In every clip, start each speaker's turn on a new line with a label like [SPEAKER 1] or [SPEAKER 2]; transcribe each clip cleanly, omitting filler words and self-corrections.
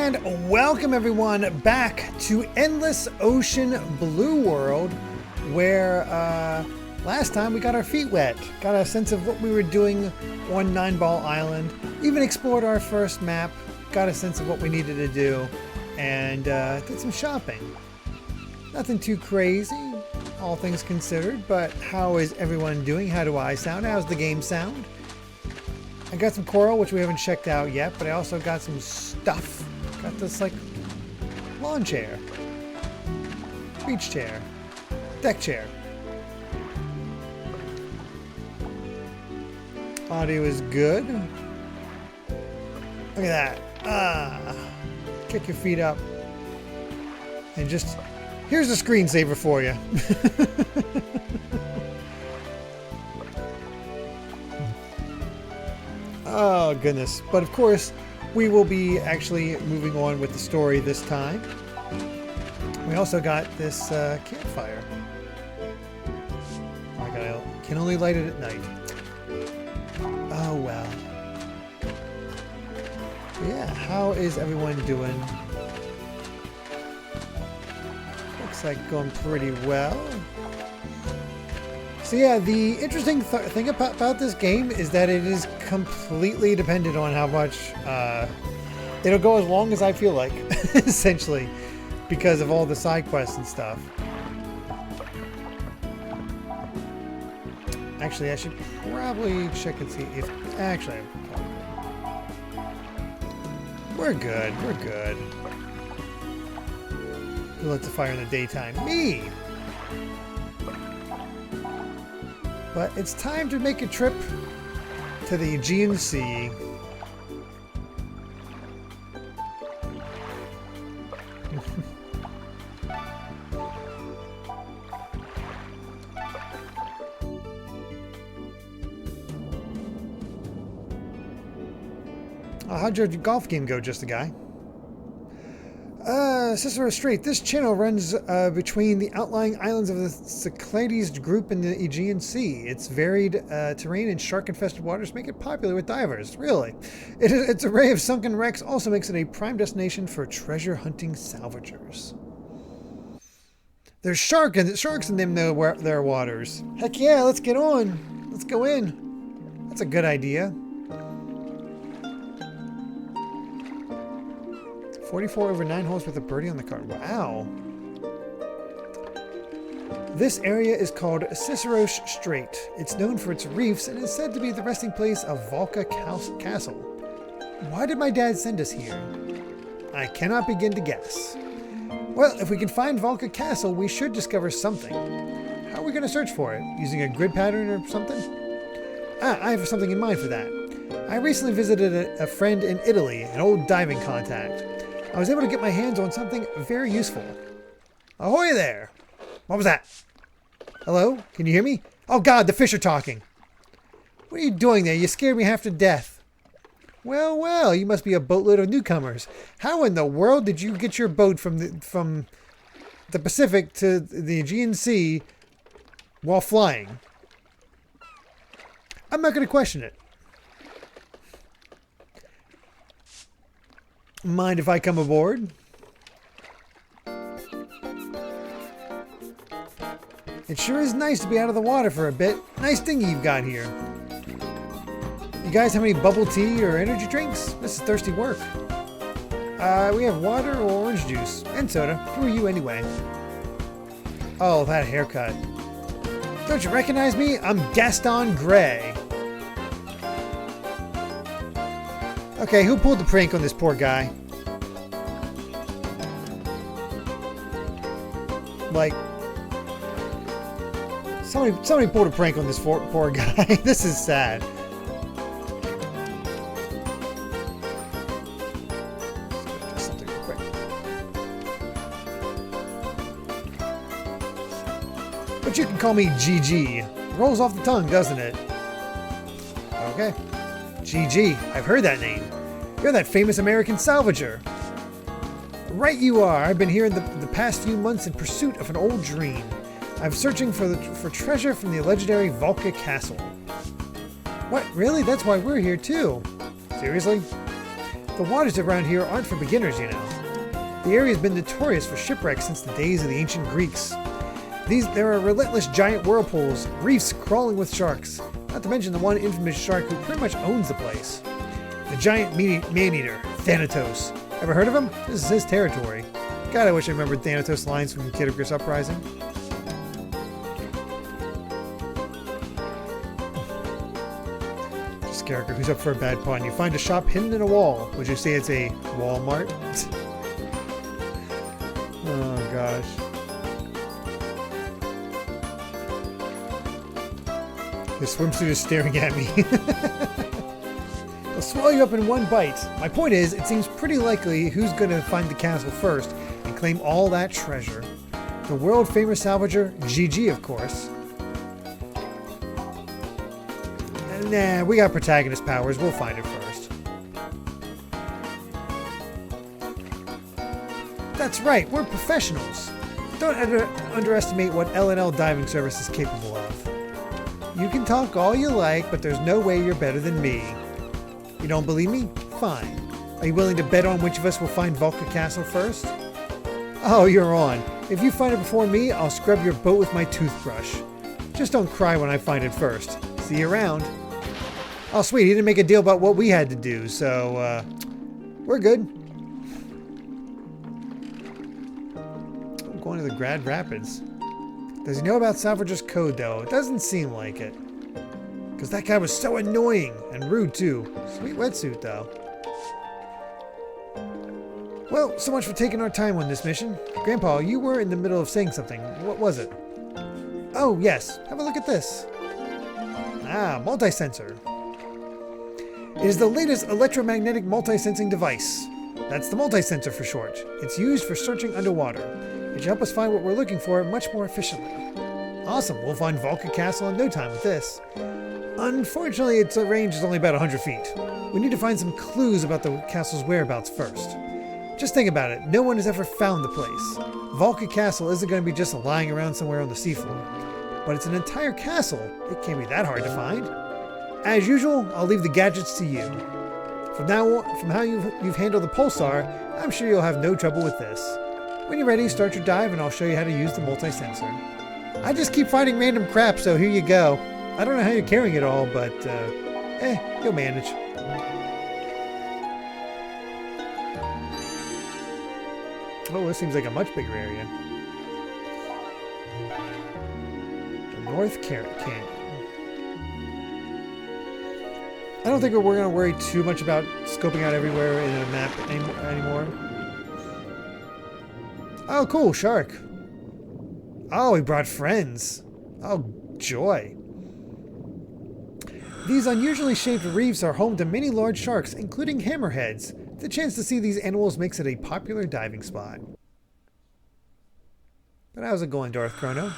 [SPEAKER 1] And welcome everyone back to Endless Ocean Blue World, where last time we got our feet wet, got a sense of what we were doing on 9-Ball Island, even explored our first map, got a sense of what we needed to do, and did some shopping. Nothing too crazy, all things considered, but how is everyone doing? How do I sound? How's the game sound? I got some coral, which we haven't checked out yet, but I also got some stuff. Got this, like, lawn chair, beach chair, deck chair. Audio is good. Look at that. Kick your feet up. And just, here's a screensaver for you. Oh, goodness. But, of course, we will be actually moving on with the story this time. We also got this campfire. Oh my God, I can only light it at night. Oh, well. Yeah, how is everyone doing? Looks like going pretty well. So yeah, the interesting thing about this game is that it is completely dependent on how much it'll go as long as I feel like, essentially, because of all the side quests and stuff. Actually, I should probably check and see if... Actually, we're good. We're good. Who lets a fire in the daytime? Me! But it's time to make a trip to the Aegean Sea. How'd your golf game go, just a guy? Cicero Strait. This channel runs between the outlying islands of the Cyclades group in the Aegean Sea. Its varied terrain and shark-infested waters make it popular with divers. Really? Its array of sunken wrecks also makes it a prime destination for treasure-hunting salvagers. There's sharks in them their waters. Heck yeah, let's get on. Let's go in. That's a good idea. 44 over 9 holes with a birdie on the card. Wow. This area is called Cicero Strait. It's known for its reefs and is said to be the resting place of Valka Castle. Why did my dad send us here? I cannot begin to guess. Well, if we can find Valka Castle, we should discover something. How are we going to search for it? Using a grid pattern or something? I have something in mind for that. I recently visited a friend in Italy, an old diving contact. I was able to get my hands on something very useful. Ahoy there! What was that? Hello? Can you hear me? Oh God, the fish are talking. What are you doing there? You scared me half to death. Well, well, you must be a boatload of newcomers. How in the world did you get your boat from the Pacific to the Aegean Sea while flying? I'm not going to question it. Mind if I come aboard? It sure is nice to be out of the water for a bit. Nice dinghy you've got here. You guys have any bubble tea or energy drinks? This is thirsty work. We have water or orange juice and soda. Who are you anyway? Oh, that haircut. Don't you recognize me? I'm Gaston Gray. Okay, who pulled the prank on this poor guy? Like, somebody pulled a prank on this poor guy. This is sad. Just something real quick. But you can call me GG. Rolls off the tongue, doesn't it? Okay. GG, I've heard that name. You're that famous American salvager. Right you are. I've been here in the past few months in pursuit of an old dream. I'm searching for treasure from the legendary Valka Castle. What? Really? That's why we're here too. Seriously? The waters around here aren't for beginners, you know. The area has been notorious for shipwrecks since the days of the ancient Greeks. There are relentless giant whirlpools, reefs crawling with sharks, not to mention the one infamous shark who pretty much owns the place. The giant man-eater, Thanatos. Ever heard of him? This is his territory. God, I wish I remembered Thanatos' lines from Kid Icarus Uprising. This character who's up for a bad pun. You find a shop hidden in a wall. Would you say it's a Walmart? Oh, gosh. His swimsuit is staring at me. I'll swallow you up in one bite. My point is, it seems pretty likely who's going to find the castle first and claim all that treasure. The world-famous salvager, GG, of course. Nah, we got protagonist powers. We'll find it first. That's right, we're professionals. Don't underestimate what L&L Diving Service is capable of. You can talk all you like, but there's no way you're better than me. You don't believe me? Fine. Are you willing to bet on which of us will find Valka Castle first? Oh, you're on. If you find it before me, I'll scrub your boat with my toothbrush. Just don't cry when I find it first. See you around. Oh, sweet. He didn't make a deal about what we had to do, so, we're good. I'm going to the Grand Rapids. Does he know about Salvager's code, though? It doesn't seem like it. Because that guy was so annoying and rude, too. Sweet wetsuit, though. Well, so much for taking our time on this mission. Grandpa, you were in the middle of saying something. What was it? Oh, yes. Have a look at this. Ah, multi-sensor. It is the latest electromagnetic multi-sensing device. That's the multi-sensor for short. It's used for searching underwater. It should help us find what we're looking for much more efficiently. Awesome, we'll find Valka Castle in no time with this. Unfortunately, its range is only about 100 feet. We need to find some clues about the castle's whereabouts first. Just think about it, no one has ever found the place. Valka Castle isn't going to be just lying around somewhere on the seafloor. But it's an entire castle. It can't be that hard to find. As usual, I'll leave the gadgets to you. From now on, from how you've handled the pulsar, I'm sure you'll have no trouble with this. When you're ready, start your dive and I'll show you how to use the multi-sensor. I just keep finding random crap, so here you go. I don't know how you're carrying it all, but, you'll manage. Oh, this seems like a much bigger area. The North Canyon. I don't think we're going to worry too much about scoping out everywhere in a map anymore. Oh, cool, shark. Oh, he brought friends. Oh, joy. These unusually shaped reefs are home to many large sharks, including hammerheads. The chance to see these animals makes it a popular diving spot. But how's it going, Darth Chrono?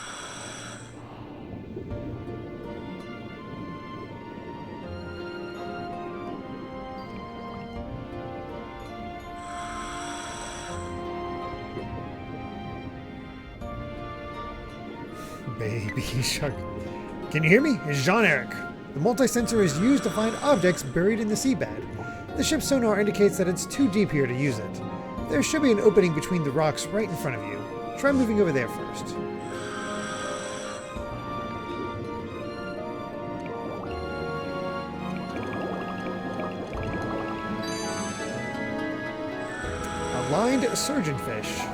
[SPEAKER 1] Baby shark. Can you hear me? It's Jean-Eric. The multi-sensor is used to find objects buried in the seabed. The ship's sonar indicates that it's too deep here to use it. There should be an opening between the rocks right in front of you. Try moving over there first. A lined surgeonfish.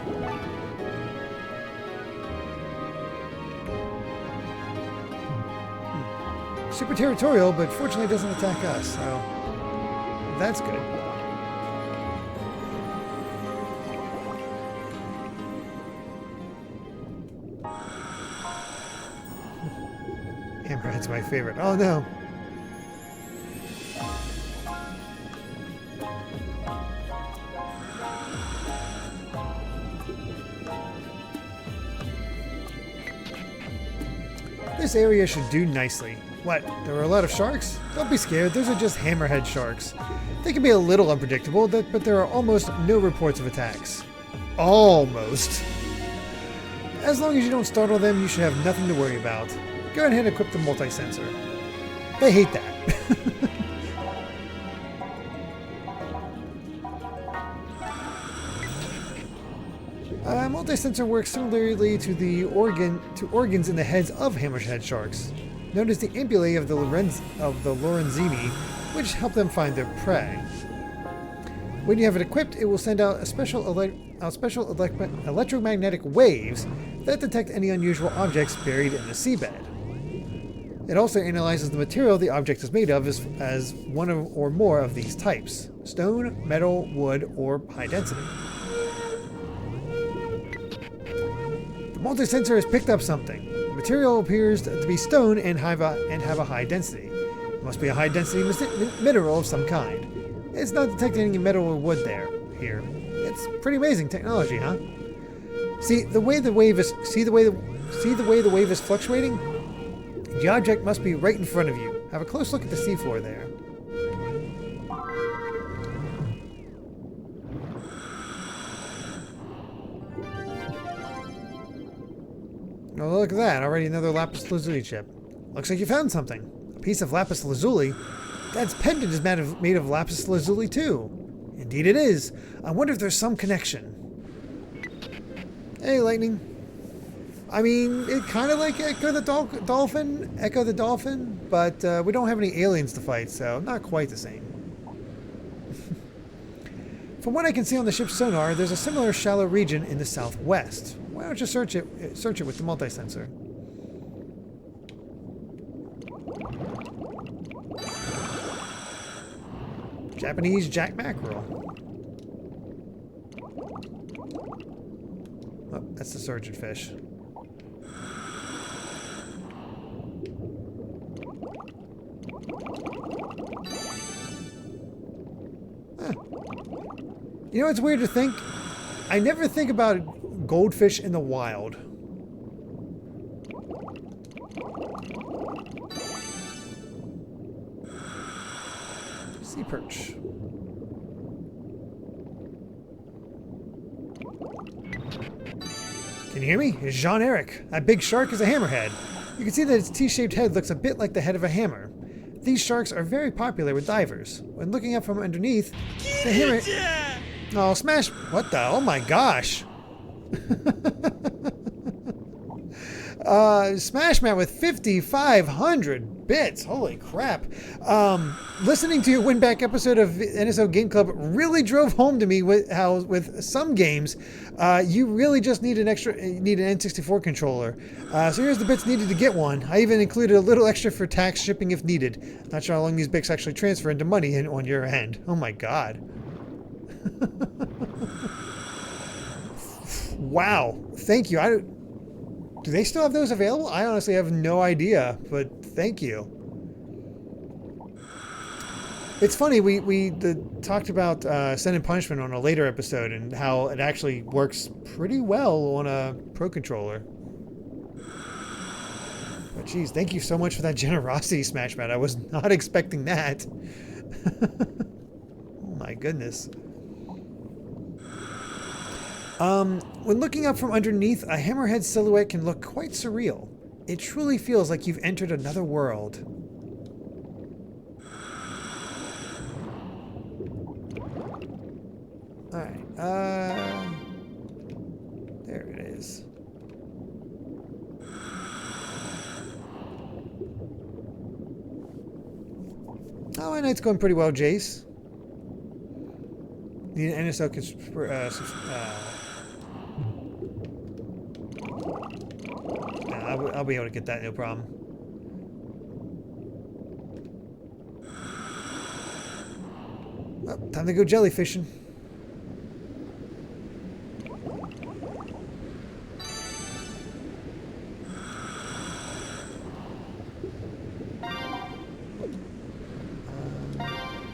[SPEAKER 1] Super territorial, but fortunately doesn't attack us, so that's good. Hammerhead's my favorite. Oh no! This area should do nicely. What? There are a lot of sharks? Don't be scared, those are just hammerhead sharks. They can be a little unpredictable, but there are almost no reports of attacks. Almost. As long as you don't startle them, you should have nothing to worry about. Go ahead and equip the multi-sensor. They hate that. Multi-sensor works similarly to organs in the heads of hammerhead sharks, known as the ampullae of the Lorenzini, which help them find their prey. When you have it equipped, it will send out special electromagnetic waves that detect any unusual objects buried in the seabed. It also analyzes the material the object is made of as one or more of these types: stone, metal, wood, or high density. The multi-sensor has picked up something. The material appears to be stone and have a high density. It must be a high density mineral of some kind. It's not detecting any metal or wood here. It's pretty amazing technology, huh? See the way the wave is fluctuating? The object must be right in front of you. Have a close look at the seafloor there. Oh, look at that. Already another lapis lazuli chip. Looks like you found something. A piece of lapis lazuli. Dad's pendant is made of lapis lazuli too. Indeed it is. I wonder if there's some connection. Hey, Lightning. I mean, it kind of like Echo the Dolphin, but we don't have any aliens to fight, so not quite the same. From what I can see on the ship's sonar, there's a similar shallow region in the southwest. Why don't you search it with the multi-sensor? Japanese jack mackerel. Oh, that's the surgeonfish. Huh. You know, it's weird to think. I never think about goldfish in the wild. Sea perch. Can you hear me? It's Jean-Eric. That big shark is a hammerhead. You can see that its T-shaped head looks a bit like the head of a hammer. These sharks are very popular with divers. When looking up from underneath, the hammer... Oh, smash... What the... Oh my gosh. Smash Matt with 5,500 bits. Holy crap. Listening to your win-back episode of NSO Game Club really drove home to me with how with some games, you really just need an N64 controller. So here's the bits needed to get one. I even included a little extra for tax shipping if needed. Not sure how long these bits actually transfer into money on your end. Oh my god. Wow. Thank you. Do they still have those available? I honestly have no idea, but thank you. It's funny, we talked about Sin and Punishment on a later episode and how it actually works pretty well on a Pro Controller. But geez, thank you so much for that generosity, Smash Matt. I was not expecting that. Oh my goodness. When looking up from underneath, a hammerhead silhouette can look quite surreal. It truly feels like you've entered another world. Alright, there it is. Oh, my night's going pretty well, Jace. Need an NSO I'll be able to get that, no problem. Well, time to go jellyfishing.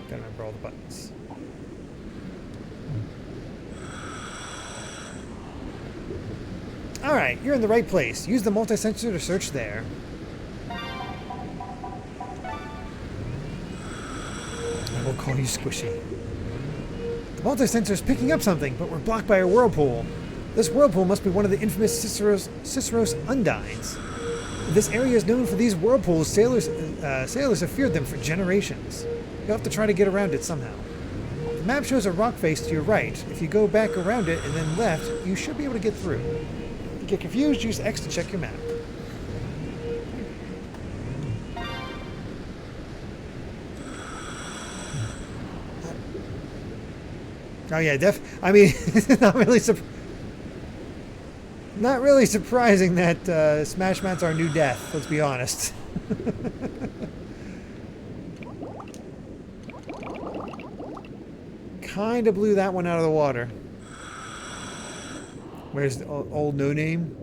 [SPEAKER 1] Gotta remember all the buttons. Alright, you're in the right place. Use the multi-sensor to search there. I will call you Squishy. The multi-sensor is picking up something, but we're blocked by a whirlpool. This whirlpool must be one of the infamous Ciceros Undines. This area is known for these whirlpools. Sailors have feared them for generations. You'll have to try to get around it somehow. The map shows a rock face to your right. If you go back around it and then left, you should be able to get through. If you get confused, use X to check your map. Oh yeah, I mean, not really surprising that Smash Mat's our new death. Let's be honest. Kind of blew that one out of the water. Where's the old no name?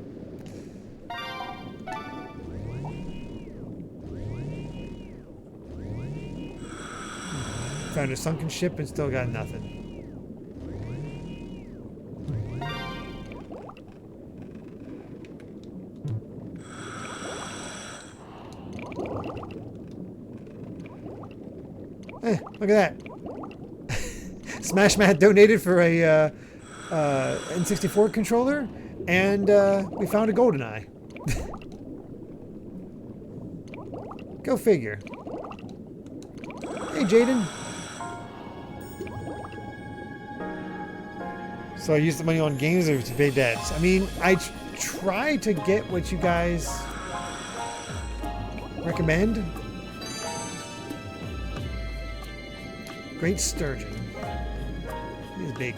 [SPEAKER 1] Found a sunken ship and still got nothing. Look at that. Smash Mat donated for a N64 controller, and we found a GoldenEye. Go figure. Hey, Jaden. So I used the money on games or to pay debts. I mean, I try to get what you guys recommend. Great sturgeon. He's big.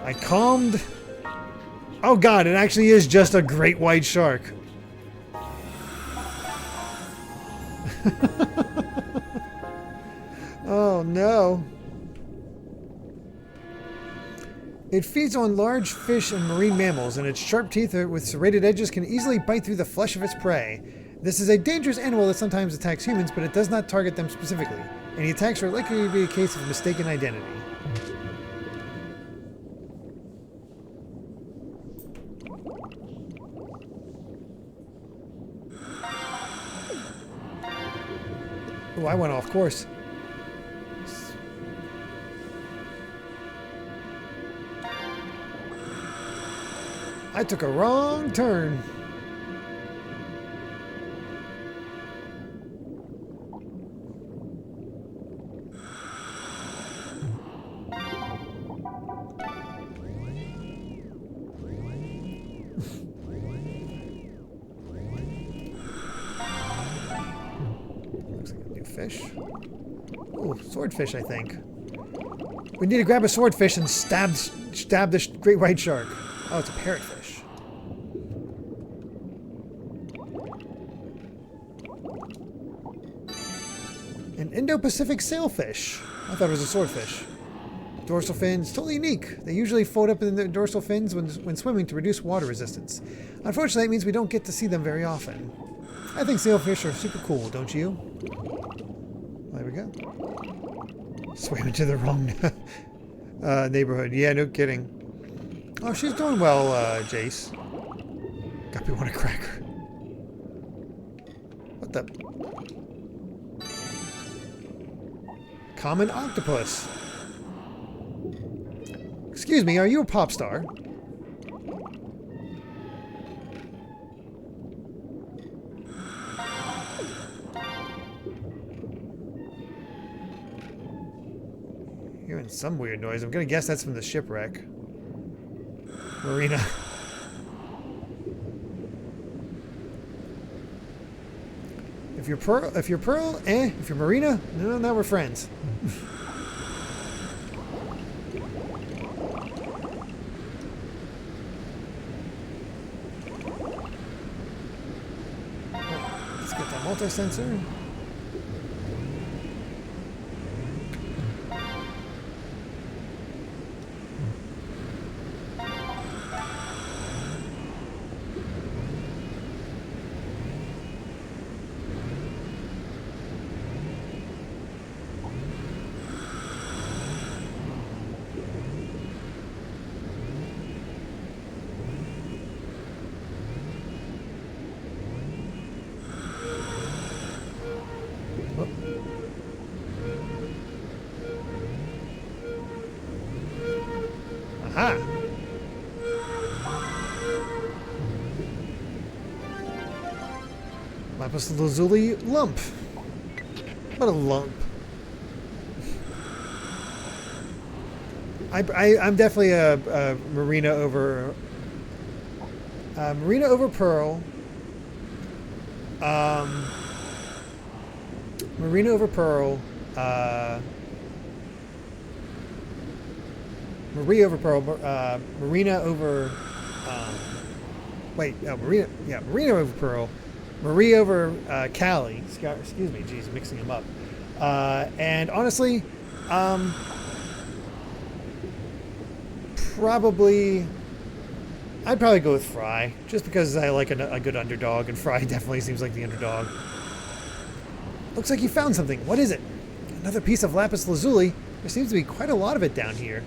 [SPEAKER 1] I calmed. Oh god, it actually is just a great white shark. Oh no. It feeds on large fish and marine mammals, and its sharp teeth with serrated edges can easily bite through the flesh of its prey. This is a dangerous animal that sometimes attacks humans, but it does not target them specifically. Any attacks are likely to be a case of mistaken identity. Oh, I went off course. I took a wrong turn. Looks like a new fish. Oh, swordfish, I think. We need to grab a swordfish and stab this great white shark. Oh, it's a parrotfish. An Indo-Pacific sailfish. I thought it was a swordfish. Dorsal fins, totally unique. They usually fold up in the dorsal fins when swimming to reduce water resistance. Unfortunately, it means we don't get to see them very often. I think sailfish are super cool, don't you? There we go. Swam into the wrong neighborhood. Yeah, no kidding. Oh, she's doing well, Jace. Got me want to crack her. What the? Common octopus. Excuse me, are you a pop star? Hearing some weird noise. I'm gonna guess that's from the shipwreck. Marina. If you're Pearl, eh. If you're Marina, no, now we're friends. Let's get that multi-sensor. Aha! Lapis lazuli lump. What a lump. I'm definitely a Marina over Pearl. Marina over Pearl. Marie over Pearl. Marina over. Wait, no, Marina. Yeah, Marina over Pearl. Marie over Callie. Excuse me, geez, mixing them up. And honestly, I'd probably go with Fry, just because I like a good underdog, and Fry definitely seems like the underdog. Looks like you found something. What is it? Another piece of lapis lazuli. There seems to be quite a lot of it down here.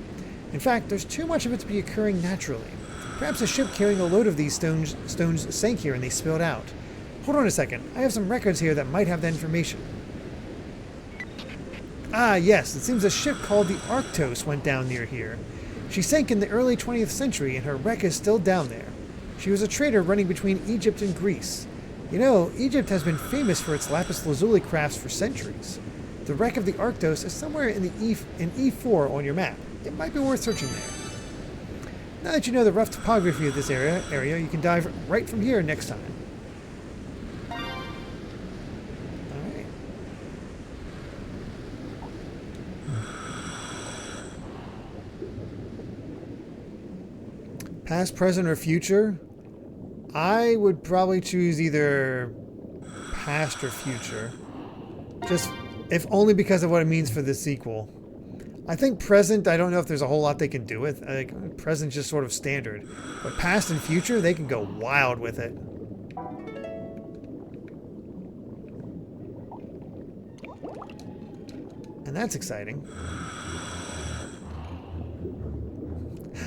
[SPEAKER 1] In fact, there's too much of it to be occurring naturally. Perhaps a ship carrying a load of these stones sank here and they spilled out. Hold on a second. I have some records here that might have that information. Ah, yes. It seems a ship called the Arctos went down near here. She sank in the early 20th century and her wreck is still down there. She was a trader running between Egypt and Greece. You know, Egypt has been famous for its lapis lazuli crafts for centuries. The wreck of the Arctos is somewhere in E4 on your map. It might be worth searching there. Now that you know the rough topography of this area, you can dive right from here next time. Alright. Past, present, or future? I would probably choose either past or future. Just, if only because of what it means for the sequel. I think present, I don't know if there's a whole lot they can do with. I think present's just sort of standard. But past and future, they can go wild with it. And that's exciting.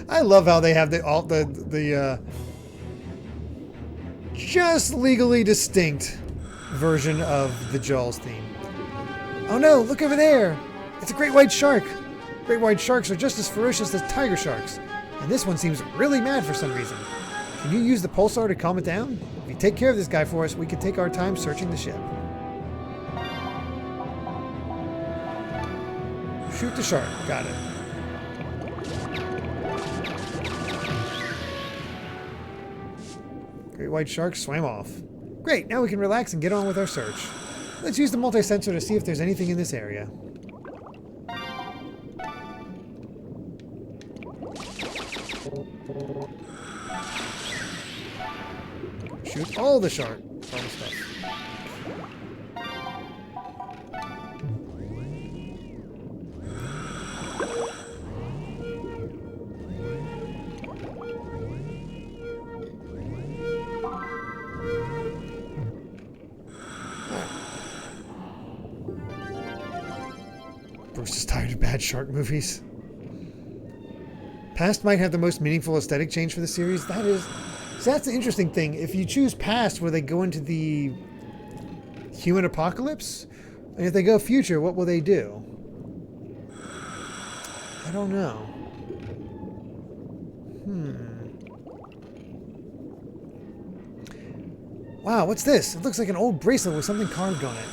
[SPEAKER 1] I love how they have the just legally distinct version of the Jaws theme. Oh no, look over there! It's a great white shark! Great white sharks are just as ferocious as tiger sharks, and this one seems really mad for some reason. Can you use the pulsar to calm it down? If you take care of this guy for us, we can take our time searching the ship. Shoot the shark. Got it. Great white shark swam off. Great, now we can relax and get on with our search. Let's use the multi-sensor to see if there's anything in this area. Shoot all the shark. All the stuff. Bruce is tired of bad shark movies. Past might have the most meaningful aesthetic change for the series. So that's the interesting thing. If you choose past, will they go into the human apocalypse? And if they go future, what will they do? I don't know. Wow, what's this? It looks like an old bracelet with something carved on it.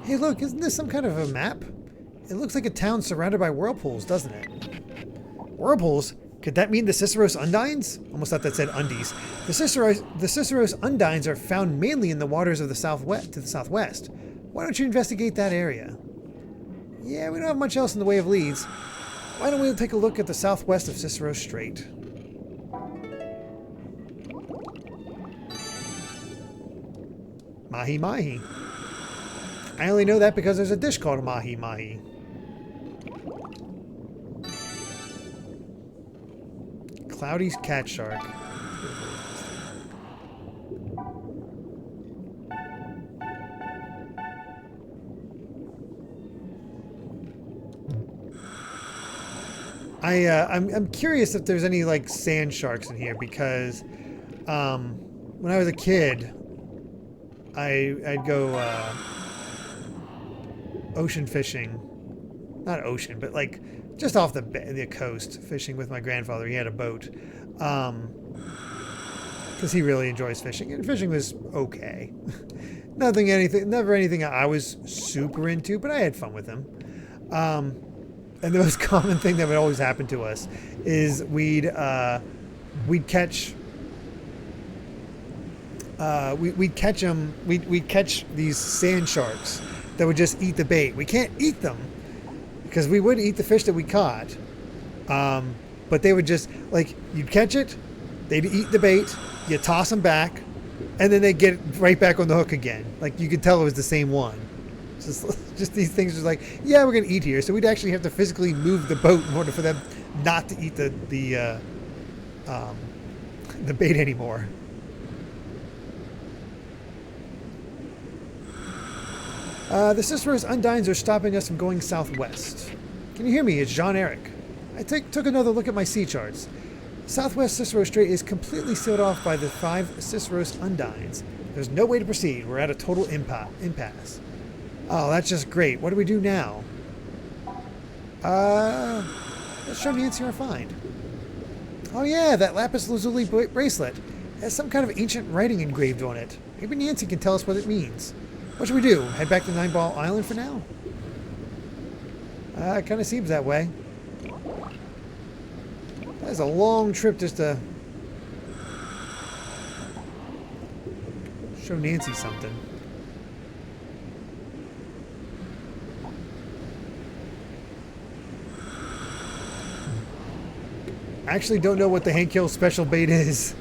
[SPEAKER 1] Hey, look, isn't this some kind of a map? It looks like a town surrounded by whirlpools, doesn't it? Whirlpools? Could that mean the Ciceros Undines? Almost thought that said undies. The Ciceros Undines are found mainly in the waters of the southwest. Why don't you investigate that area? Yeah, we don't have much else in the way of leads. Why don't we take a look at the southwest of Ciceros Strait? Mahi mahi. I only know that because there's a dish called mahi mahi. Cloudy cat shark. I'm curious if there's any like sand sharks in here because when I was a kid, I'd go ocean fishing not ocean, but like just off the coast, fishing with my grandfather. He had a boat. Because he really enjoys fishing, and fishing was okay. Never anything I was super into, but I had fun with him. And the most common thing that would always happen to us is we'd catch these sand sharks that would just eat the bait. We can't eat them because we would eat the fish that we caught, but they would just, like, you'd catch it, they'd eat the bait, you toss them back, and then they get right back on the hook again. Like, you could tell it was the same one. Just these things was like, yeah, we're gonna eat here, so we'd actually have to physically move the boat in order for them not to eat the bait anymore. The Cicero's Undines are stopping us from going southwest. Can you hear me? It's Jean-Eric. I took another look at my sea charts. Southwest Cicero Strait is completely sealed off by the 5 Cicero's Undines. There's no way to proceed. We're at a total impasse. Oh, that's just great. What do we do now? Let's show Nancy our find. Oh yeah, that lapis lazuli bracelet has some kind of ancient writing engraved on it. Maybe Nancy can tell us what it means. What should we do? Head back to Nine Ball Island for now? It kind of seems that way. That's a long trip just to show Nancy something. I actually don't know what the Hank Hill special bait is.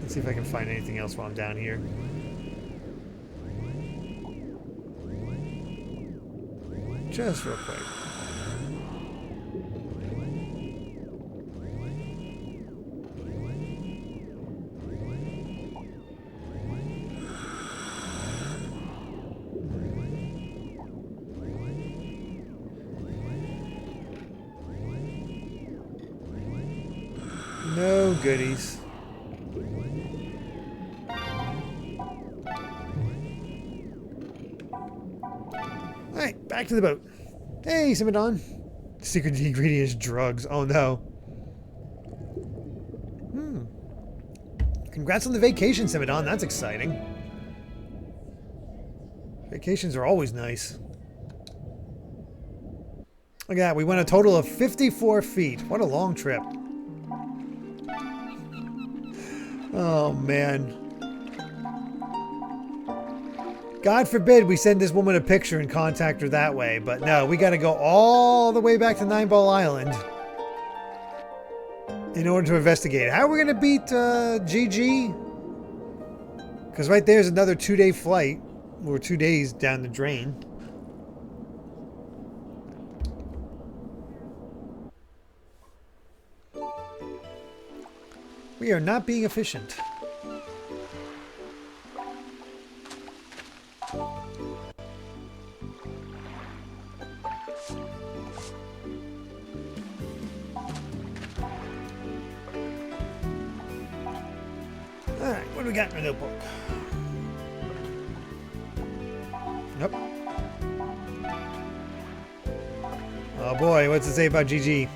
[SPEAKER 1] Let's see if I can find anything else while I'm down here. Just real quick. No goodies. Alright, back to the boat. Hey, Simodon. Secret ingredient is drugs. Oh no. Congrats on the vacation, Simodon. That's exciting. Vacations are always nice. Look at that. We went a total of 54 feet. What a long trip. Oh, man. God forbid we send this woman a picture and contact her that way. But no, we got to go all the way back to Nine Ball Island in order to investigate. How are we going to beat GG? Because right there's another 2-day flight. We're 2 days down the drain. We are not being efficient. Alright, what do we got in the notebook? Nope. Oh boy, what's it say about GG?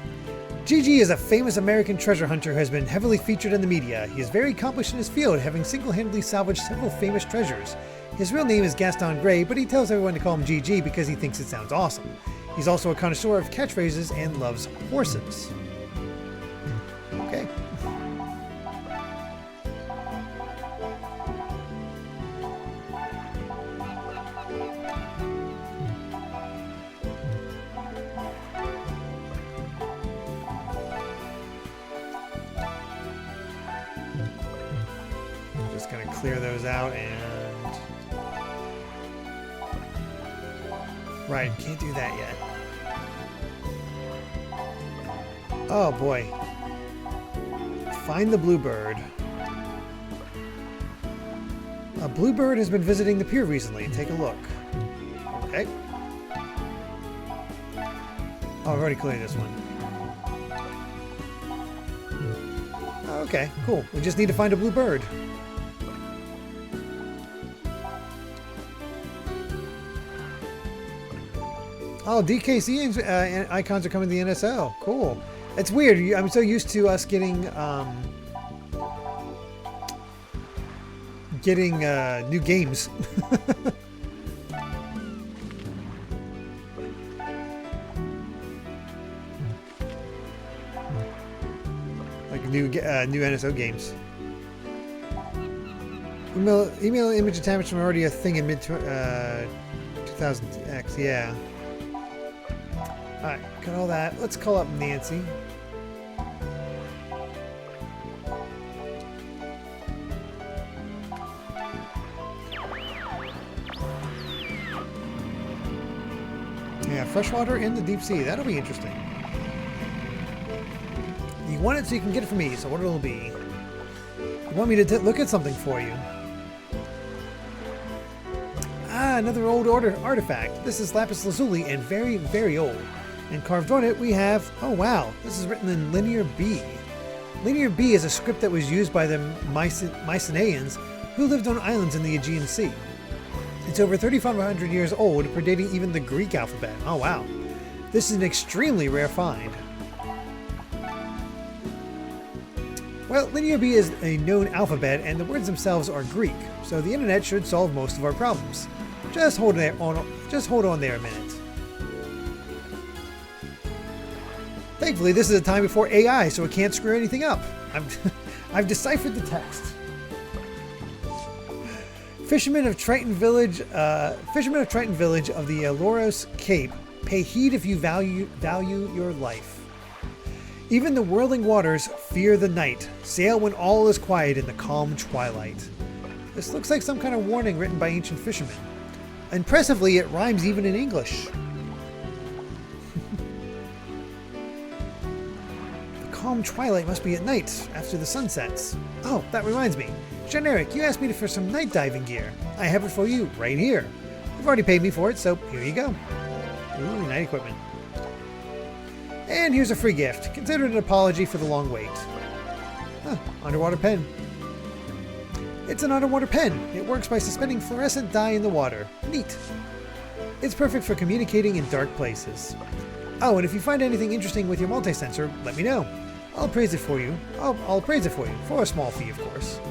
[SPEAKER 1] GG is a famous American treasure hunter who has been heavily featured in the media. He is very accomplished in his field, having single-handedly salvaged several famous treasures. His real name is Gaston Gray, but he tells everyone to call him GG because he thinks it sounds awesome. He's also a connoisseur of catchphrases and loves horses. Okay. Just gonna clear those out and... Right, can't do that yet. Oh boy. Find the bluebird. A bluebird has been visiting the pier recently. Take a look. Okay. Oh, I've already cleared this one. Okay, cool. We just need to find a bluebird. Oh, DKC icons are coming to the NSO. Cool. It's weird. I'm so used to us getting new games. Like new NSO games. Email image attachment already a thing in mid 2000X. Yeah. All right, got all that. Let's call up Nancy. Yeah, freshwater in the deep sea. That'll be interesting. You want it so you can get it from me, so what it'll be. You want me to look at something for you. Ah, another old artifact. This is lapis lazuli and very, very old. And carved on it we have, oh wow, this is written in Linear B. Linear B is a script that was used by the Mycenaeans who lived on islands in the Aegean Sea. It's over 3,500 years old, predating even the Greek alphabet. Oh wow. This is an extremely rare find. Well, Linear B is a known alphabet and the words themselves are Greek, so the internet should solve most of our problems. Just hold on there a minute. Thankfully, this is a time before AI, so it can't screw anything up. I've deciphered the text. Fishermen of Triton Village of the Loros Cape, pay heed if you value your life. Even the whirling waters fear the night. Sail when all is quiet in the calm twilight. This looks like some kind of warning written by ancient fishermen. Impressively, it rhymes even in English. The calm twilight must be at night, after the sun sets. Oh, that reminds me. Generic, you asked me for some night diving gear. I have it for you, right here. You've already paid me for it, so here you go. Ooh, night equipment. And here's a free gift. Consider it an apology for the long wait. Huh, underwater pen. It's an underwater pen. It works by suspending fluorescent dye in the water. Neat. It's perfect for communicating in dark places. Oh, and if you find anything interesting with your multi-sensor, let me know. I'll appraise it for you. I'll appraise it for you, for a small fee, of course.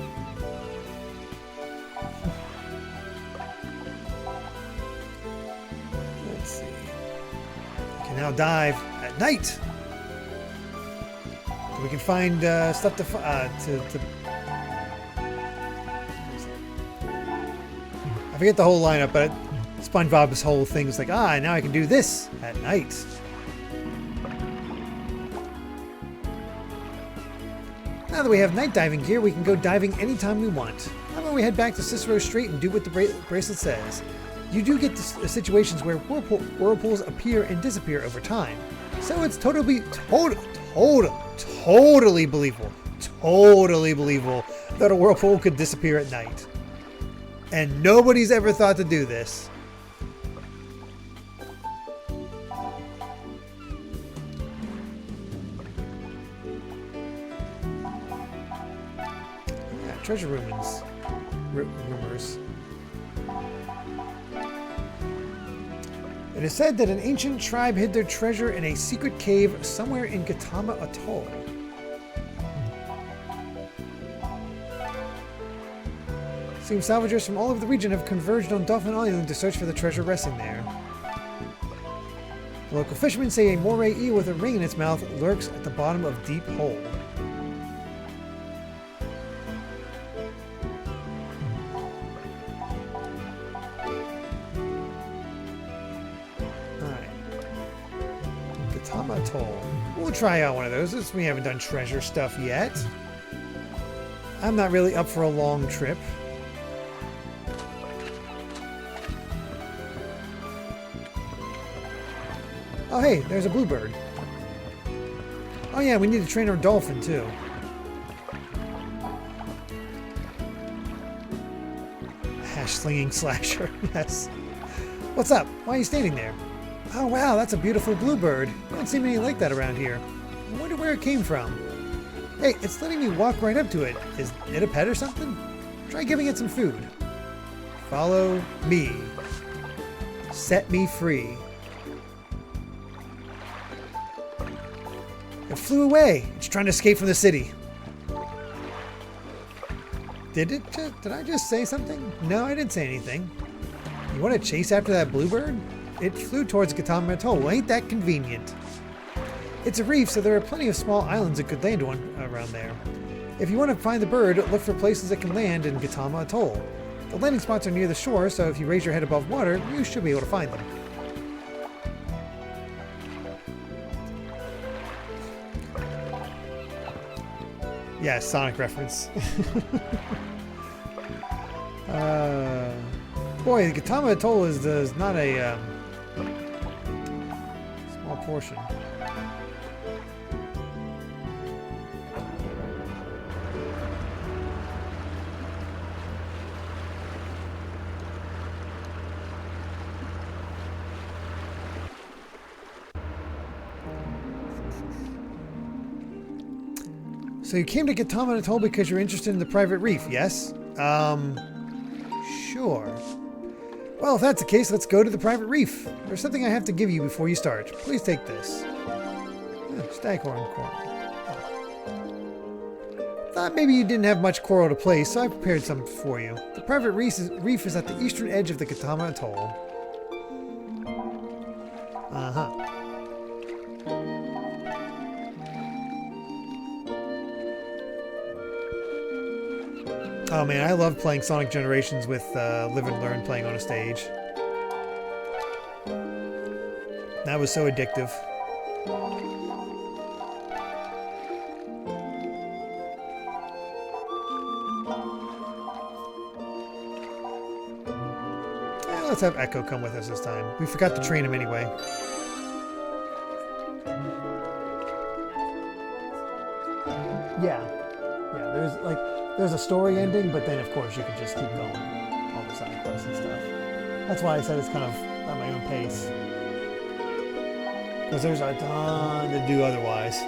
[SPEAKER 1] Let's see. I can now dive at night. We can find stuff to I forget the whole lineup, but SpongeBob's whole thing is like, now I can do this at night. Now that we have night diving gear, we can go diving anytime we want. How about we head back to Cicero Strait and do what the bracelet says? You do get situations where whirlpools appear and disappear over time. So it's totally believable. Totally believable that a whirlpool could disappear at night. And nobody's ever thought to do this. Yeah, treasure rumors. It is said that an ancient tribe hid their treasure in a secret cave somewhere in Gautama Atoll. Seems salvagers from all over the region have converged on Dolphin Island to search for the treasure resting there. The local fishermen say a moray eel with a ring in its mouth lurks at the bottom of deep hole. Alright. Gautama Atoll. We'll try out one of those since we haven't done treasure stuff yet. I'm not really up for a long trip. Oh hey, there's a bluebird. Oh yeah, we need to train our dolphin too. Hash slinging slasher, yes. What's up? Why are you standing there? Oh wow, that's a beautiful bluebird. We don't see many like that around here. I wonder where it came from. Hey, it's letting me walk right up to it. Is it a pet or something? Try giving it some food. Follow me. Set me free. It flew away. It's trying to escape from the city. Did I just say something? No, I didn't say anything. You want to chase after that bluebird? It flew towards Gatama Atoll. Well, ain't that convenient? It's a reef, so there are plenty of small islands it could land on around there. If you want to find the bird, look for places that can land in Gatama Atoll. The landing spots are near the shore, so if you raise your head above water, you should be able to find them. Yeah, Sonic reference. Boy, the Gatama Atoll is not a small portion. So you came to Gatama Atoll because you're interested in the private reef, yes? Sure. Well, if that's the case, let's go to the private reef. There's something I have to give you before you start. Please take this. Staghorn coral. Oh. Thought maybe you didn't have much coral to place, so I prepared some for you. The private reef is at the eastern edge of the Gatama Atoll. Uh-huh. Oh man, I love playing Sonic Generations with Live and Learn playing on a stage. That was so addictive. Let's have Echo come with us this time. We forgot to train him anyway. Yeah, there's a story ending, but then of course you can just keep going, all the side quests and stuff. That's why I said it's kind of at my own pace, because there's a ton to do otherwise.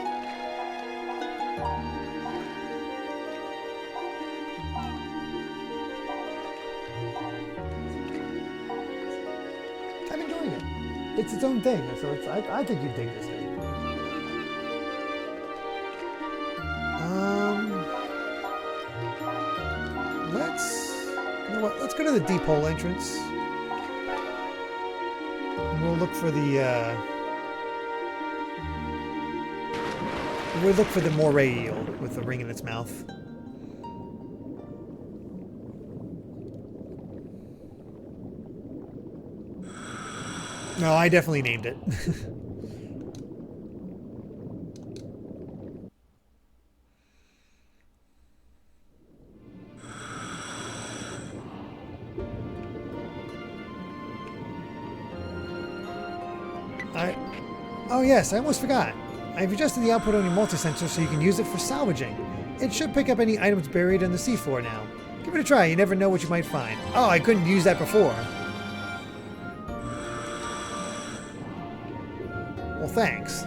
[SPEAKER 1] I'm enjoying it. It's its own thing, so I think you'd dig this thing. Let's go to the deep hole entrance. And we'll look for the moray eel with the ring in its mouth. No, I definitely named it. Oh yes, I almost forgot. I've adjusted the output on your multi-sensor so you can use it for salvaging. It should pick up any items buried on the seafloor now. Give it a try, you never know what you might find. Oh, I couldn't use that before. Well, thanks.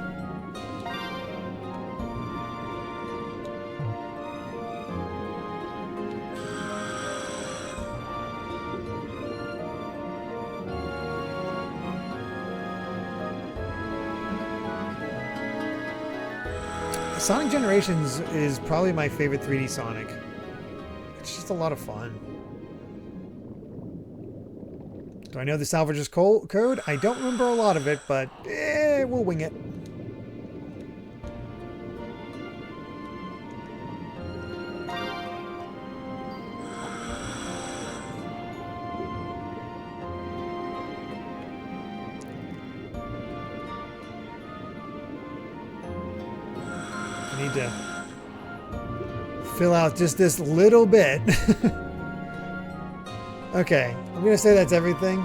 [SPEAKER 1] Sonic Generations is probably my favorite 3D Sonic. It's just a lot of fun. Do I know the salvager's code? I don't remember a lot of it, but we'll wing it. Need to fill out just this little bit. Okay, I'm gonna say that's everything.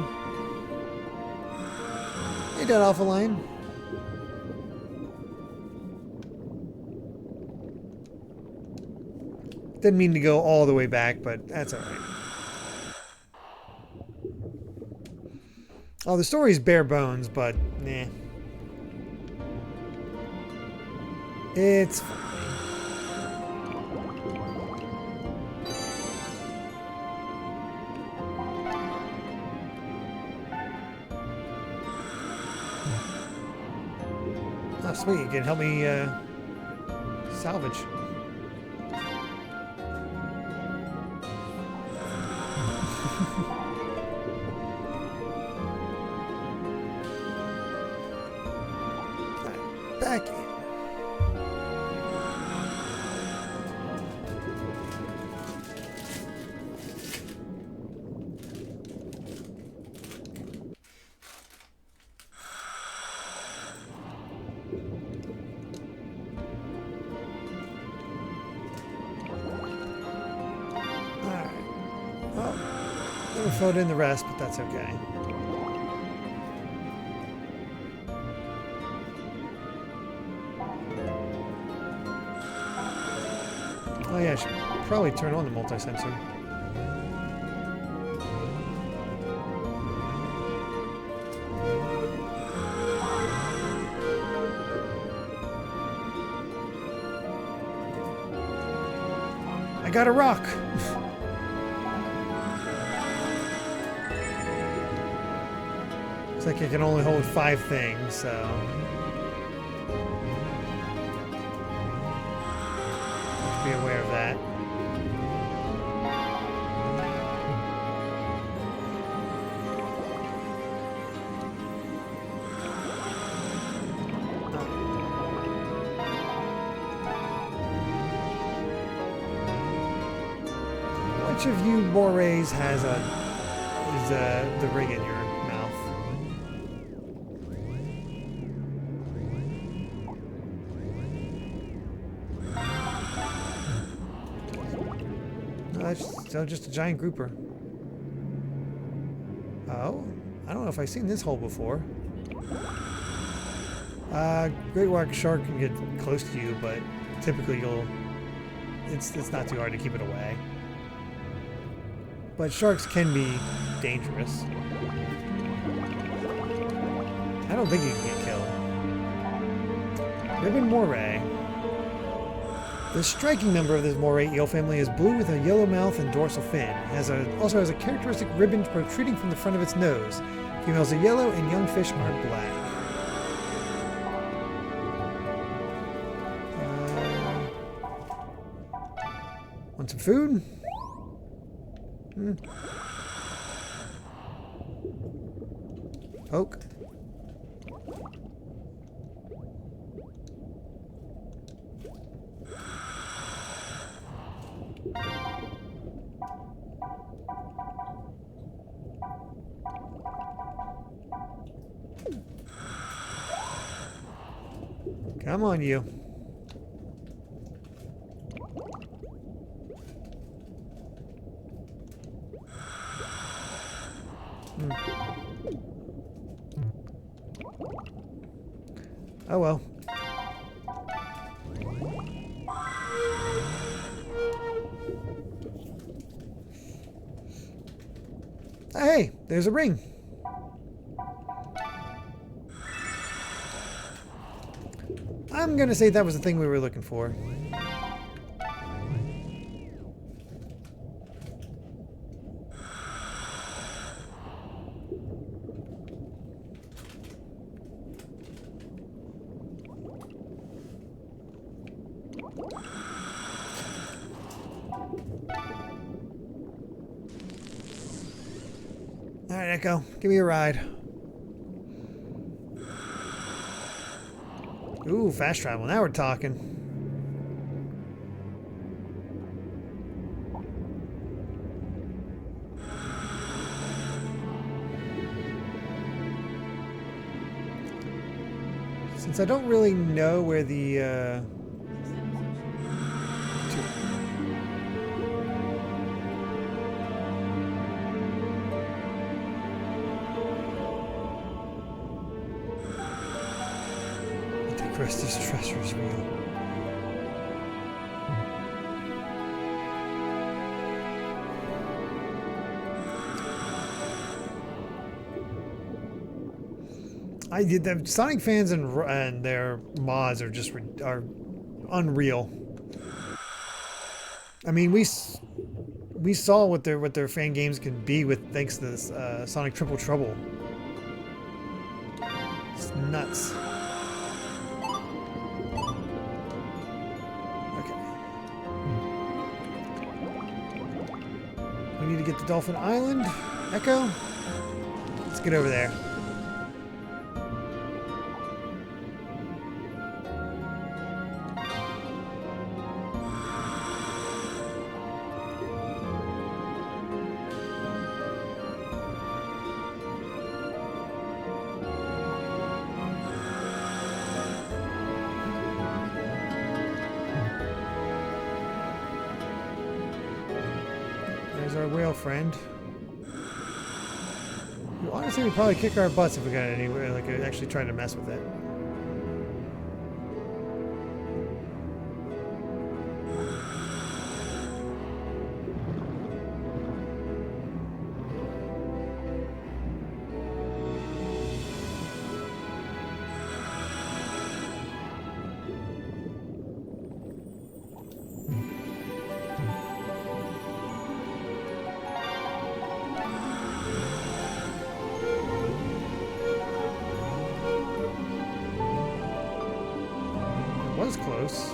[SPEAKER 1] Hey, Dead Alpha Line. Didn't mean to go all the way back, but that's alright. Oh, the story's bare bones, but nah. It's fine. Oh, sweet. You can help me salvage. Alright, back in. Never filled in the rest, but that's okay. Oh yeah, I should probably turn on the multi-sensor. I got a rock! Looks like it can only hold 5 things, so... Be aware of that. Which of you morays has the ring in your mouth? No, that's still just a giant grouper. Oh, I don't know if I've seen this hole before. Great white shark can get close to you, but typically it's not too hard to keep it away. But sharks can be dangerous. I don't think you can get killed. Ribbon moray. The striking member of this moray eel family is blue with a yellow mouth and dorsal fin. It also has a characteristic ribbon protruding from the front of its nose. Females are yellow and young fish are black. Want some food? Oak. Come on, you. Oh well. Hey, there's a ring. I'm gonna say that was the thing we were looking for. All right, Echo, give me a ride. Ooh, fast travel. Now we're talking. Since I don't really know where the This treasure is real. The Sonic fans and their mods are just unreal. I mean, we saw what their fan games can be with thanks to this Sonic Triple Trouble. It's nuts. We need to get to Dolphin Island. Echo? Let's get over there. There's our whale friend. Honestly, we'd probably kick our butts if we got anywhere, like actually trying to mess with it. Was close.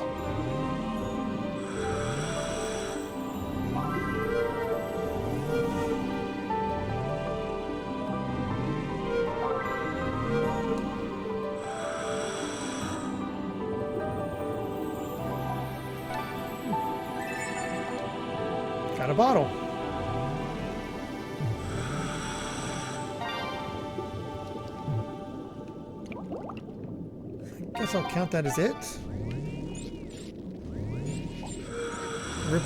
[SPEAKER 1] Got a bottle. I guess I'll count that as it. Rip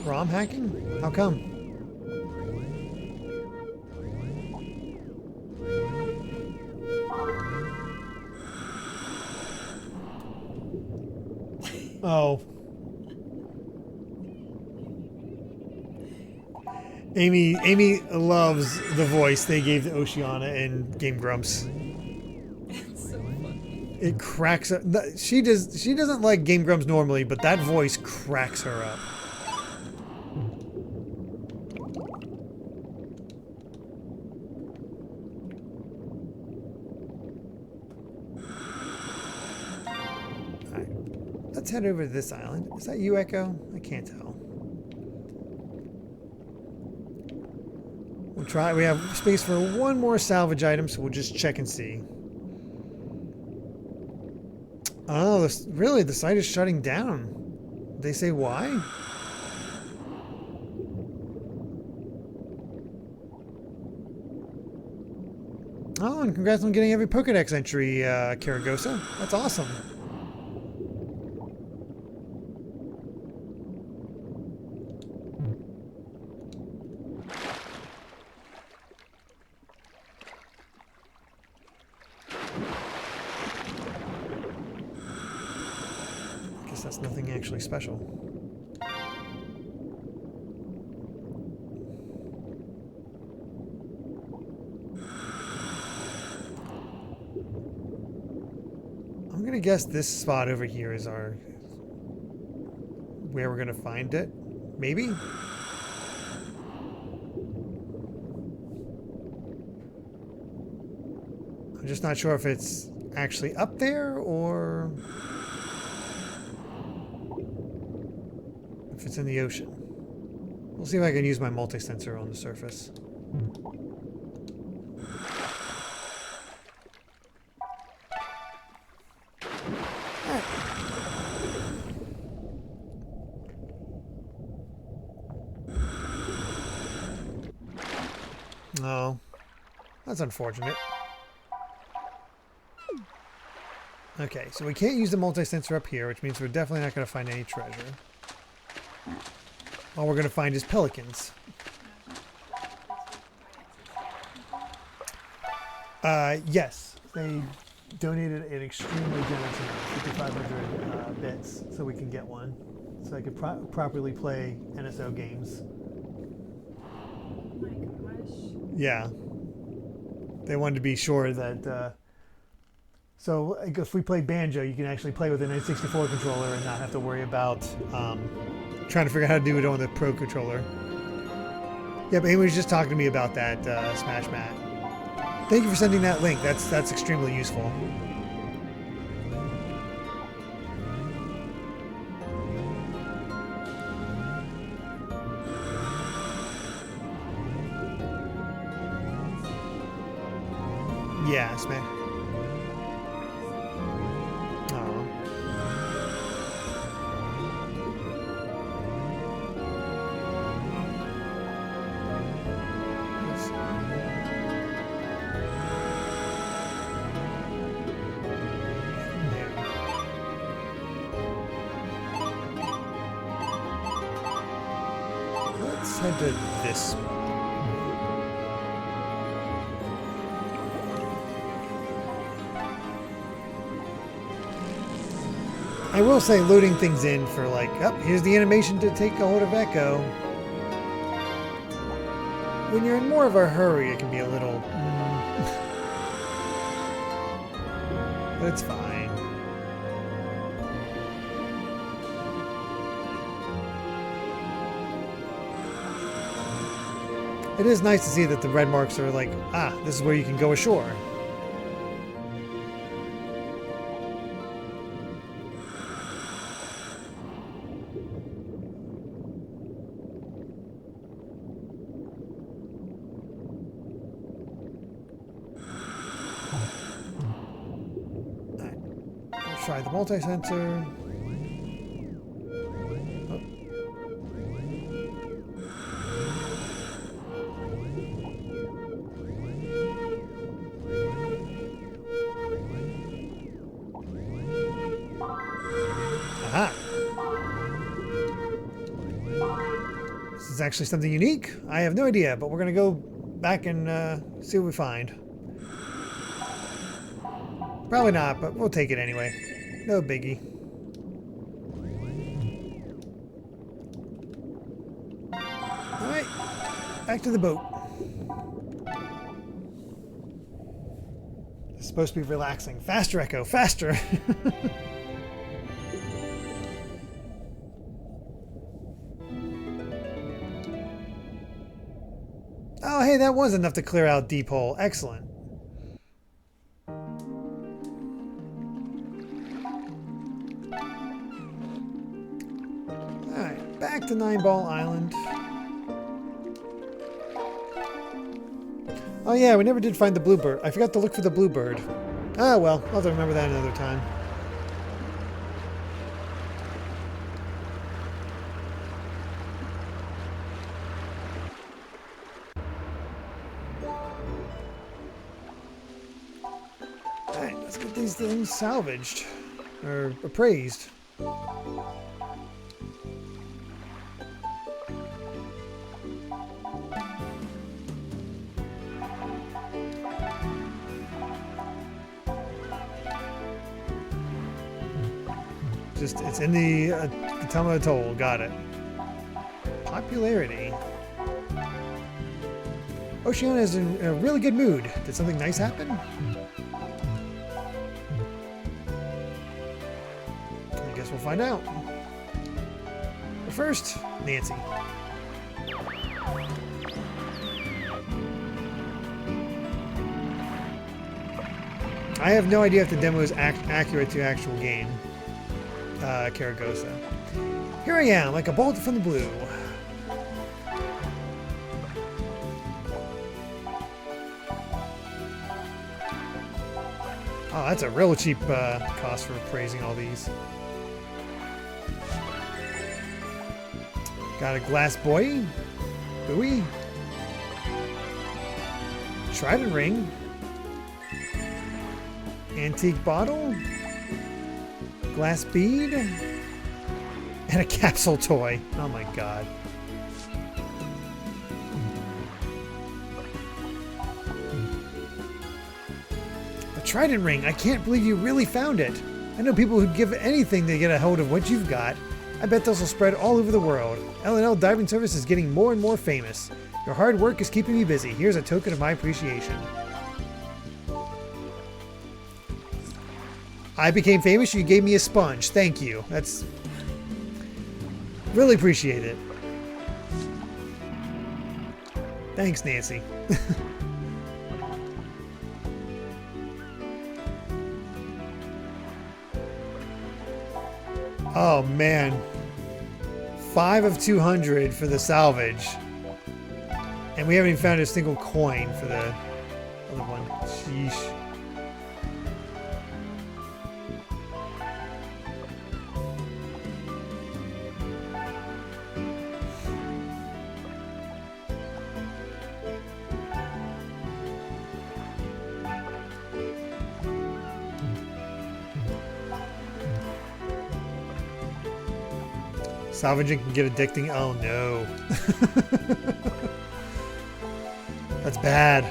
[SPEAKER 1] ROM hacking? How come? Oh. Amy loves the voice they gave to Oceana in Game Grumps.
[SPEAKER 2] It's so funny.
[SPEAKER 1] It cracks her. She doesn't like Game Grumps normally, but that voice cracks her up. Alright. Let's head over to this island. Is that you, Echo? I can't tell. We'll try. We have space for one more salvage item, so we'll just check and see. Oh, really? The site is shutting down. Did they say why? Oh, and congrats on getting every Pokedex entry, Karagosa. That's awesome. Guess that's nothing actually special. I'm gonna guess this spot over here is where we're gonna find it. Maybe? I'm just not sure if it's actually up there or if it's in the ocean. We'll see if I can use my multi-sensor on the surface. No, that's unfortunate. Okay, so we can't use the multi-sensor up here, which means we're definitely not going to find any treasure. All we're going to find is pelicans. Yes, they donated an extremely generous amount, 5,500 bits, so we can get one, so I could properly play NSO games.
[SPEAKER 2] Oh my gosh.
[SPEAKER 1] Yeah, they wanted to be sure that. So if we play Banjo, you can actually play with an N64 controller and not have to worry about trying to figure out how to do it on the Pro controller. Yeah, but Amy was just talking to me about that, Smash Matt. Thank you for sending that link. That's extremely useful. Yeah, smack. Oh. Let's head to this one. I will say loading things in for like, oh, here's the animation to take a hold of Echo. When you're in more of a hurry, it can be a little... but it's fine. It is nice to see that the red marks are like, ah, this is where you can go ashore. Try the multi-sensor. Oh. Aha! This is actually something unique. I have no idea, but we're gonna go back and see what we find. Probably not, but we'll take it anyway. No biggie. Alright, back to the boat. It's supposed to be relaxing. Faster, Echo, faster! Oh, hey, that was enough to clear out Deep Hole. Excellent. Back to 9-Ball Island. Oh yeah, we never did find the bluebird. I forgot to look for the bluebird. Ah well, I'll have to remember that another time. Alright, let's get these things salvaged. Or appraised. It's in the Katama Atoll. Got it. Popularity. Oceana is in a really good mood. Did something nice happen? I guess we'll find out. But first, Nancy. I have no idea if the demo is accurate to actual game. Karagosa. Here I am, like a bolt from the blue. Oh, that's a real cheap cost for praising all these. Got a glass buoy. Buoy. Trident ring. Antique bottle. Glass bead. And a capsule toy. Oh my god. A trident ring. I can't believe you really found it. I know people who'd give anything to get a hold of what you've got. I bet this will spread all over the world. L&L Diving Service is getting more and more famous. Your hard work is keeping me busy. Here's a token of my appreciation. I became famous, you gave me a sponge. Thank you. That's... really appreciate it. Thanks, Nancy. Oh, man. 5 of 200 for the salvage. And we haven't even found a single coin for the... other one. Sheesh. Salvaging can get addicting. Oh no. That's bad.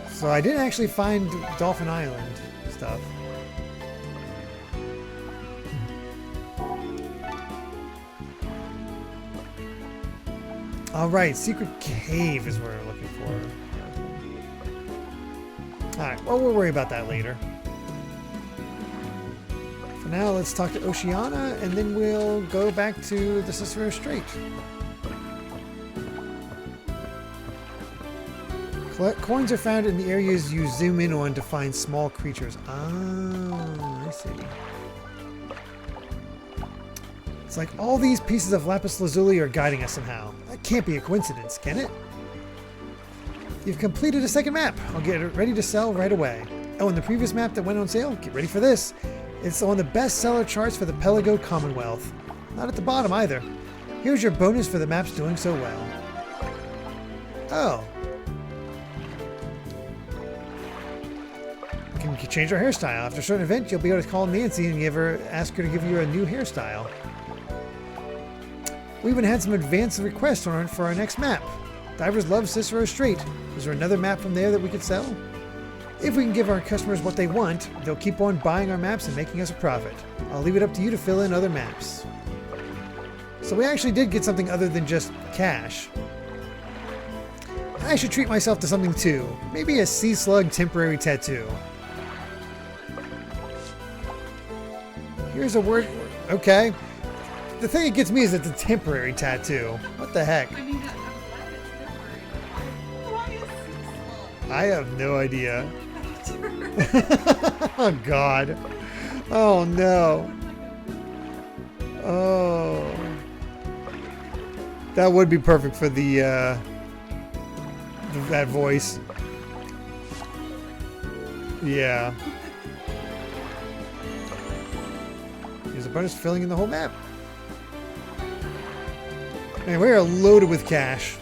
[SPEAKER 1] So I didn't actually find Dolphin Island stuff. Alright, Secret Cave is where we're looking for. Alright, well, we'll worry about that later. For now, let's talk to Oceana, and then we'll go back to the Cicero Strait. Coins are found in the areas you zoom in on to find small creatures. Ah, I see. It's like all these pieces of lapis lazuli are guiding us somehow. That can't be a coincidence, can it? You've completed a second map. I'll get it ready to sell right away. Oh, and the previous map that went on sale, get ready for this. It's on the bestseller charts for the Pelago Commonwealth. Not at the bottom either. Here's your bonus for the maps doing so well. Oh. You can change our hairstyle. After a certain event, you'll be able to call Nancy and ask her to give you a new hairstyle. We even had some advanced requests for our next map. Divers love Cicero Strait. Is there another map from there that we could sell? If we can give our customers what they want, they'll keep on buying our maps and making us a profit. I'll leave it up to you to fill in other maps. So we actually did get something other than just cash. I should treat myself to something too. Maybe a sea slug temporary tattoo. Here's a word. Okay. The thing that gets me is it's a temporary tattoo. What the heck?
[SPEAKER 2] I mean, I'm glad it's temporary. Why is it slow?
[SPEAKER 1] I have no idea. Oh God. Oh no. Oh. That would be perfect for that voice. Yeah. There's a bonus filling in the whole map. Man, we are loaded with cash.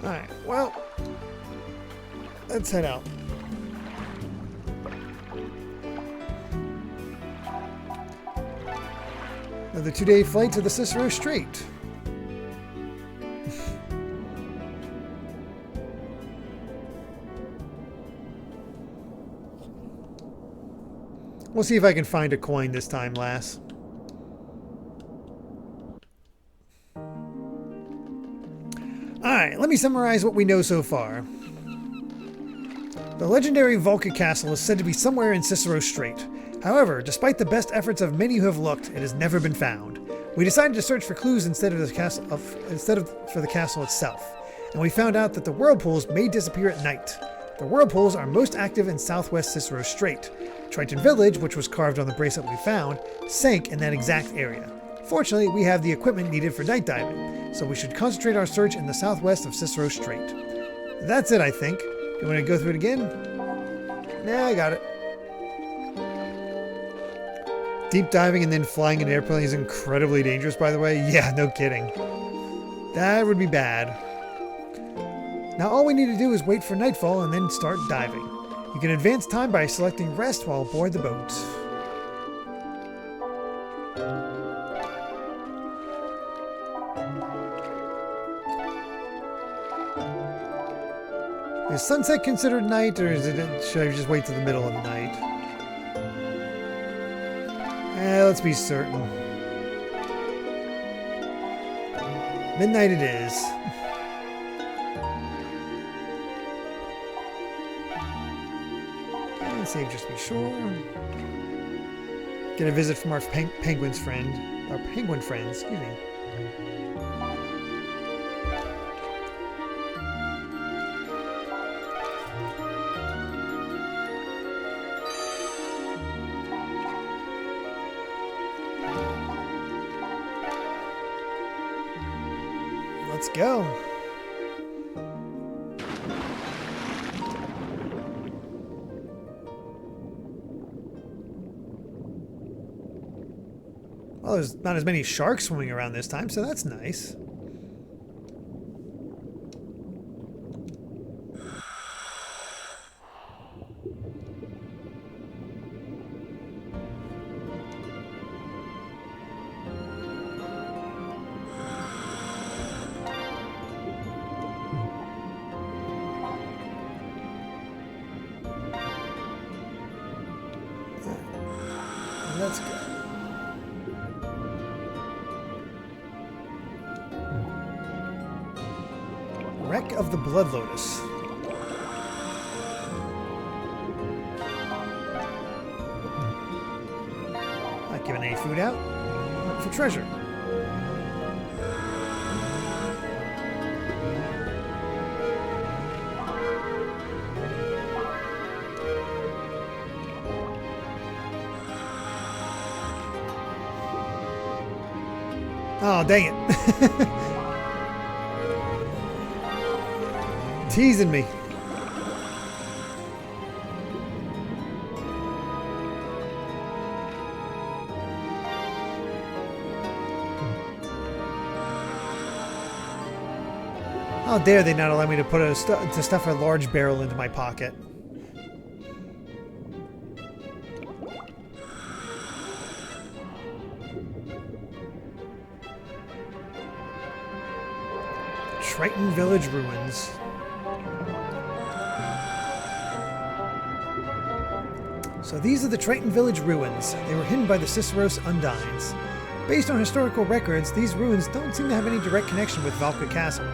[SPEAKER 1] Alright, well, let's head out. Another 2-day flight to the Cicero Strait. We'll see if I can find a coin this time, lass. Alright, let me summarize what we know so far. The legendary Valka Castle is said to be somewhere in Cicero Strait. However, despite the best efforts of many who have looked, it has never been found. We decided to search for clues instead of for the castle itself, and we found out that the whirlpools may disappear at night. The whirlpools are most active in southwest Cicero Strait. Triton Village, which was carved on the bracelet we found, sank in that exact area. Fortunately, we have the equipment needed for night diving, so we should concentrate our search in the southwest of Cicero Strait. That's it, I think. Do you want to go through it again? Nah, I got it. Deep diving and then flying an airplane is incredibly dangerous, by the way. Yeah, no kidding. That would be bad. Now all we need to do is wait for nightfall and then start diving. You can advance time by selecting rest while aboard the boat. Is sunset considered night, or should I just wait till the middle of the night? Let's be certain. Midnight it is. And save just to be sure. Get a visit from our penguin friend, excuse me. go. Well, there's not as many sharks swimming around this time, so that's nice. Let's go. Wreck of the Blood Lotus. Not giving any food out. For treasure. Oh, dang it. Teasing me. How dare they not allow me to put to stuff a large barrel into my pocket. Triton Village ruins. So these are the Triton Village ruins. They were hidden by the Ciceros Undines. Based on historical records, these ruins don't seem to have any direct connection with Valka Castle.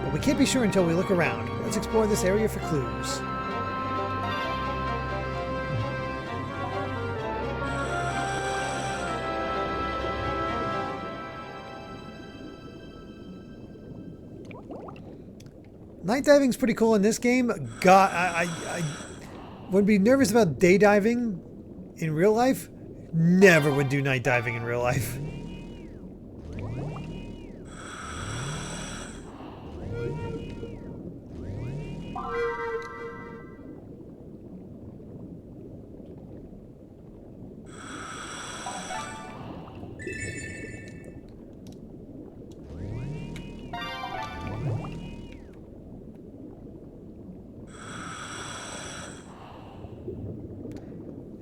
[SPEAKER 1] But we can't be sure until we look around. Let's explore this area for clues. Night diving's pretty cool in this game. God, I would be nervous about day diving in real life. Never would do night diving in real life.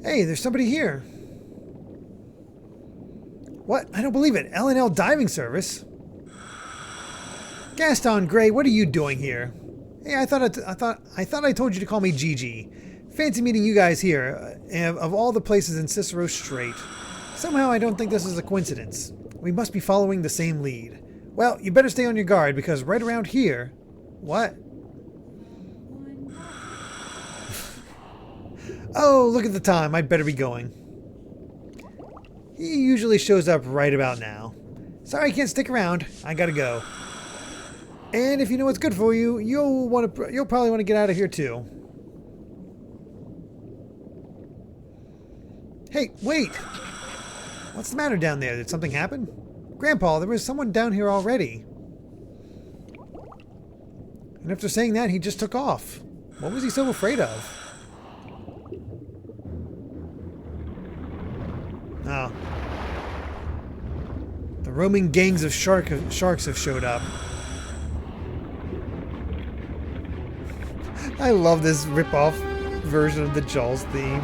[SPEAKER 1] Hey, there's somebody here. What? I don't believe it. L&L Diving Service? Gaston Gray, what are you doing here? Hey, I thought I told you to call me Gigi. Fancy meeting you guys here, of all the places in Cicero's Strait. Somehow I don't think this is a coincidence. We must be following the same lead. Well, you better stay on your guard, because right around here... What? Oh, look at the time. I'd better be going. He usually shows up right about now. Sorry I can't stick around. I gotta go. And if you know what's good for you, you'll probably want to get out of here too. Hey, wait! What's the matter down there? Did something happen? Grandpa, there was someone down here already. And after saying that, he just took off. What was he so afraid of? Oh. The roaming gangs of sharks have showed up. I love this rip-off version of the Jaws theme.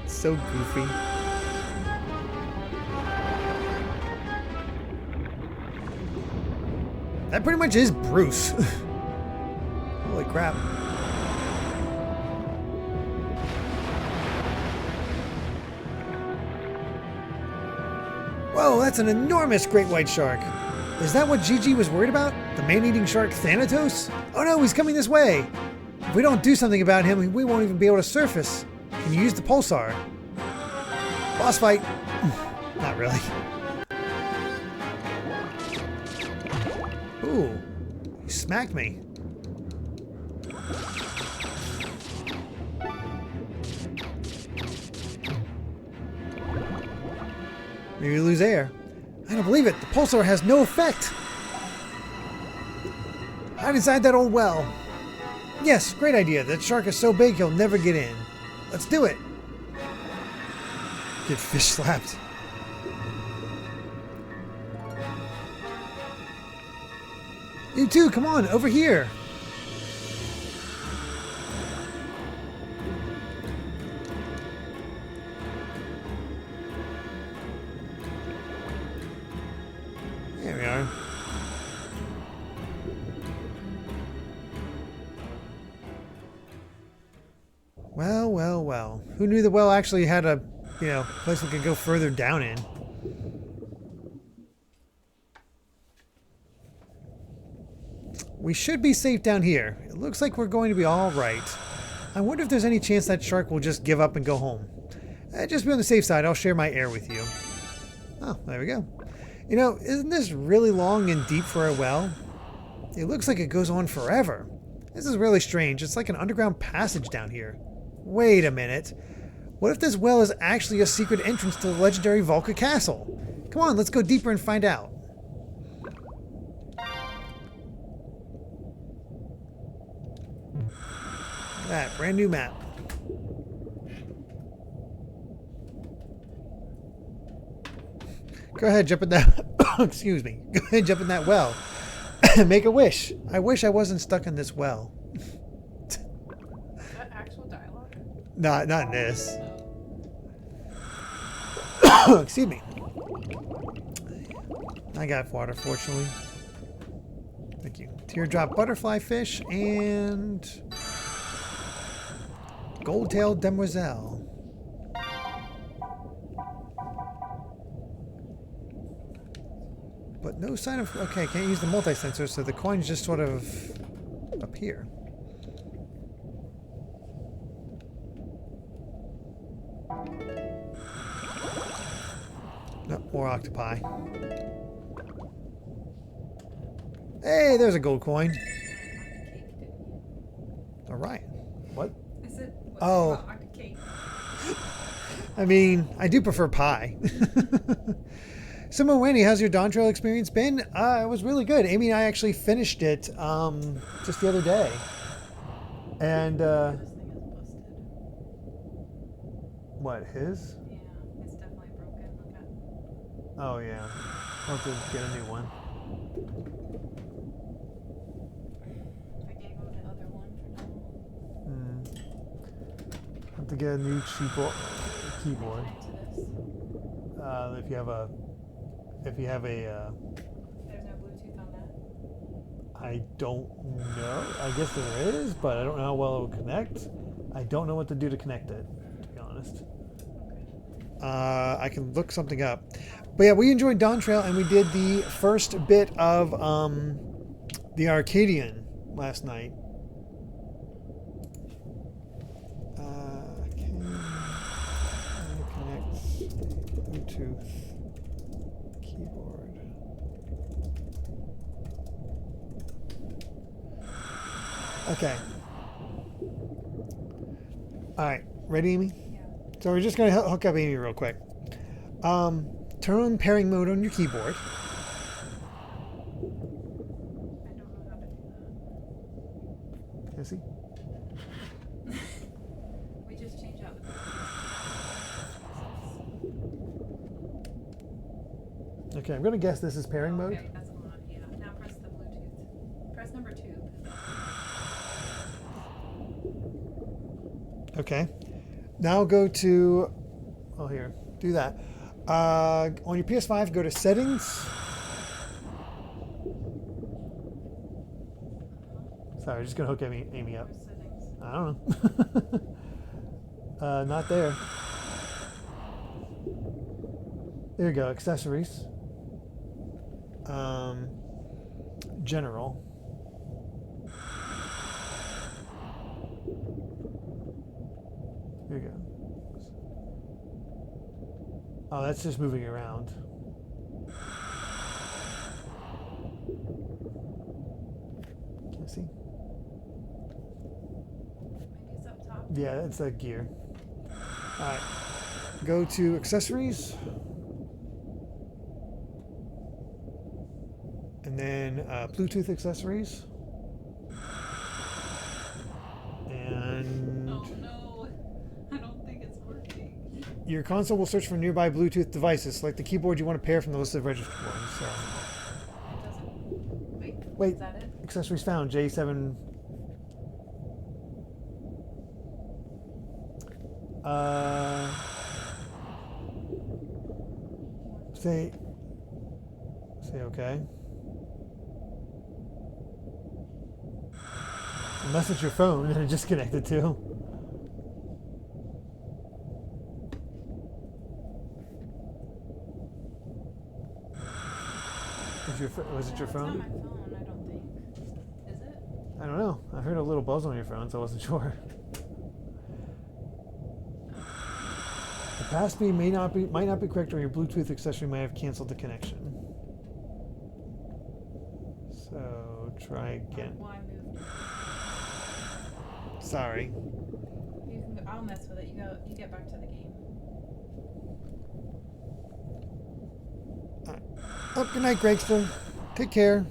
[SPEAKER 1] It's so goofy. That pretty much is Bruce. Holy crap. Whoa, that's an enormous great white shark. Is that what Gigi was worried about? The man-eating shark Thanatos? Oh no, he's coming this way. If we don't do something about him, we won't even be able to surface. Can you use the pulsar? Boss fight. Not really. Ooh, he smacked me. Maybe we lose air. I don't believe it. The pulsar has no effect. Hide inside that old well. Yes, great idea. That shark is so big he'll never get in. Let's do it. Get fish slapped. You too, come on, over here. There we are. Well, well, well. Who knew the well actually had a, place we could go further down in? We should be safe down here. It looks like we're going to be all right. I wonder if there's any chance that shark will just give up and go home. Just be on the safe side. I'll share my air with you. Oh, there we go. Isn't this really long and deep for a well? It looks like it goes on forever. This is really strange. It's like an underground passage down here. Wait a minute. What if this well is actually a secret entrance to the legendary Valka Castle? Come on, let's go deeper and find out. That brand new map. Go ahead, jump in that. Excuse me. Go ahead, jump in that well. Make a wish. I wish I wasn't stuck in this well.
[SPEAKER 2] Is that actual dialogue?
[SPEAKER 1] Not in this. Excuse me. I got water, fortunately. Thank you. Teardrop butterfly fish and gold-tailed demoiselle. But no sign of... Okay, can't use the multi-sensor, so the coins just sort of appear. No, more octopi. Hey, there's a gold coin. All right. What?
[SPEAKER 2] I said,
[SPEAKER 1] oh.
[SPEAKER 2] Cake.
[SPEAKER 1] I mean, I do prefer pie. So, Wendy, how's your Dawn Trail experience been? It was really good. Amy and I actually finished it just the other day. And,
[SPEAKER 2] This thing is busted.
[SPEAKER 1] what, his?
[SPEAKER 2] Yeah, it's definitely broken. Look at.
[SPEAKER 1] Oh, yeah. I'll have to get a new one.
[SPEAKER 2] I gave him the other one for now.
[SPEAKER 1] Have to get a new keyboard.
[SPEAKER 2] Into this.
[SPEAKER 1] If you have a,
[SPEAKER 2] There's no Bluetooth on that.
[SPEAKER 1] I don't know. I guess there is, but I don't know how well it will connect. I don't know what to do to connect it, to be honest. I can look something up. But yeah, we enjoyed Dawn Trail, and we did the first bit of the Arcadian last night. Can I connect Bluetooth keyboard? Okay. All right, ready, Amy?
[SPEAKER 2] Yeah.
[SPEAKER 1] So we're just going to hook up Amy real quick. Turn on pairing mode on your keyboard.
[SPEAKER 2] I don't know how to do
[SPEAKER 1] Can you see?
[SPEAKER 2] that. We just changed out the Bluetooth.
[SPEAKER 1] Okay, I'm going to guess this is pairing mode.
[SPEAKER 2] Okay, that's on. Yeah. Now press the Bluetooth. Press number 2.
[SPEAKER 1] Okay. Now go to... Oh, here. Do that. On your PS5, go to Settings. Sorry, just going to hook Amy up.
[SPEAKER 2] Where's settings?
[SPEAKER 1] I don't know. Not there. There you go. Accessories. General. Here you go. Oh, that's just moving around. Can you see?
[SPEAKER 2] Maybe it's up top.
[SPEAKER 1] Yeah, it's that gear. Alright. Go to accessories. And then Bluetooth accessories. Your console will search for nearby Bluetooth devices. Select the keyboard you want to pair from the list of registered ones. So.
[SPEAKER 2] It doesn't.
[SPEAKER 1] Wait.
[SPEAKER 2] Is that it?
[SPEAKER 1] Accessories found. J7. Say okay. Unless it's your phone and it just connected to. Was it your
[SPEAKER 2] It's
[SPEAKER 1] phone?
[SPEAKER 2] not my phone, I don't think. Is it?
[SPEAKER 1] I don't know. I heard a little buzz on your phone, so I wasn't sure. The passkey might not be correct, or your Bluetooth accessory might have canceled the connection. So try again.
[SPEAKER 2] Well, I moved it.
[SPEAKER 1] Sorry.
[SPEAKER 2] You can go, I'll mess with it. You get back to the game.
[SPEAKER 1] Oh, good night, Gregster. Take care.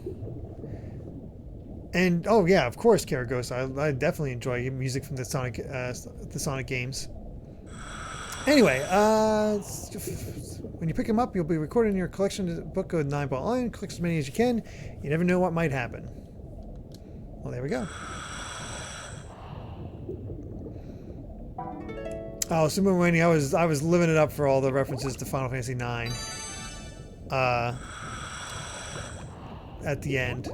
[SPEAKER 1] And oh yeah, of course, Karagosa. I definitely enjoy music from the Sonic games. Anyway, when you pick them up, you'll be recorded in your collection book of 9-ball line. Collect as many as you can. You never know what might happen. Well, there we go. Oh, Super Winnie, I was living it up for all the references to Final Fantasy IX. At the end.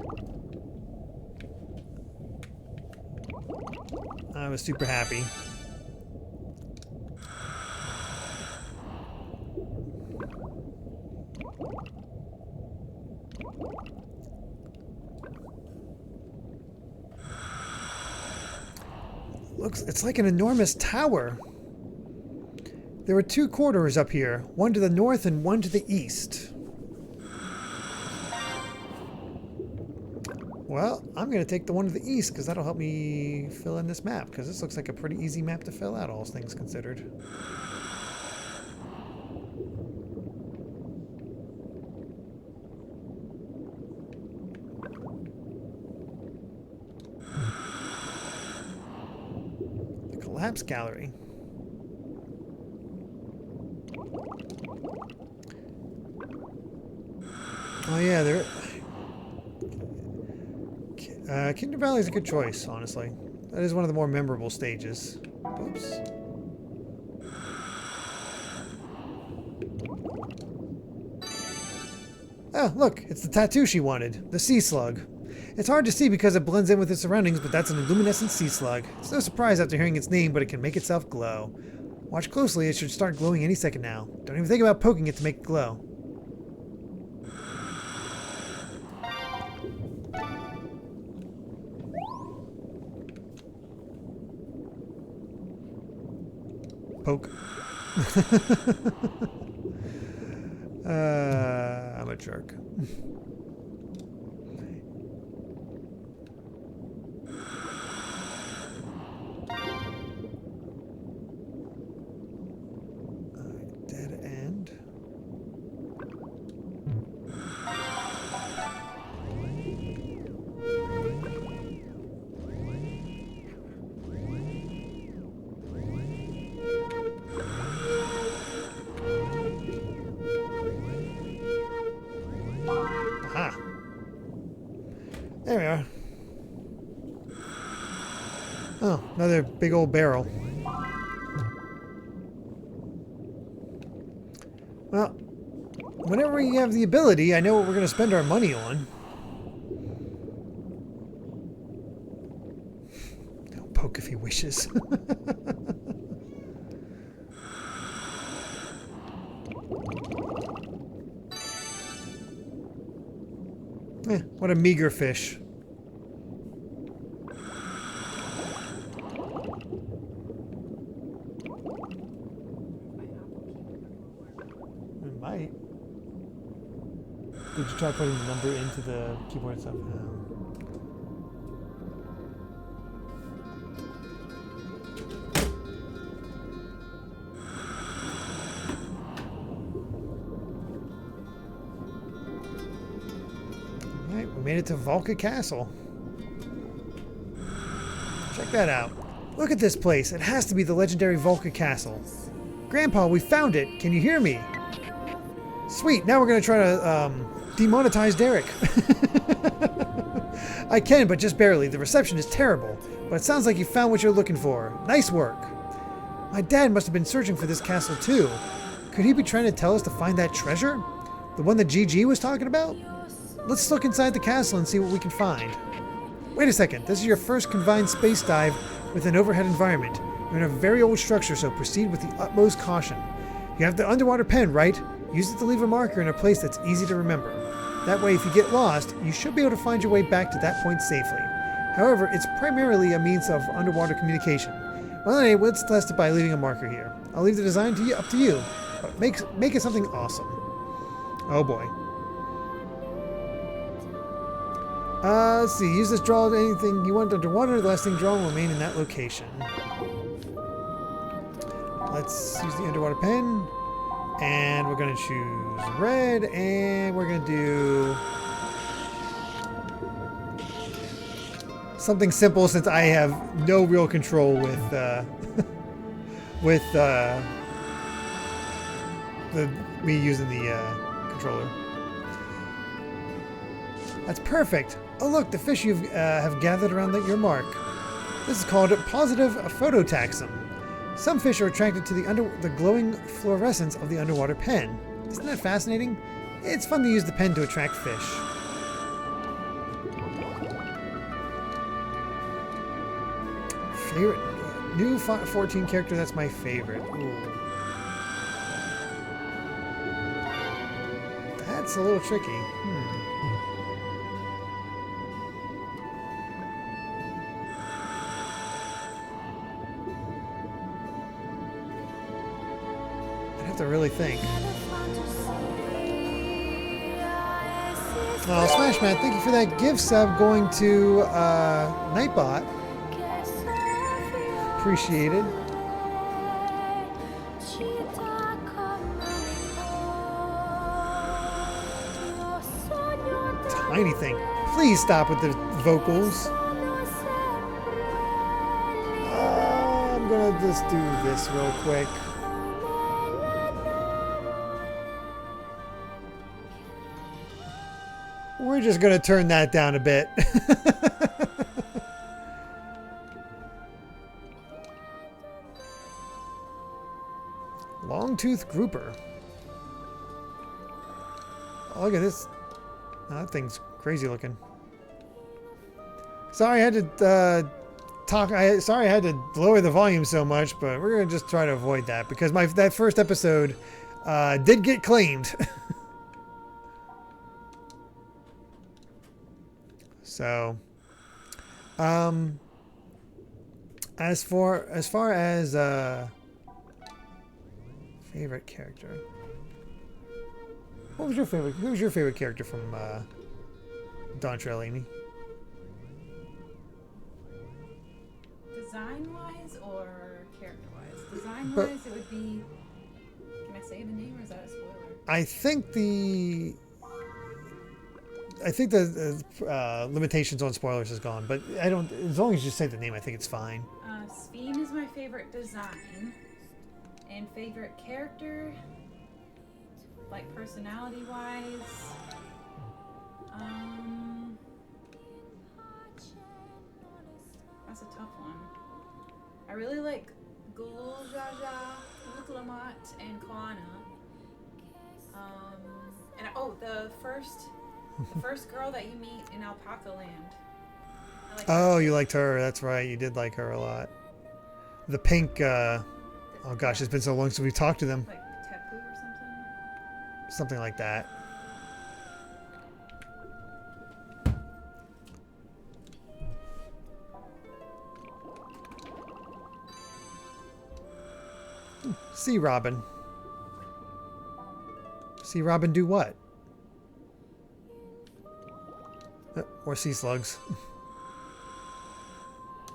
[SPEAKER 1] I was super happy. It's like an enormous tower. There were 2 corridors up here, one to the north and one to the east. Well, I'm going to take the one to the east because that'll help me fill in this map, because this looks like a pretty easy map to fill out, all things considered. The Collapse Gallery. Oh yeah, there... Kingdom Valley is a good choice, honestly. That is one of the more memorable stages. Oops. Oh, look, it's the tattoo she wanted. The sea slug. It's hard to see because it blends in with its surroundings, but that's an luminescent sea slug. It's no surprise after hearing its name, but it can make itself glow. Watch closely, it should start glowing any second now. Don't even think about poking it to make it glow. Poke. I'm a jerk. Dead end. Aha. There we are. Oh, another big old barrel. Well, whenever we have the ability, I know what we're going to spend our money on. He'll poke if he wishes. What a meager fish. It might. Did you try putting the number into the keyboard stuff? No. Alright, we made it to Valka Castle. Check that out. Look at this place. It has to be the legendary Valka Castle. Grandpa, we found it. Can you hear me? Sweet, now we're going to try to demonetize Derek. I can, but just barely. The reception is terrible, but it sounds like you found what you're looking for. Nice work. My dad must have been searching for this castle too. Could he be trying to tell us to find that treasure? The one that GG was talking about? Let's look inside the castle and see what we can find. Wait a second, this is your first confined space dive with an overhead environment. You're in a very old structure, so proceed with the utmost caution. You have the underwater pen, right? Use it to leave a marker in a place that's easy to remember. That way, if you get lost, you should be able to find your way back to that point safely. However, it's primarily a means of underwater communication. Well, anyway, let's test it by leaving a marker here. I'll leave the design up to you, but make it something awesome. Oh boy. Let's see. Use this draw to anything you want underwater. The last thing drawn will remain in that location. Let's use the underwater pen. And we're going to choose red. And we're going to do something simple since I have no real control with me using the controller. That's perfect. Oh look, the fish you have gathered around your mark. This is called positive phototaxism. Some fish are attracted to the glowing fluorescence of the underwater pen. Isn't that fascinating? It's fun to use the pen to attract fish. Favorite new 14 character. That's my favorite. Ooh. That's a little tricky. To really think. Oh, Smashmat, thank you for that gift sub going to Nightbot. Appreciated. Tiny thing. Please stop with the vocals. I'm gonna just do this real quick. We're just going to turn that down a bit. Long-tooth grouper. Oh, look at this. Oh, that thing's crazy looking. Sorry I had to sorry I had to lower the volume so much, but we're going to just try to avoid that because that first episode did get claimed. So, as far as favorite character, what was your favorite? Who was your favorite character from Don Trellini?
[SPEAKER 2] Design-wise or character-wise? Design-wise, it would be. Can I say the name, or is that a spoiler?
[SPEAKER 1] I think the limitations on spoilers is gone, but I don't. As long as you say the name, I think it's fine.
[SPEAKER 2] Sveen is my favorite design, and favorite character, like personality-wise. That's a tough one. I really like Gul Jaja, Luke Lamont, and Kana. And the first girl that you meet in Alpaca Land.
[SPEAKER 1] Oh, you liked her. That's right. You did like her a lot. The pink. Oh gosh, it's been so long since we talked to them.
[SPEAKER 2] Like Tepu or something.
[SPEAKER 1] Something like that. Sea Robin. Sea Robin do what? Or sea slugs.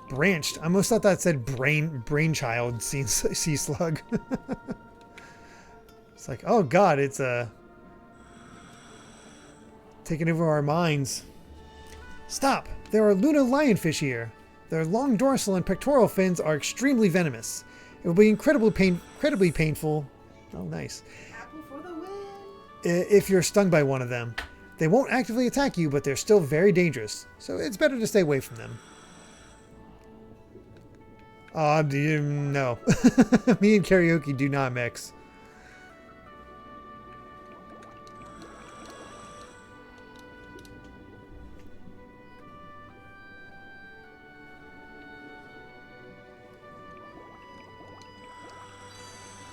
[SPEAKER 1] Branched. I almost thought that said brainchild sea slug. It's like, oh god, it's taking over our minds. Stop! There are Luna lionfish here. Their long dorsal and pectoral fins are extremely venomous. It will be incredibly painful. Oh, nice.
[SPEAKER 2] Apple for the win.
[SPEAKER 1] If you're stung by one of them. They won't actively attack you, but they're still very dangerous. So it's better to stay away from them. No. Me and karaoke do not mix.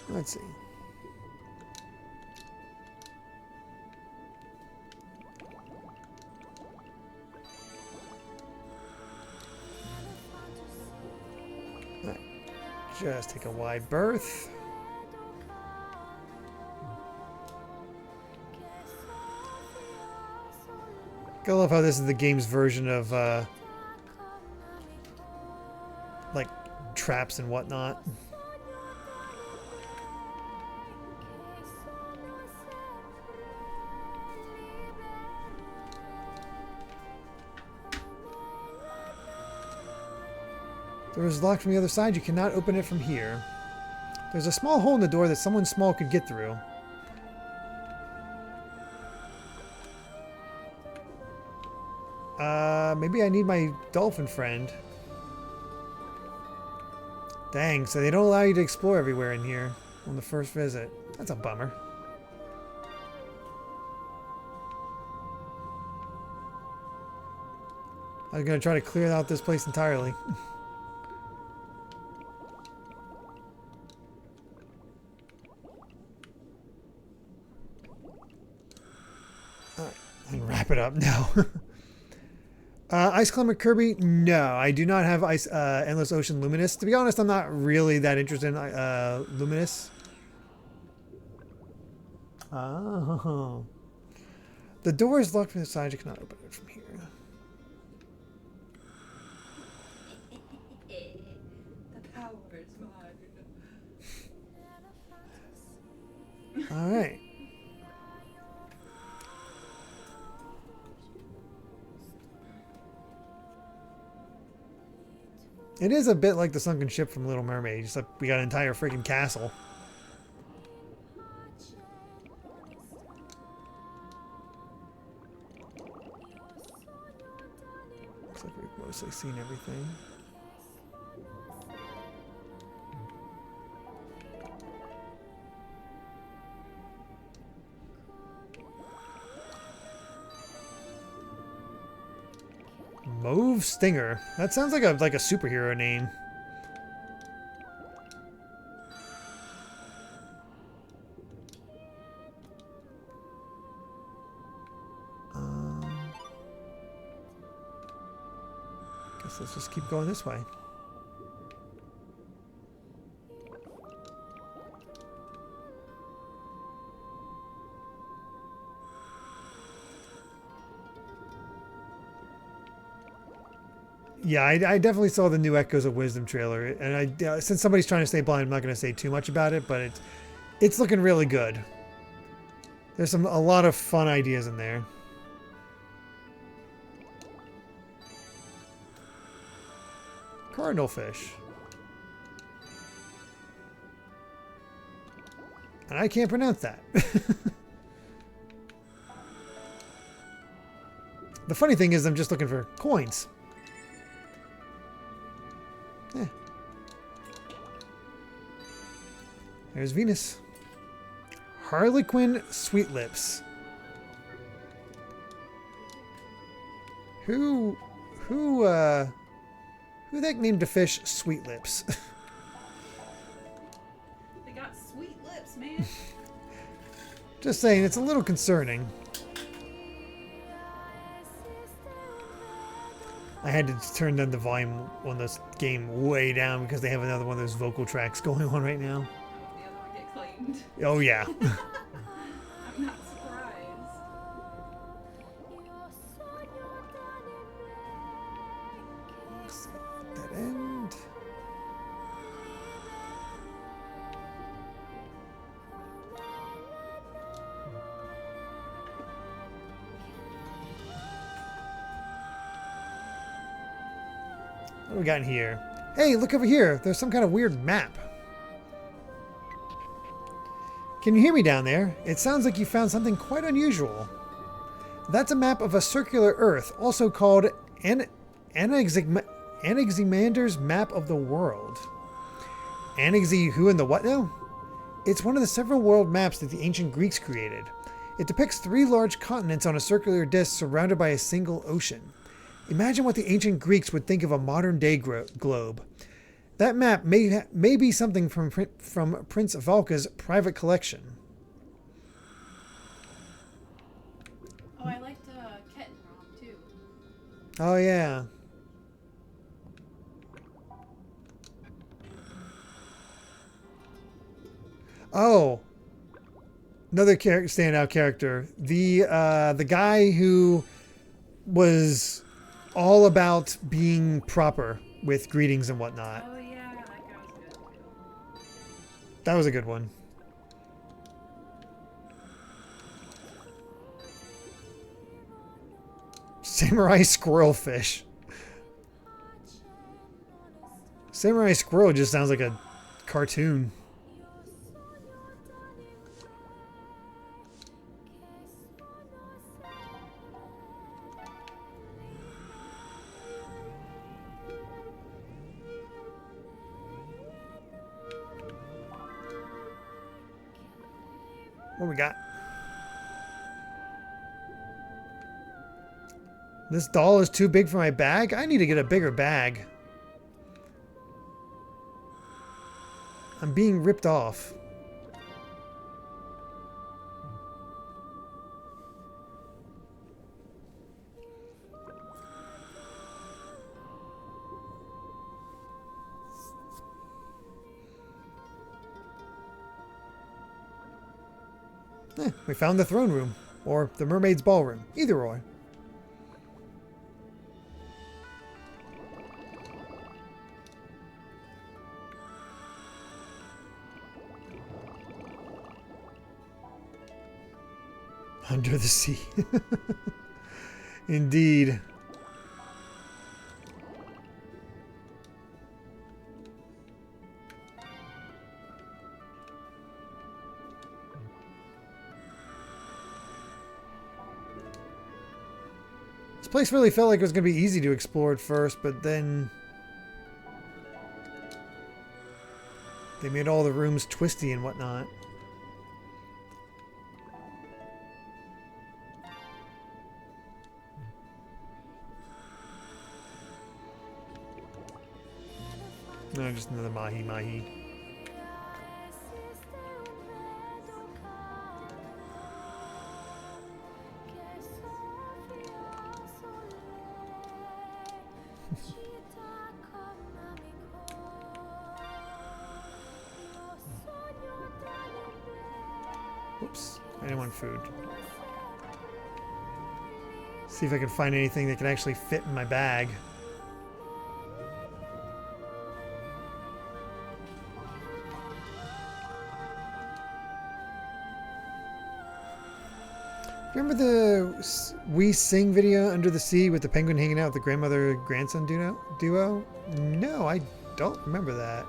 [SPEAKER 1] Let's see. Right. Just take a wide berth. I love how this is the game's version of like traps and whatnot. The door is locked from the other side. You cannot open it from here. There's a small hole in the door that someone small could get through. Maybe I need my dolphin friend. Dang, so they don't allow you to explore everywhere in here on the first visit. That's a bummer. I was going to try to clear out this place entirely. Alright, and wrap it up now. Ice Climber Kirby? No, I do not have Endless Ocean Luminous. To be honest, I'm not really that interested in Luminous. Oh. The door is locked from the side. You cannot open it from here.
[SPEAKER 2] The power is mine.
[SPEAKER 1] All right. It is a bit like the sunken ship from Little Mermaid. Just like we got an entire freaking castle. Looks like we've mostly seen everything. Mauve Stinger. That sounds like a superhero name. Guess let's just keep going this way. Yeah, I definitely saw the new Echoes of Wisdom trailer, and since somebody's trying to stay blind, I'm not going to say too much about it, but it's looking really good. There's a lot of fun ideas in there. Cardinal fish. And I can't pronounce that. The funny thing is I'm just looking for coins. Yeah. There's Venus. Harlequin Sweet Lips. Who the heck named a fish Sweet Lips?
[SPEAKER 2] They got sweet lips, man.
[SPEAKER 1] Just saying, it's a little concerning. I had to turn down the volume on this game way down because they have another one of those vocal tracks going on right now.
[SPEAKER 2] The other one get claimed.
[SPEAKER 1] Oh yeah.
[SPEAKER 2] I'm not surprised.
[SPEAKER 1] That end. What do we got in here? Hey, look over here. There's some kind of weird map. Can you hear me down there? It sounds like you found something quite unusual. That's a map of a circular Earth, also called Anaximander's Map of the World. Anaxi who and the what now? It's one of the several world maps that the ancient Greeks created. It depicts 3 large continents on a circular disc surrounded by a single ocean. Imagine what the ancient Greeks would think of a modern-day globe. That map may be something from Prince Valka's private collection.
[SPEAKER 2] Oh, I liked Kettenrom too.
[SPEAKER 1] Oh, yeah. Oh, another standout character. The guy who was all about being proper with greetings and whatnot.
[SPEAKER 2] Oh yeah, that guy was good.
[SPEAKER 1] That was a good one. Samurai squirrelfish. Samurai squirrel just sounds like a cartoon. What we got? This doll is too big for my bag? I need to get a bigger bag. I'm being ripped off. We found the throne room, or the mermaid's ballroom, either or. Under the sea. Indeed. This place really felt like it was going to be easy to explore at first, but then they made all the rooms twisty and whatnot. No, just another mahi. Oops, I didn't want food. See if I can find anything that can actually fit in my bag. Remember the We Sing video, Under the Sea, with the penguin hanging out with the grandmother-grandson duo? No, I don't remember that.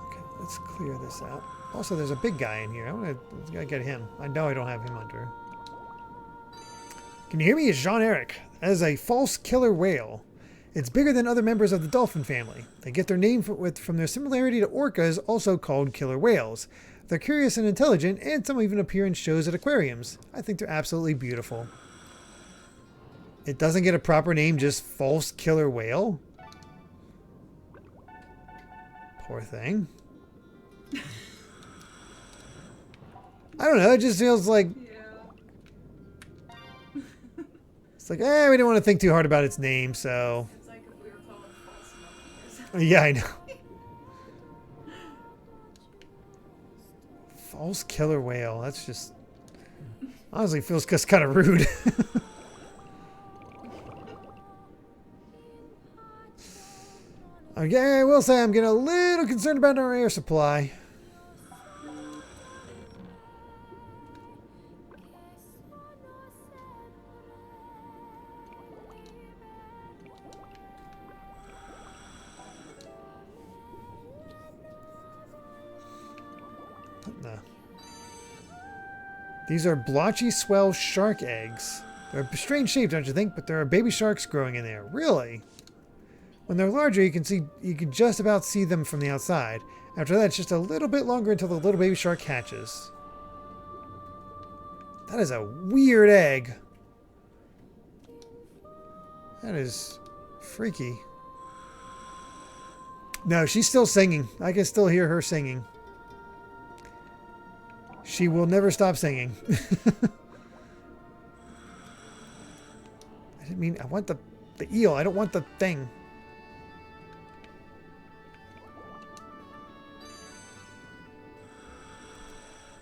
[SPEAKER 1] Okay, let's clear this out. Also, there's a big guy in here. I gotta get him. I know I don't have him under. Can you hear me? It's Jean-Eric. That is a false killer whale. It's bigger than other members of the dolphin family. They get their name from their similarity to orcas, also called killer whales. They're curious and intelligent, and some even appear in shows at aquariums. I think they're absolutely beautiful. It doesn't get a proper name, just false killer whale? Poor thing. I don't know, it just feels like... It's like, we didn't want to think too hard about its name, so... Yeah, I know. False killer whale. That's just... Honestly, feels just kind of rude. Okay, I will say I'm getting a little concerned about our air supply. These are blotchy swell shark eggs. They're a strange shape, don't you think? But there are baby sharks growing in there. Really? When they're larger, you can just about see them from the outside. After that, it's just a little bit longer until the little baby shark hatches. That is a weird egg. That is freaky. No, she's still singing. I can still hear her singing. She will never stop singing. I didn't mean... I want the eel. I don't want the thing.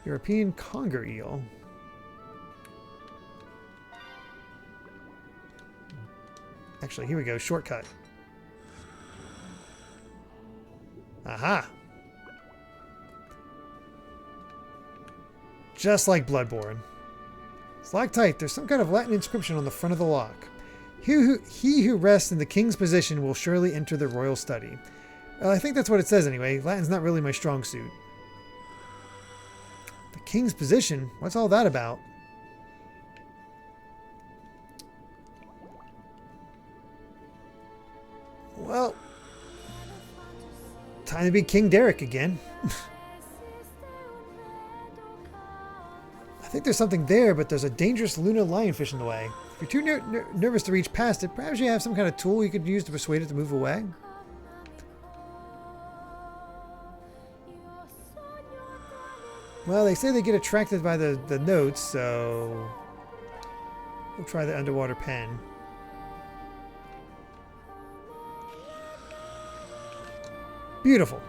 [SPEAKER 1] European conger eel. Actually, here we go. Shortcut. Aha! Just like Bloodborne. Stalactite, there's some kind of Latin inscription on the front of the lock. He who rests in the king's position will surely enter the royal study. Well, I think that's what it says anyway. Latin's not really my strong suit. The king's position? What's all that about? Well, time to be King Derek again. I think there's something there, but there's a dangerous Luna lionfish in the way. If you're too nervous to reach past it, perhaps you have some kind of tool you could use to persuade it to move away. Well, they say they get attracted by the notes, so we'll try the underwater pen. Beautiful.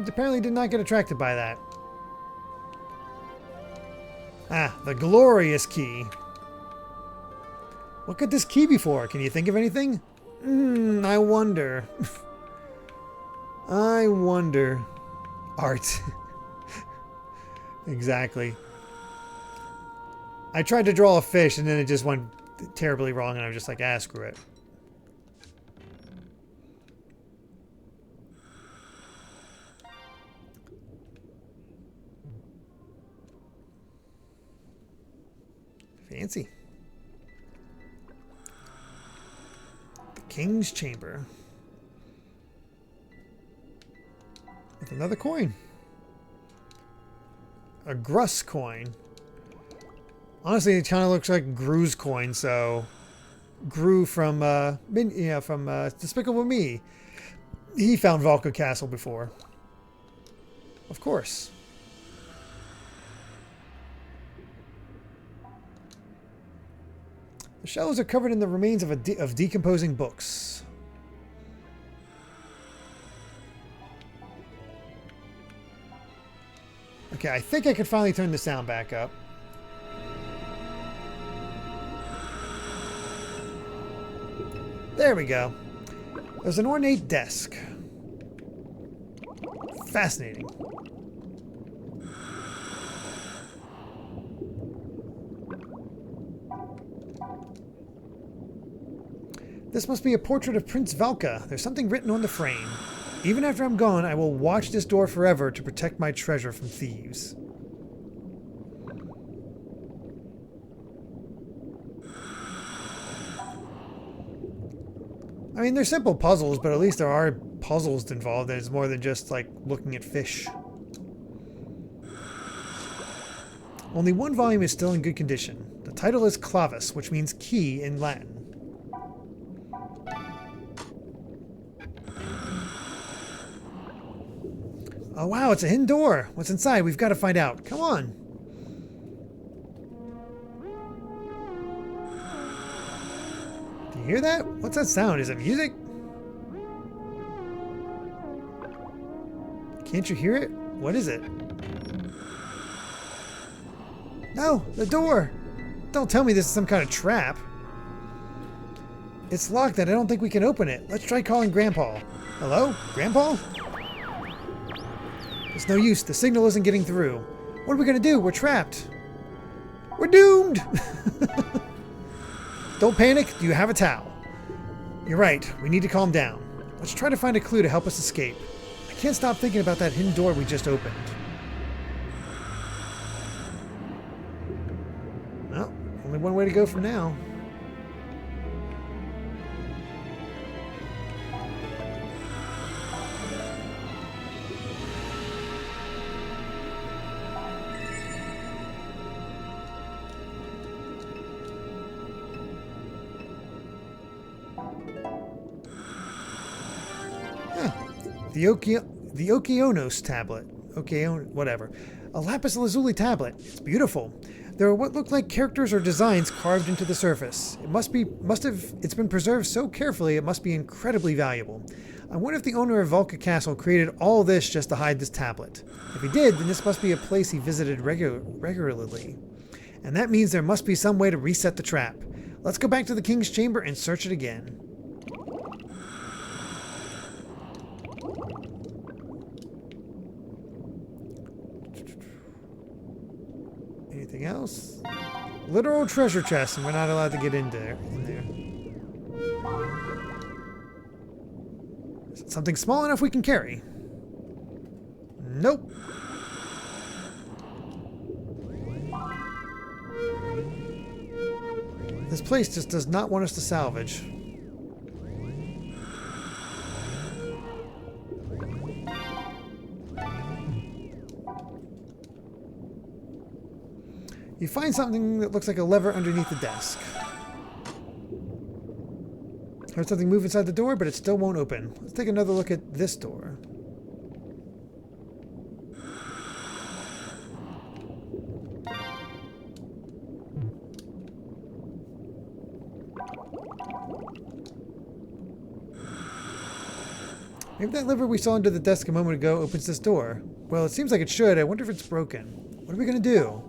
[SPEAKER 1] Apparently did not get attracted by that. Ah, the glorious key. What could this key be for? Can you think of anything? I wonder. I wonder. Art. Exactly. I tried to draw a fish and then it just went terribly wrong and I was just like, ah, screw it. Fancy. The King's Chamber. With another coin. A Gruss coin. Honestly, it kind of looks like Gru's coin, so... Gru from, Despicable Me. He found Valka Castle before. Of course. The shelves are covered in the remains of decomposing books. Okay, I think I could finally turn the sound back up. There we go. There's an ornate desk. Fascinating. This must be a portrait of Prince Valka. There's something written on the frame. Even after I'm gone, I will watch this door forever to protect my treasure from thieves. I mean, they're simple puzzles, but at least there are puzzles involved. It's more than just, like, looking at fish. Only one volume is still in good condition. The title is Clavis, which means key in Latin. Oh wow, it's a hidden door. What's inside? We've got to find out. Come on. Do you hear that? What's that sound? Is it music? Can't you hear it? What is it? No, the door. Don't tell me this is some kind of trap. It's locked and I don't think we can open it. Let's try calling Grandpa. Hello? Grandpa? It's no use. The signal isn't getting through. What are we going to do? We're trapped. We're doomed! Don't panic. Do you have a towel? You're right. We need to calm down. Let's try to find a clue to help us escape. I can't stop thinking about that hidden door we just opened. Well, only one way to go from now. The Okeanos tablet. Whatever. A lapis lazuli tablet. It's beautiful. There are what look like characters or designs carved into the surface. It's been preserved so carefully it must be incredibly valuable. I wonder if the owner of Valka Castle created all this just to hide this tablet. If he did, then this must be a place he visited regularly. And that means there must be some way to reset the trap. Let's go back to the king's chamber and search it again. Anything else? Literal treasure chest, and we're not allowed to get in there. Is it something small enough we can carry? Nope. This place just does not want us to salvage. You find something that looks like a lever underneath the desk. Heard something move inside the door, but it still won't open. Let's take another look at this door. Maybe that lever we saw under the desk a moment ago opens this door. Well, it seems like it should. I wonder if it's broken. What are we going to do?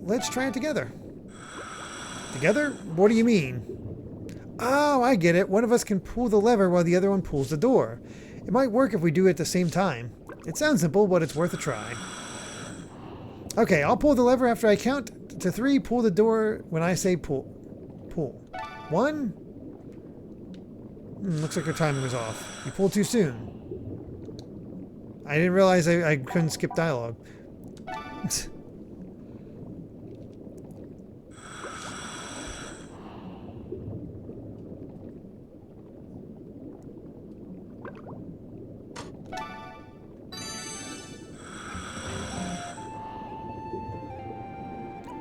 [SPEAKER 1] Let's try it together. Together? What do you mean? Oh, I get it. One of us can pull the lever while the other one pulls the door. It might work if we do it at the same time. It sounds simple, but it's worth a try. Okay, I'll pull the lever after I count to 3. Pull the door when I say pull. Pull. 1. Looks like your timing was off. You pulled too soon. I didn't realize I couldn't skip dialogue.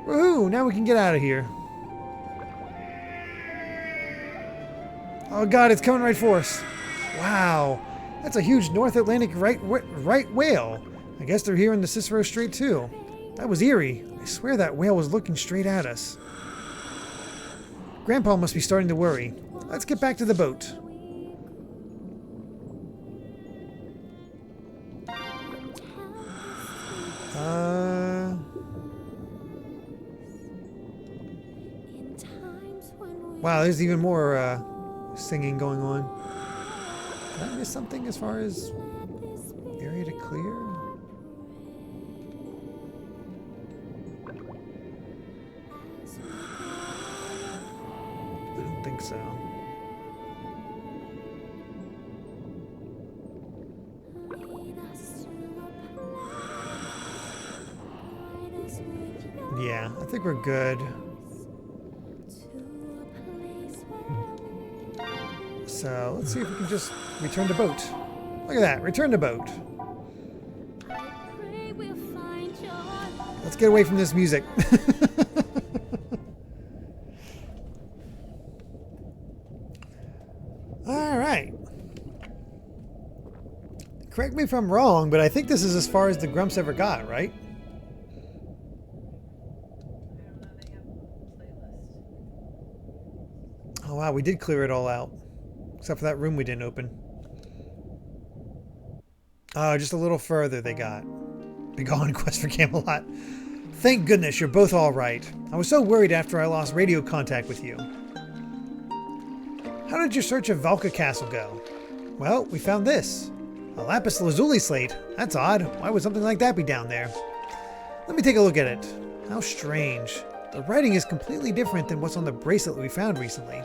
[SPEAKER 1] Woohoo! Now we can get out of here. Oh god, it's coming right for us. Wow. That's a huge North Atlantic right whale. I guess they're here in the Cicero Strait too. That was eerie. I swear that whale was looking straight at us. Grandpa must be starting to worry. Let's get back to the boat. Wow, there's even more singing going on. Did I miss something as far as area to clear? I don't think so. Yeah, I think we're good. So let's see if we can just return to boat. Look at that, return to boat. Let's get away from this music. All right. Correct me if I'm wrong, but I think this is as far as the Grumps ever got, right? Oh wow, we did clear it all out. Except for that room we didn't open. Oh, just a little further they got. Be gone, quest for Camelot. Thank goodness you're both all right. I was so worried after I lost radio contact with you. How did your search of Valka Castle go? Well, we found this. A lapis lazuli slate. That's odd. Why would something like that be down there? Let me take a look at it. How strange. The writing is completely different than what's on the bracelet we found recently.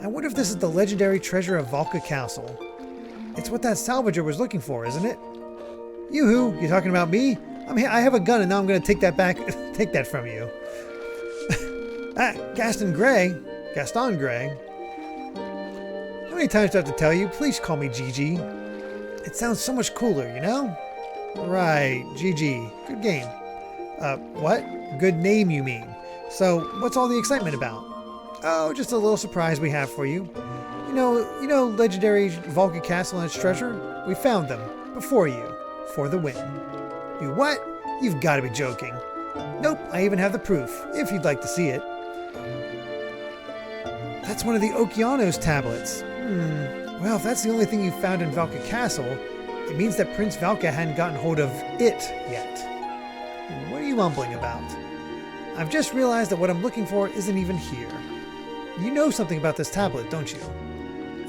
[SPEAKER 1] I wonder if this is the legendary treasure of Valka Castle. It's what that salvager was looking for, isn't it? Yoo-hoo, you talking about me? I have a gun and now I'm going to take that back, take that from you. Gaston Gray. How many times do I have to tell you? Please call me Gigi. It sounds so much cooler, you know? Right, Gigi. Good game. What? Good name, you mean. So, what's all the excitement about? Oh, just a little surprise we have for you. You know legendary Valka Castle and its treasure? We found them. Before you. For the win. You what? You've got to be joking. Nope, I even have the proof, if you'd like to see it. That's one of the Okeanos tablets. Well, if that's the only thing you found in Valka Castle, it means that Prince Valka hadn't gotten hold of it yet. What are you mumbling about? I've just realized that what I'm looking for isn't even here. You know something about this tablet, don't you?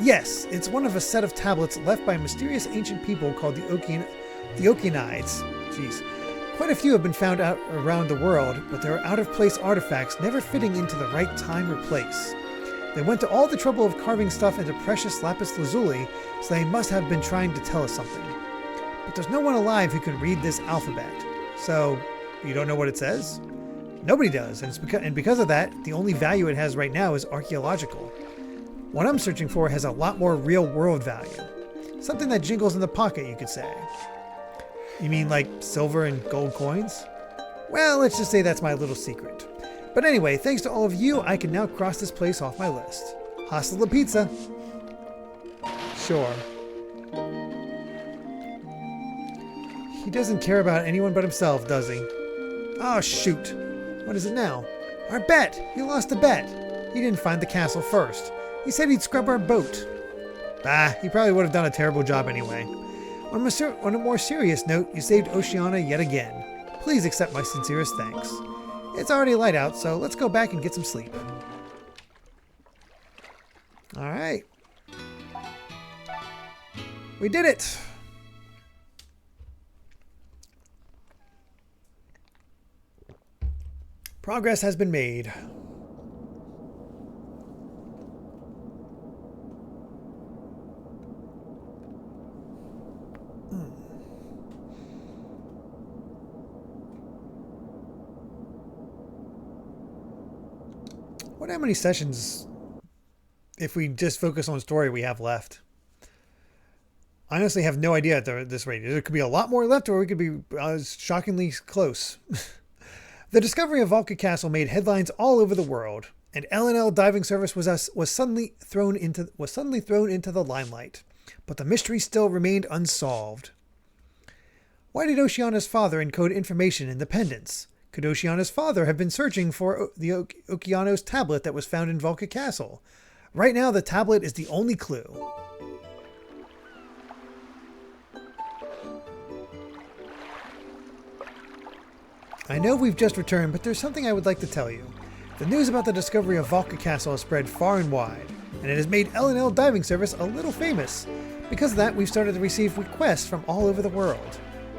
[SPEAKER 1] Yes, it's one of a set of tablets left by mysterious ancient people called the Okeanides. Jeez. Quite a few have been found out around the world, but they're out-of-place artifacts never fitting into the right time or place. They went to all the trouble of carving stuff into precious lapis lazuli, so they must have been trying to tell us something. But there's no one alive who can read this alphabet. So, you don't know what it says? Nobody does, and because of that, the only value it has right now is archaeological. What I'm searching for has a lot more real-world value. Something that jingles in the pocket, you could say. You mean like silver and gold coins? Well, let's just say that's my little secret. But anyway, thanks to all of you, I can now cross this place off my list. Hasta la pizza! Sure. He doesn't care about anyone but himself, does he? Oh, shoot. What is it now? Our bet! He lost the bet! He didn't find the castle first. He said he'd scrub our boat. Bah, he probably would have done a terrible job anyway. On a more serious note, you saved Oceana yet again. Please accept my sincerest thanks. It's already light out, so let's go back and get some sleep. Alright. We did it! Progress has been made. What how many sessions, if we just focus on story, we have left? I honestly have no idea at this rate. There could be a lot more left, or we could be shockingly close. The discovery of Valka Castle made headlines all over the world, and L&L Diving Service was suddenly thrown into the limelight. But the mystery still remained unsolved. Why did Oceana's father encode information in the pendants? Could Oceana's father have been searching for the Okeanos tablet that was found in Valka Castle? Right now, the tablet is the only clue. I know we've just returned, but there's something I would like to tell you. The news about the discovery of Valka Castle has spread far and wide, and it has made L&L Diving Service a little famous. Because of that, we've started to receive requests from all over the world.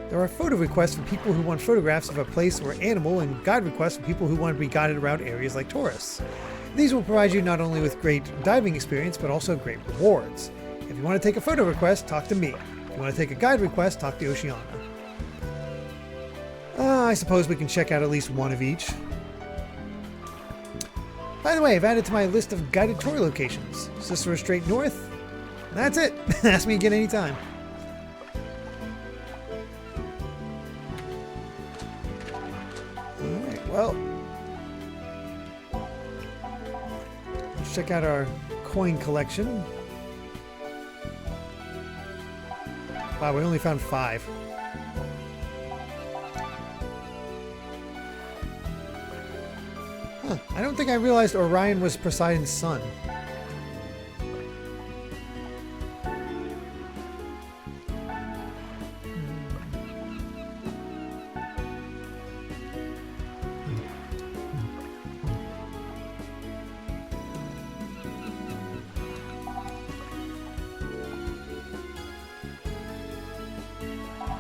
[SPEAKER 1] There are photo requests from people who want photographs of a place or animal, and guide requests from people who want to be guided around areas like tourists. These will provide you not only with great diving experience, but also great rewards. If you want to take a photo request, talk to me. If you want to take a guide request, talk to Oceana. I suppose we can check out at least one of each. By the way, I've added to my list of guided tour locations. Cicero Strait North. That's it. Ask me again anytime. Alright, well. Let's check out our coin collection. Wow, we only found 5. Huh, I don't think I realized Orion was Poseidon's son.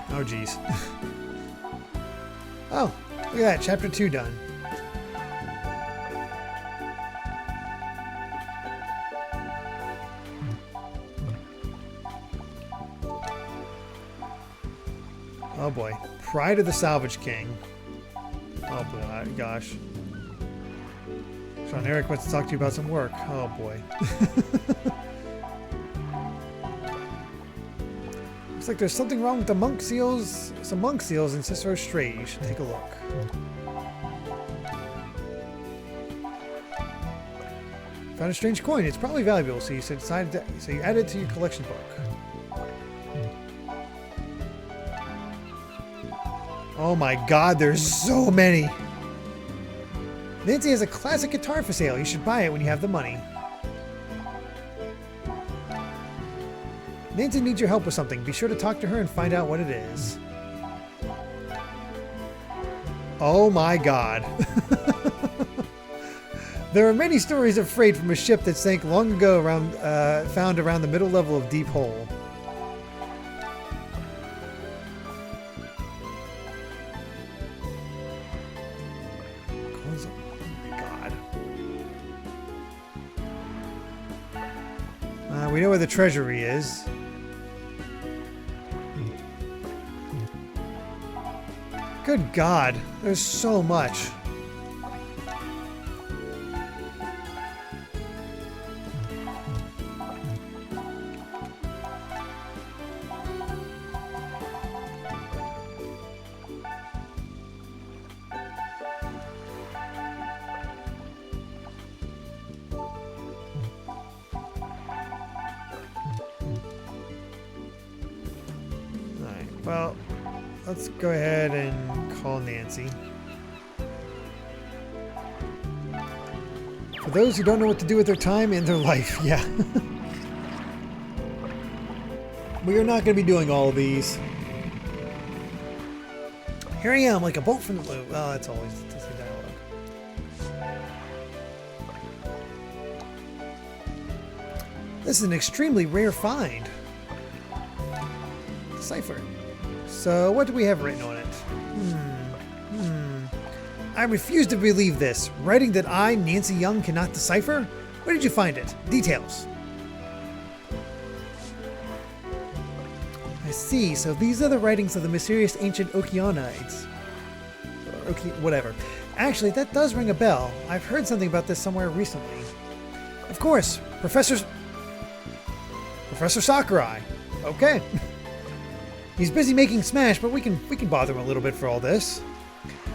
[SPEAKER 1] Oh, geez. Oh, look at that. Chapter 2 done. Oh boy. Pride of the Salvage King. Oh boy, gosh. Sean Eric wants to talk to you about some work. Oh boy. Looks like there's something wrong with the monk seals. Some monk seals in Cicero Strait. You should take a look. Found a strange coin. It's probably valuable, so you decided to, so you add it to your collection book. Oh my god, there's so many! Nancy has a classic guitar for sale. You should buy it when you have the money. Nancy needs your help with something. Be sure to talk to her and find out what it is. Oh my god. There are many stories of freight from a ship that sank long ago found around the middle level of Deep Hole. Oh my god. We know where the treasury is. Good god, there's so much. Well, let's go ahead and call Nancy. For those who don't know what to do with their time and their life, yeah. We are not going to be doing all of these. Here I am, like a bolt from the blue. Oh, that's always the dialogue. This is an extremely rare find. Cipher. So, what do we have written on it? I refuse to believe this. Writing that I, Nancy Young, cannot decipher? Where did you find it? Details. I see. So these are the writings of the mysterious ancient Okeanites. Or whatever. Actually, that does ring a bell. I've heard something about this somewhere recently. Of course, Professor Sakurai. Okay. He's busy making Smash, but we can bother him a little bit for all this.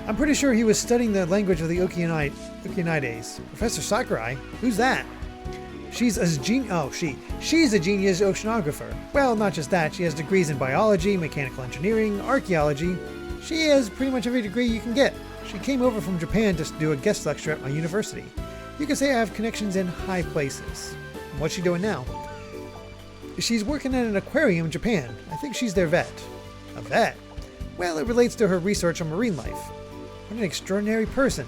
[SPEAKER 1] I'm pretty sure he was studying the language of the Okeanites. Professor Sakurai? Who's that? She's a She's a genius oceanographer. Well, not just that. She has degrees in biology, mechanical engineering, archaeology. She has pretty much every degree you can get. She came over from Japan to do a guest lecture at my university. You could say I have connections in high places. What's she doing now? She's working at an aquarium in Japan. I think she's their vet. A vet? Well, it relates to her research on marine life. What an extraordinary person.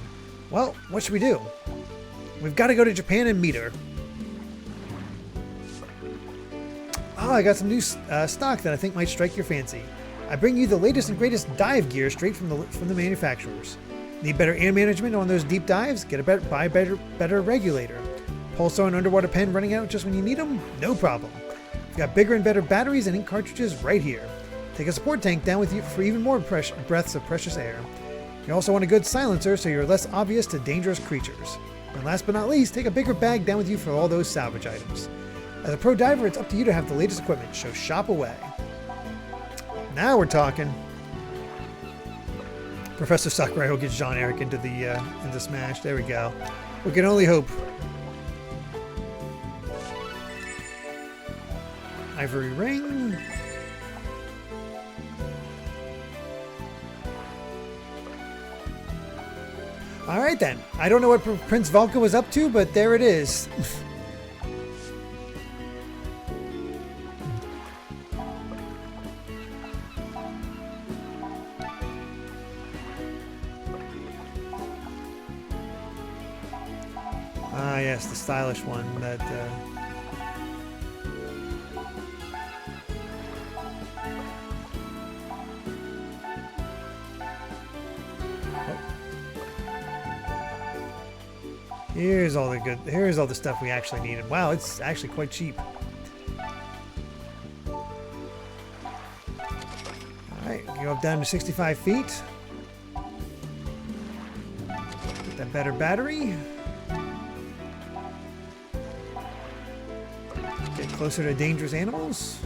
[SPEAKER 1] Well, what should we do? We've got to go to Japan and meet her. Oh, I got some new stock that I think might strike your fancy. I bring you the latest and greatest dive gear straight from the manufacturers. Need better air management on those deep dives? Buy a better regulator. Pulsar and underwater pen running out just when you need them? No problem. We've got bigger and better batteries and ink cartridges right here. Take a support tank down with you for even more breaths of precious air. You also want a good silencer so you're less obvious to dangerous creatures. And last but not least, take a bigger bag down with you for all those salvage items. As a pro diver, it's up to you to have the latest equipment, so shop away. Now we're talking. Professor Sakurai will get Jean Eric into Smash. There we go. We can only hope. Ivory ring. Alright then. I don't know what Prince Valka was up to, but there it is. Ah yes, the stylish one that... Here's all the stuff we actually needed. Wow, it's actually quite cheap. Alright, you up down to 65 feet. Get that better battery. Get closer to dangerous animals.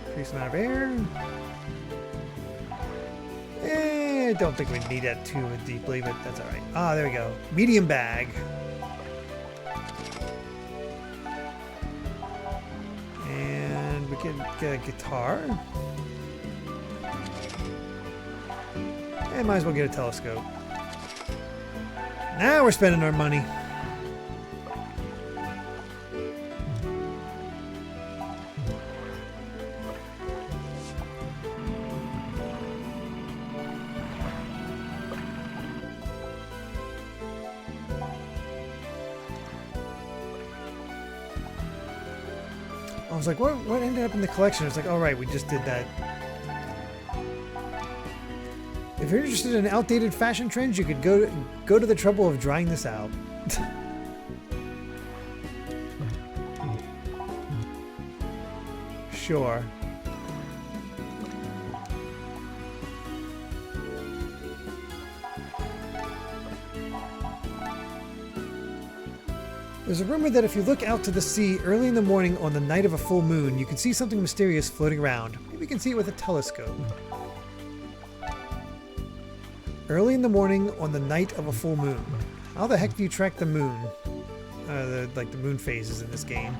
[SPEAKER 1] Increase amount of air. I don't think we need that too deeply, but that's alright. Ah, there we go. Medium bag. And we can get a guitar. And might as well get a telescope. Now we're spending our money. I was like, what ended up in the collection? It's like, all right, we just did that. If you're interested in outdated fashion trends, you could go to the trouble of drying this out. Sure. There's a rumor that if you look out to the sea early in the morning on the night of a full moon, you can see something mysterious floating around. Maybe you can see it with a telescope. Early in the morning on the night of a full moon. How the heck do you track the moon? Like the moon phases in this game.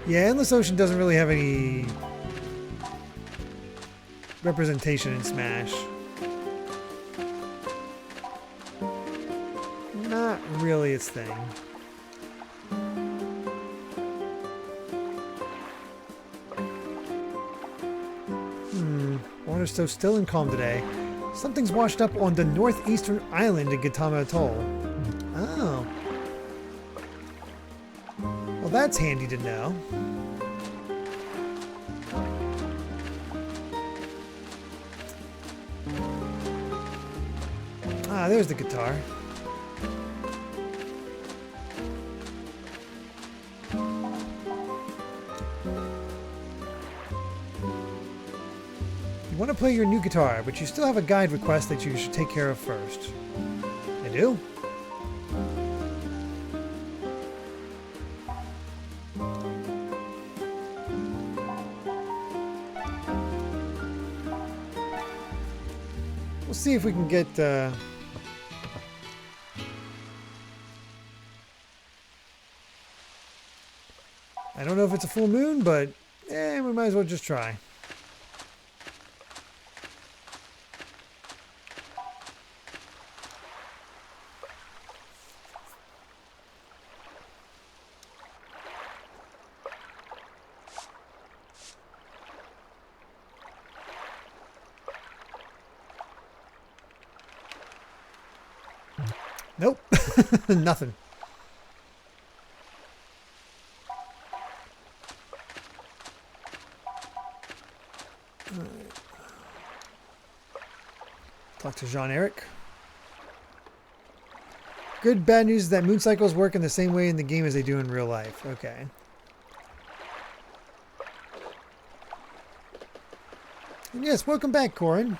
[SPEAKER 1] Yeah, Endless Ocean doesn't really have any representation in Smash. Not really its thing. Water's so still and calm today. Something's washed up on the northeastern island in Gitama Atoll. Oh. Well, that's handy to know. Ah, there's the guitar. You want to play your new guitar, but you still have a guide request that you should take care of first. I do? We'll see if we can get... I don't know if it's a full moon, but we might as well just try. Nope. Nothing. Talk to Jean-Eric. Good, bad news is that moon cycles work in the same way in the game as they do in real life. Okay. And yes, welcome back, Corin.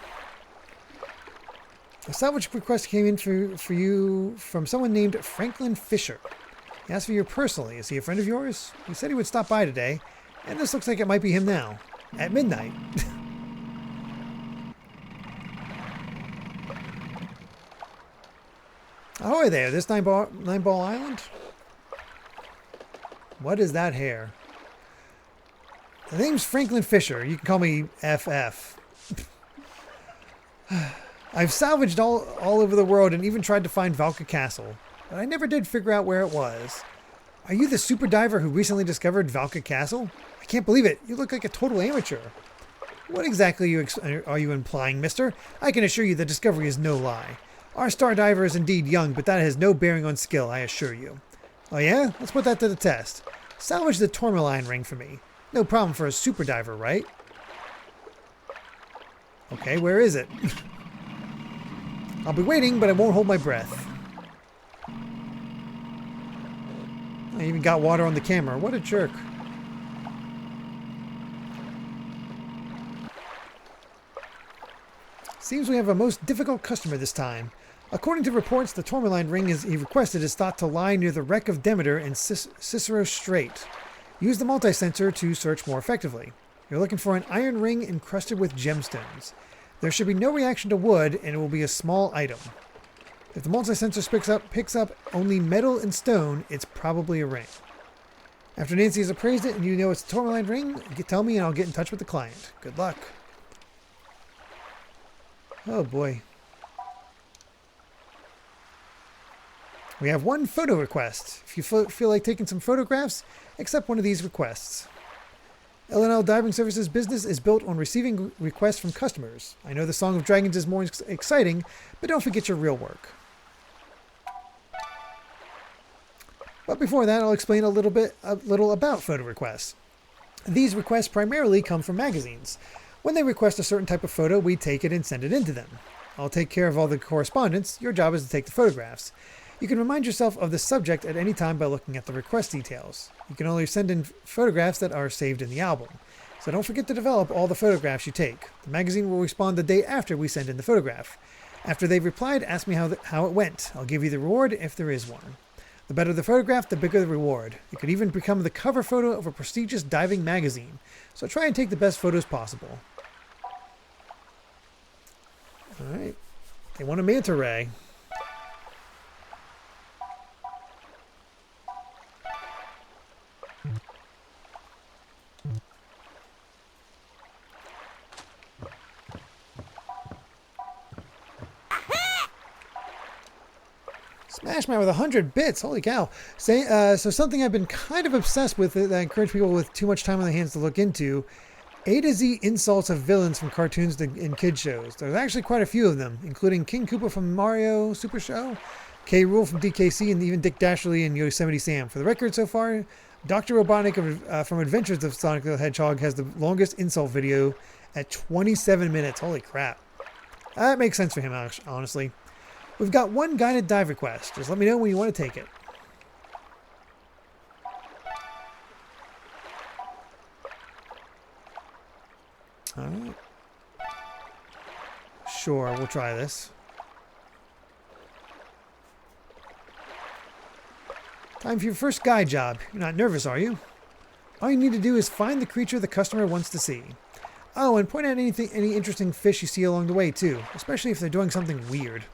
[SPEAKER 1] A salvage request came in for you from someone named Franklin Fisher. He asked for you personally. Is he a friend of yours? He said he would stop by today, and this looks like it might be him now. At midnight. Ahoy there, this Nine Ball Island? What is that hair? The name's Franklin Fisher. You can call me FF. I've salvaged all over the world and even tried to find Valka Castle, but I never did figure out where it was. Are you the super diver who recently discovered Valka Castle? I can't believe it. You look like a total amateur. What exactly are you implying, mister? I can assure you the discovery is no lie. Our star diver is indeed young, but that has no bearing on skill, I assure you. Oh yeah? Let's put that to the test. Salvage the tourmaline ring for me. No problem for a super diver, right? Okay, where is it? I'll be waiting, but I won't hold my breath. I even got water on the camera. What a jerk. Seems we have a most difficult customer this time. According to reports, the tourmaline ring he requested is thought to lie near the wreck of Demeter in Cicero Strait. Use the multi-sensor to search more effectively. You're looking for an iron ring encrusted with gemstones. There should be no reaction to wood, and it will be a small item. If the multi-sensor picks up only metal and stone, it's probably a ring. After Nancy has appraised it and you know it's a tourmaline ring, tell me and I'll get in touch with the client. Good luck. Oh boy. We have one photo request. If you feel like taking some photographs, accept one of these requests. L&L Diving Services business is built on receiving requests from customers. I know the Song of Dragons is more exciting, but don't forget your real work. But before that, I'll explain a little about photo requests. These requests primarily come from magazines. When they request a certain type of photo, we take it and send it in to them. I'll take care of all the correspondence. Your job is to take the photographs. You can remind yourself of the subject at any time by looking at the request details. You can only send in photographs that are saved in the album. So don't forget to develop all the photographs you take. The magazine will respond the day after we send in the photograph. After they've replied, ask me how it went. I'll give you the reward if there is one. The better the photograph, the bigger the reward. It could even become the cover photo of a prestigious diving magazine. So try and take the best photos possible. Alright. They want a manta ray. Smash Man with 100 bits. Holy cow. So something I've been kind of obsessed with that I encourage people with too much time on their hands to look into. A to Z insults of villains from cartoons and kid shows. There's actually quite a few of them, including King Koopa from Mario Super Show, K. Rool from DKC, and even Dick Dashley and Yosemite Sam. For the record so far, Dr. Robotnik from Adventures of Sonic the Hedgehog has the longest insult video at 27 minutes. Holy crap. That makes sense for him, honestly. We've got one guided dive request. Just let me know when you want to take it. Alright. Sure, we'll try this. Time for your first guide job. You're not nervous, are you? All you need to do is find the creature the customer wants to see. Oh, and point out any interesting fish you see along the way, too, especially if they're doing something weird.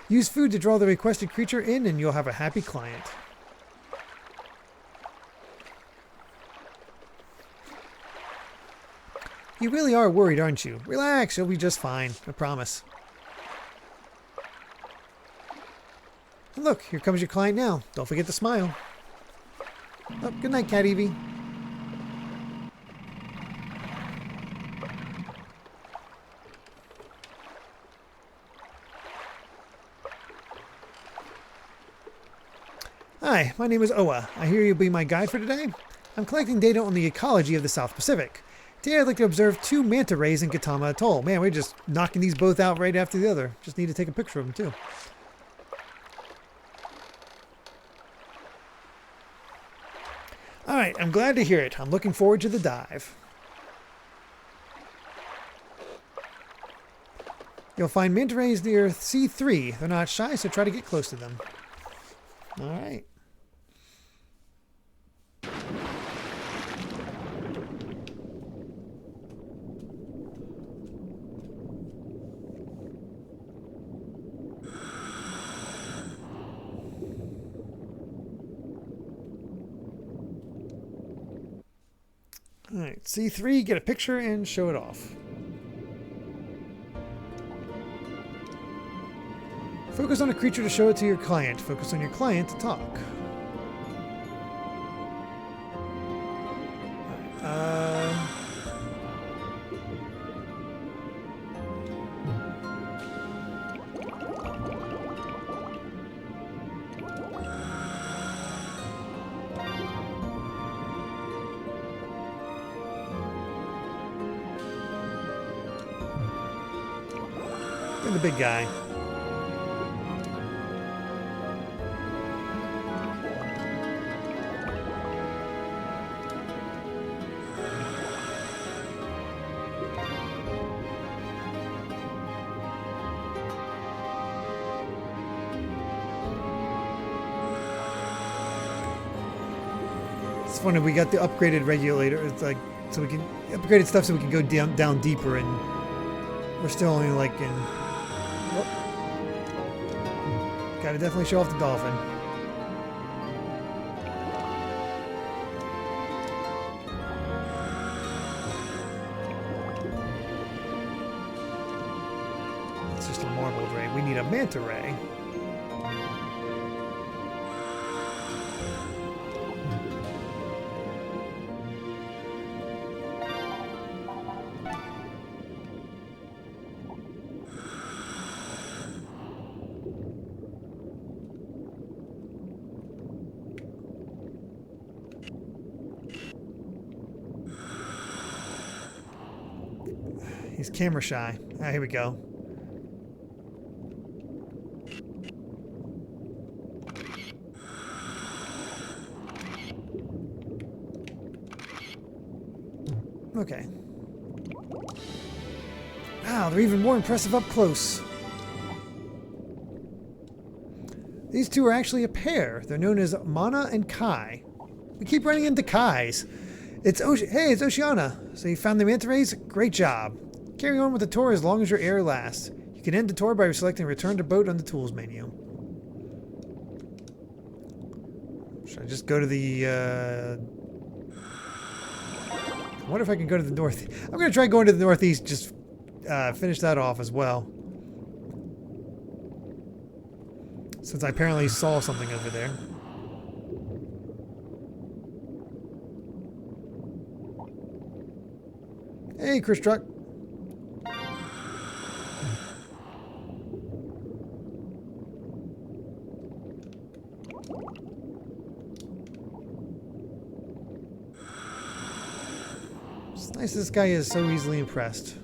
[SPEAKER 1] Use food to draw the requested creature in, and you'll have a happy client. You really are worried, aren't you? Relax, you'll be just fine. I promise. And look, here comes your client now. Don't forget to smile. Oh, good night, Cat Evie. Hi, my name is Oa. I hear you'll be my guide for today. I'm collecting data on the ecology of the South Pacific. Today I'd like to observe 2 manta rays in Katama Atoll. Man, we're just knocking these both out right after the other. Just need to take a picture of them too. Alright, I'm glad to hear it. I'm looking forward to the dive. You'll find manta rays near C3. They're not shy, so try to get close to them. Alright. Alright, C3, get a picture and show it off. Focus on a creature to show it to your client. Focus on your client to talk. And the big guy. It's funny, we got the upgraded regulator. It's like, so we can upgraded stuff so we can go down deeper, and we're still only like in. Oh, gotta definitely show off the dolphin. It's just a marbled ray. We need a manta ray. He's camera shy. Ah, here we go. Okay. Wow, they're even more impressive up close. These two are actually a pair. They're known as Mana and Kai. We keep running into Kais. Hey, it's Oceana. So you found the manta rays? Great job. Carry on with the tour as long as your air lasts. You can end the tour by selecting Return to Boat on the Tools menu. Should I just go to the... I wonder if I can go to the north. I'm going to try going to the northeast, just finish that off as well. Since I apparently saw something over there. Hey, Chris Truck. It's nice this guy is so easily impressed.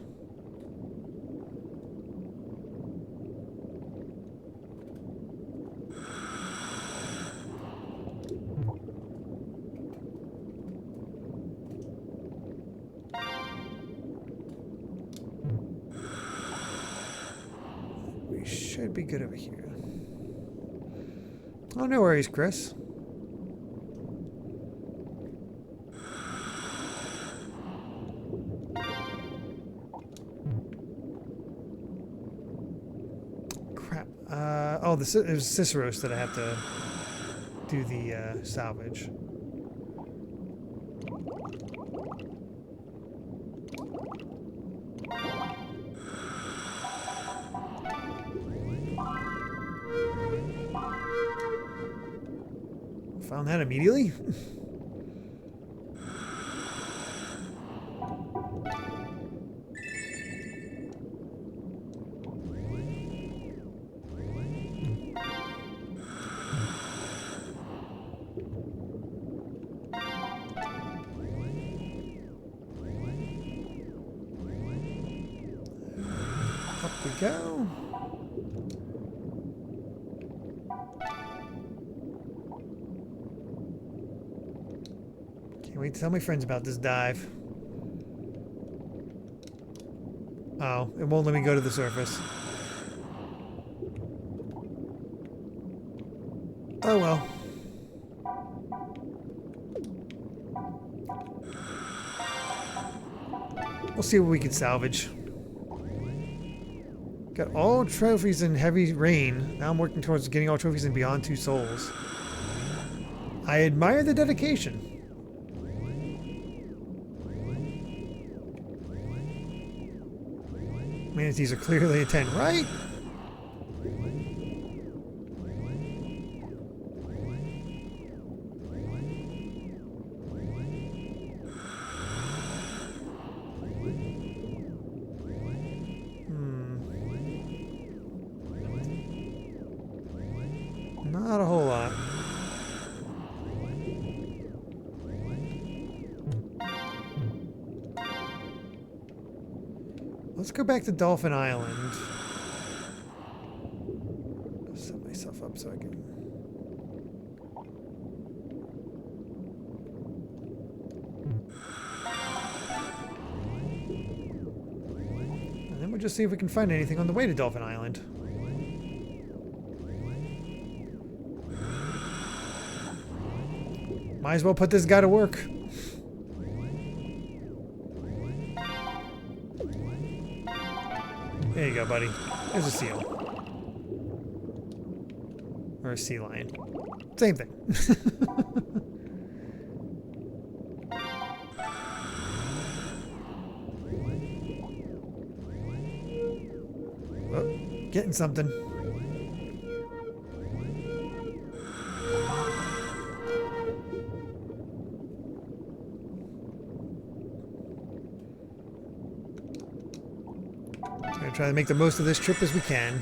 [SPEAKER 1] We should be good over here. Oh, no worries, Chris. Oh, it was Ciceros that I have to do the salvage. Found that immediately? Up we go. Can't wait to tell my friends about this dive. Oh, it won't let me go to the surface. Oh well. We'll see what we can salvage. Got all trophies in Heavy Rain. Now I'm working towards getting all trophies in Beyond Two Souls. I admire the dedication. Manatees are clearly a 10, right? Not a whole lot. Let's go back to Dolphin Island. Set myself up so I can... And then we'll just see if we can find anything on the way to Dolphin Island. Might as well put this guy to work. There you go, buddy. There's a seal. Or a sea lion. Same thing. Oh, getting something. Gonna try to make the most of this trip as we can.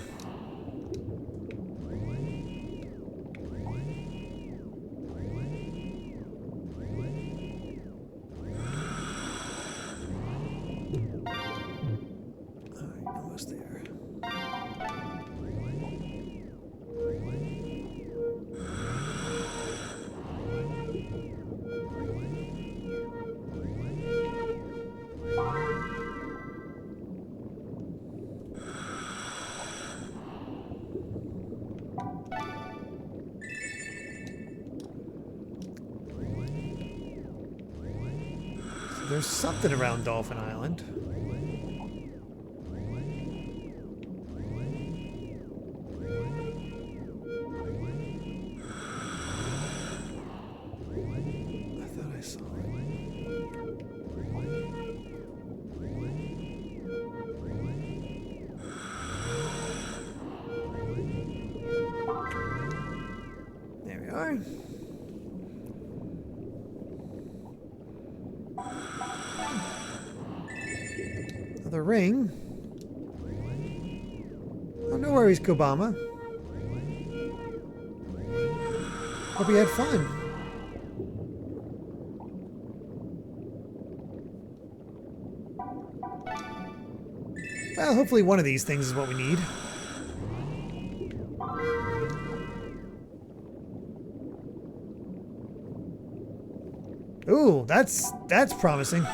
[SPEAKER 1] There's something around Dolphin Island. I thought I saw it. There we are. The ring. Oh, no worries, Kobama. Hope you had fun. Well, hopefully one of these things is what we need. Ooh, that's promising.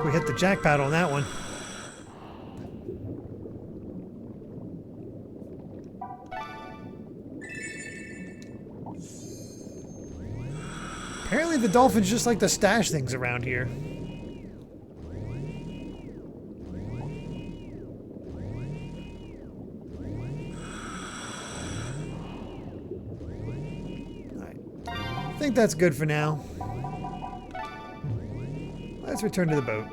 [SPEAKER 1] We hit the jackpot on that one. Apparently the dolphins just like to stash things around here. Alright. I think that's good for now. Let's return to the boat.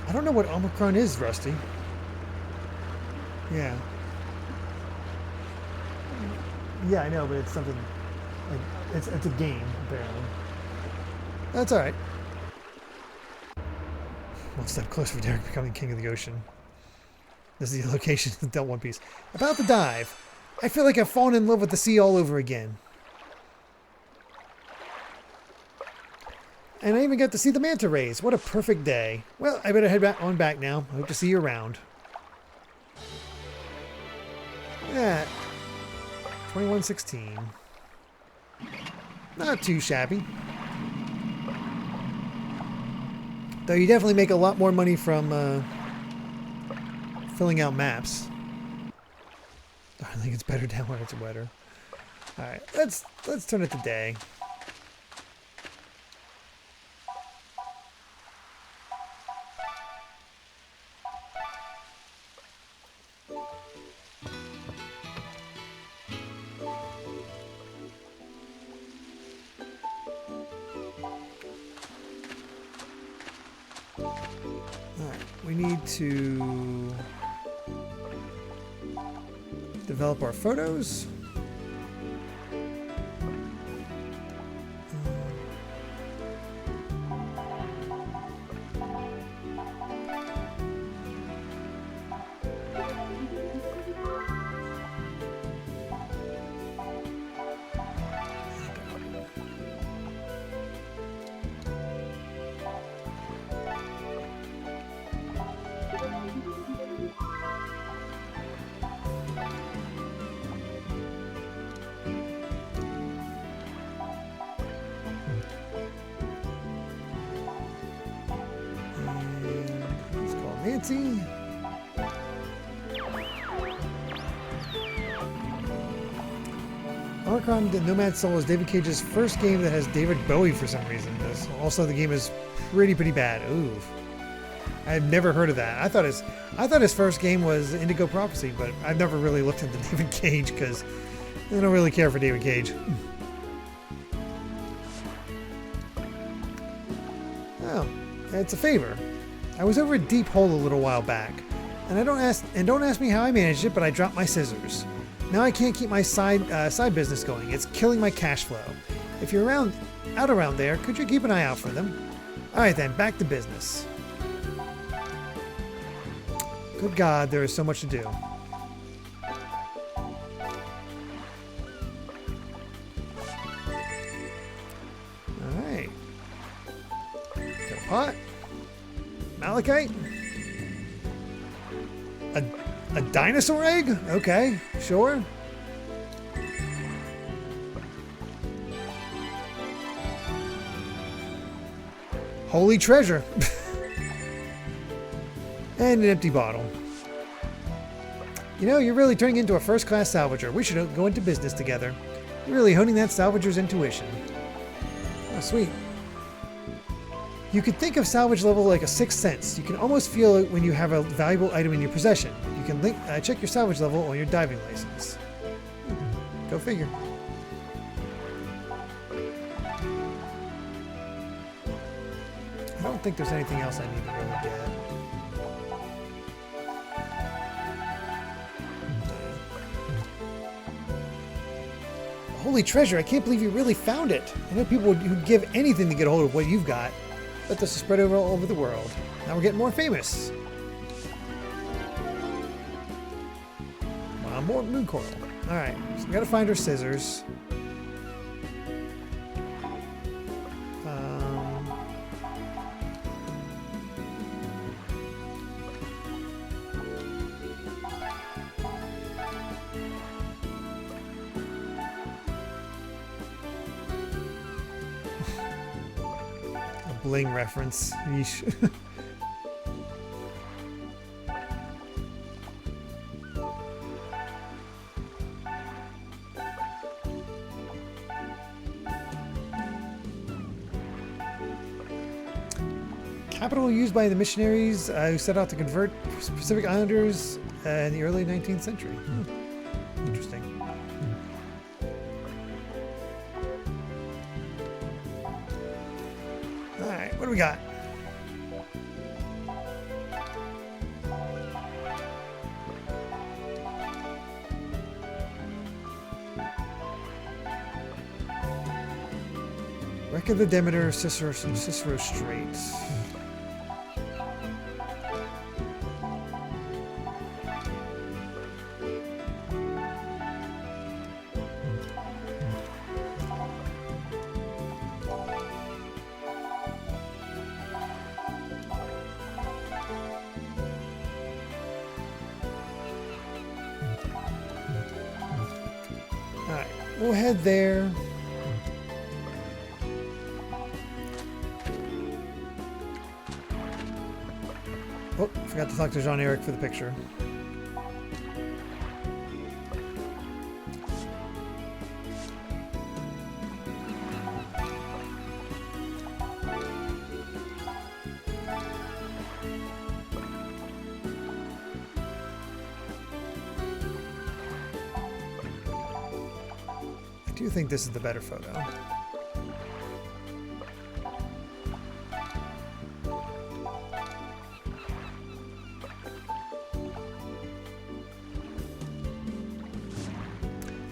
[SPEAKER 1] I don't know what Omicron is, Rusty. Yeah. Yeah, I know, but it's something... It's a game, apparently. That's alright. One step closer for Derek becoming king of the ocean. This is the location of the Del One Piece. About the dive. I feel like I've fallen in love with the sea all over again. And I even got to see the manta rays. What a perfect day. Well, I better head on back now. I hope to see you around. Yeah. 2116. Not too shabby. Though you definitely make a lot more money from filling out maps. I think it's better down when it's wetter. Alright, let's turn it to day. We need to develop our photos. fancy. Omicron the Nomad Soul is David Cage's first game that has David Bowie for some reason. Also, the game is pretty bad. Ooh. I've never heard of that. I thought his first game was Indigo Prophecy, but I've never really looked into David Cage because I don't really care for David Cage. Oh, it's a favor. I was over a deep hole a little while back, and don't ask me how I managed it, but I dropped my scissors. Now I can't keep my side business going. It's killing my cash flow. If you're out around there, could you keep an eye out for them? All right then, back to business. Good God, there is so much to do. All right. Got a pot. Malachite. A dinosaur egg? Okay, sure. Holy treasure. And an empty bottle. You know, you're really turning into a first-class salvager. We should go into business together. You're really honing that salvager's intuition. Oh, sweet. You could think of salvage level like a sixth sense. You can almost feel it when you have a valuable item in your possession. You can check your salvage level on your diving license. Go figure. I don't think there's anything else I need to really get. Holy treasure, I can't believe you really found it. I know people who'd give anything to get a hold of what you've got. Let this spread all over the world. Now we're getting more famous. More moon coral. Alright, so we gotta find our scissors. A bling reference. Yeesh. Capital used by the missionaries who set out to convert Pacific Islanders in the early 19th century. Interesting. Alright, what do we got? Wreck of the Demeter, Cicero Strait. Alright, we'll head there. Oh, forgot to talk to Jean-Eric for the picture. I do think this is the better photo.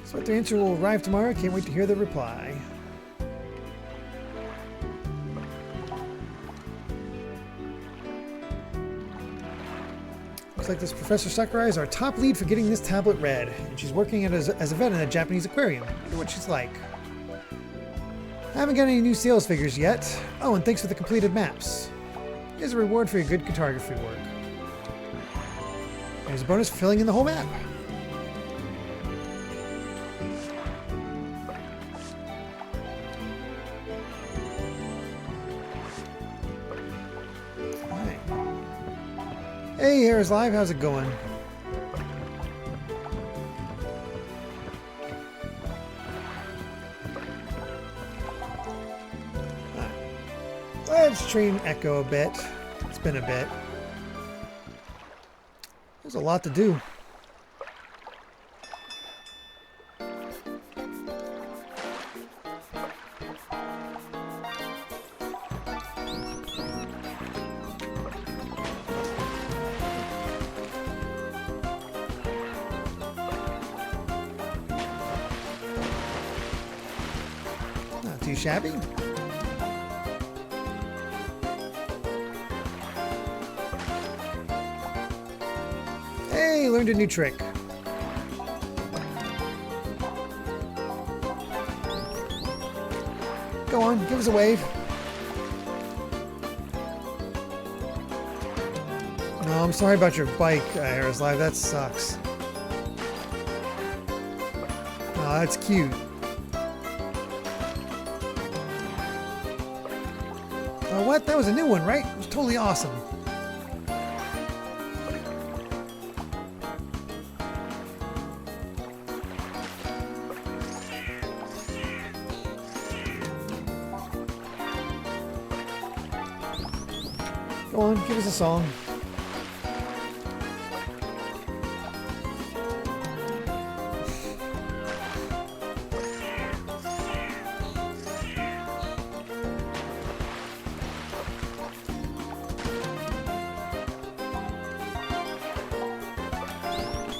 [SPEAKER 1] So the answer will arrive tomorrow. Can't wait to hear the reply. Looks like this Professor Sakurai is our top lead for getting this tablet read, and she's working as a vet in a Japanese aquarium. I wonder what she's like. I haven't got any new sales figures yet. Oh, and thanks for the completed maps. Here's a reward for your good cartography work. Here's a bonus for filling in the whole map. Hey, Harris Live, how's it going? Let's train Echo a bit. It's been a bit. There's a lot to do. Not too shabby. Hey, learned a new trick. Go on, give us a wave. No, I'm sorry about your bike, Harris Live. That sucks. Oh, that's cute. Oh, what? That was a new one, right? It was totally awesome. Go on, give us a song.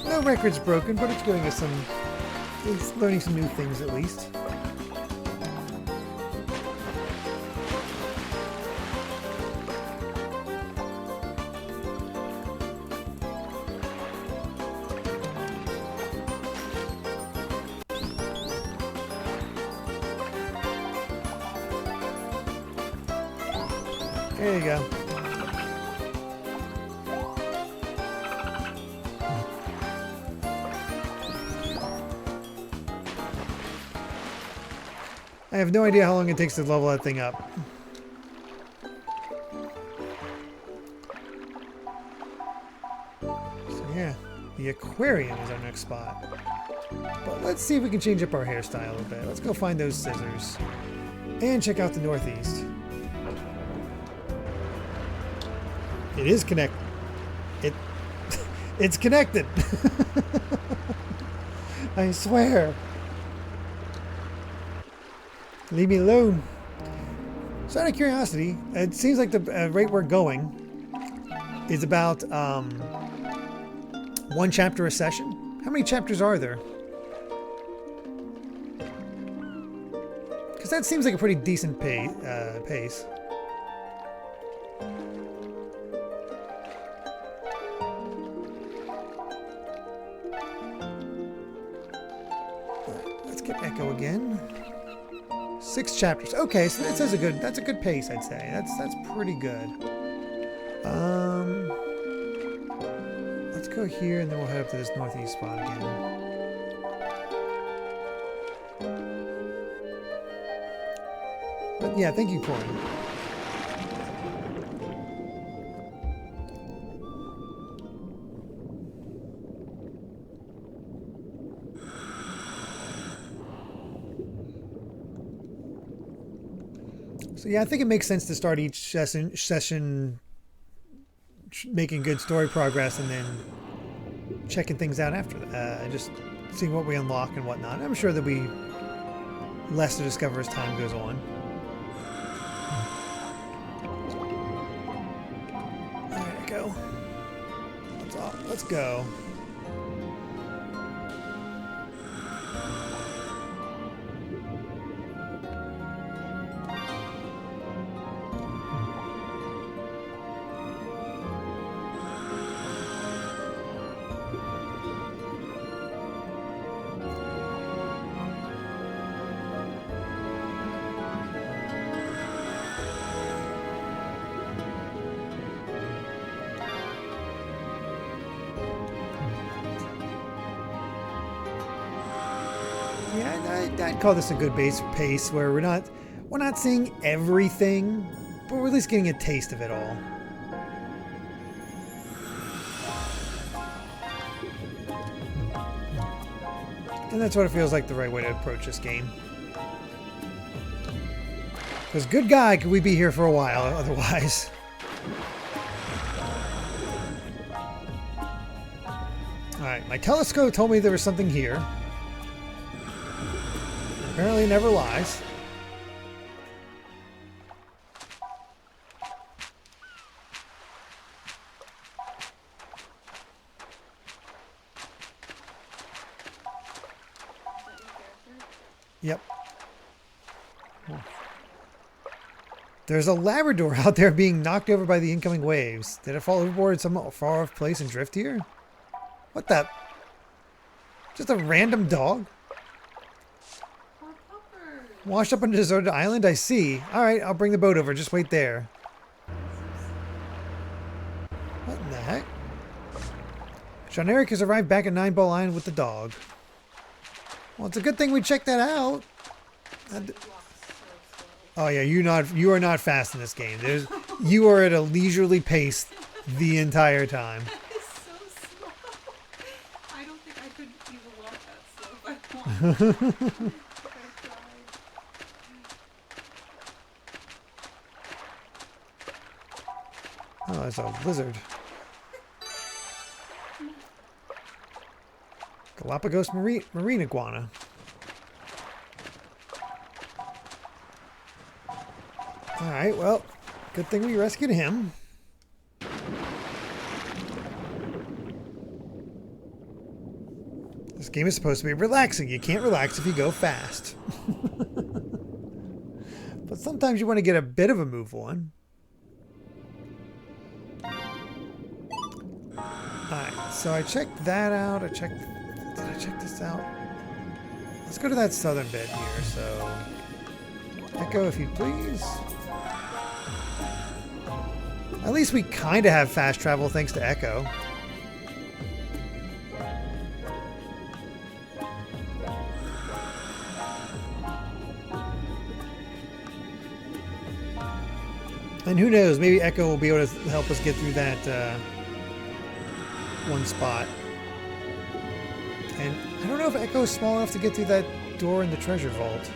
[SPEAKER 1] No record's broken, but it's giving us some... It's learning some new things at least. There you go. I have no idea how long it takes to level that thing up. So yeah, the aquarium is our next spot. But let's see if we can change up our hairstyle a bit. Let's go find those scissors. And check out the northeast. It is connected. It's connected. I swear. Leave me alone. So out of curiosity, it seems like the rate we're going is about 1 chapter a session. How many chapters are there? Because that seems like a pretty decent pace. Let's get Echo again. 6 chapters. Okay, so that's a good pace, I'd say. That's pretty good. Let's go here and then we'll head up to this northeast spot again. But yeah, thank you, Corey. So yeah, I think it makes sense to start each session making good story progress and then checking things out after that. Just seeing what we unlock and whatnot. I'm sure there'll be less to discover as time goes on. There we go. Let's go. Yeah, I'd call this a good base pace where we're not seeing everything, but we're at least getting a taste of it all. And that's what it feels like the right way to approach this game. Because good guy, could we be here for a while otherwise? Alright, my telescope told me there was something here. Apparently it never lies. Yep. There's a Labrador out there being knocked over by the incoming waves. Did it fall overboard in some far off place and drift here? What the? Just a random dog? Washed up on a deserted island? I see. Alright, I'll bring the boat over. Just wait there. What in the heck? Sean Eric has arrived back at 9 Ball Island with the dog. Well, it's a good thing we checked that out. Oh yeah, you are not fast in this game. You are at a leisurely pace the entire time.
[SPEAKER 2] That is so slow. I don't think I could even walk that slow if I wanted.
[SPEAKER 1] Oh, there's a lizard. Galapagos marine iguana. Alright, well, good thing we rescued him. This game is supposed to be relaxing. You can't relax if you go fast. But sometimes you want to get a bit of a move on. Alright, so I checked that out. Did I check this out? Let's go to that southern bit here, so... Echo, if you please. At least we kind of have fast travel thanks to Echo. And who knows, maybe Echo will be able to help us get through that one spot. And I don't know if Echo is small enough to get through that door in the treasure vault.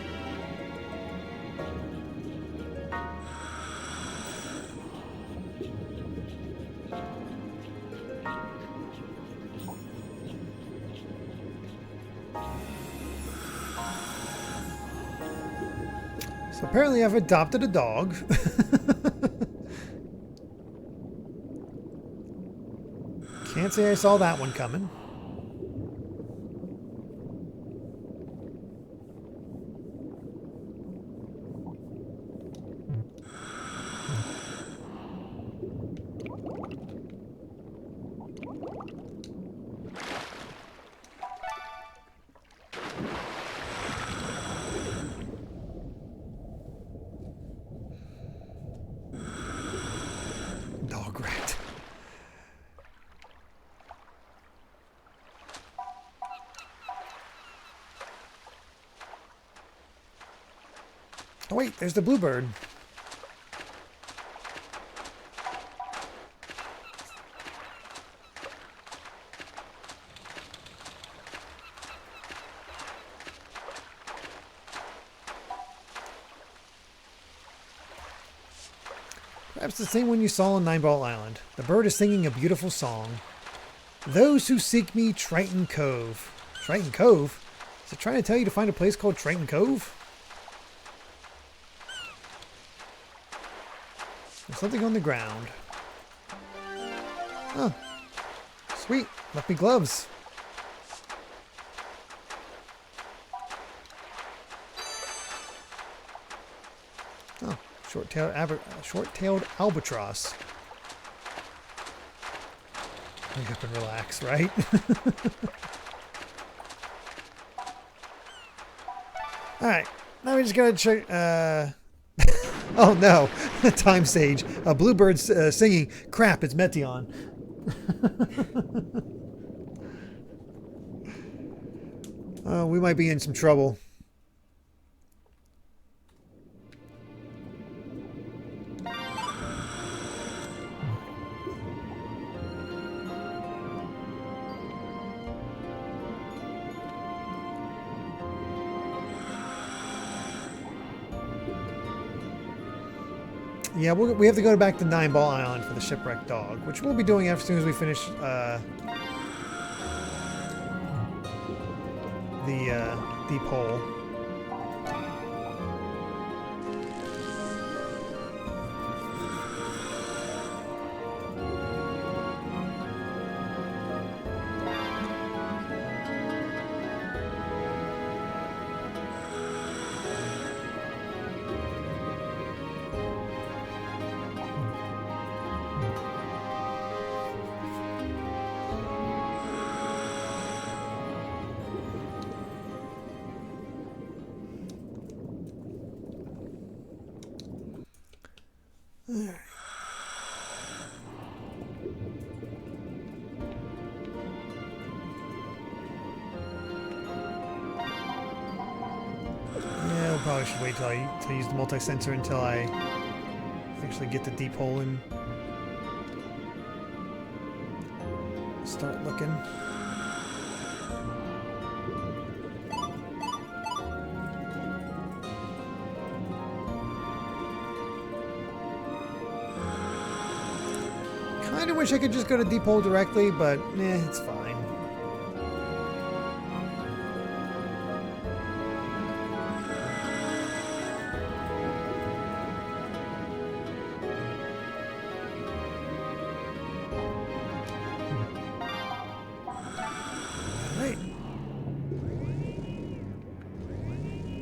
[SPEAKER 1] So apparently I've adopted a dog. Can't say I saw that one coming. Dog rat. Oh wait, there's the bluebird. Perhaps the same one you saw on Nine Ball Island. The bird is singing a beautiful song. Those who seek me, Triton Cove. Triton Cove? Is it trying to tell you to find a place called Triton Cove? There's something on the ground. Oh. Sweet. Left me gloves. Oh. Short-tailed albatross. Wake up and relax, right? Alright. Now we just gotta check... Oh no! Time Sage. A bluebird's singing. Crap, it's Meteon. We might be in some trouble. Yeah, we have to go back to 9 Ball Island for the shipwrecked dog, which we'll be doing as soon as we finish the deep hole. Yeah, I probably should wait till I use the multi-sensor until I actually get the deep hole and start looking. Kinda wish I could just go to deep hole directly, but it's fine. Alright.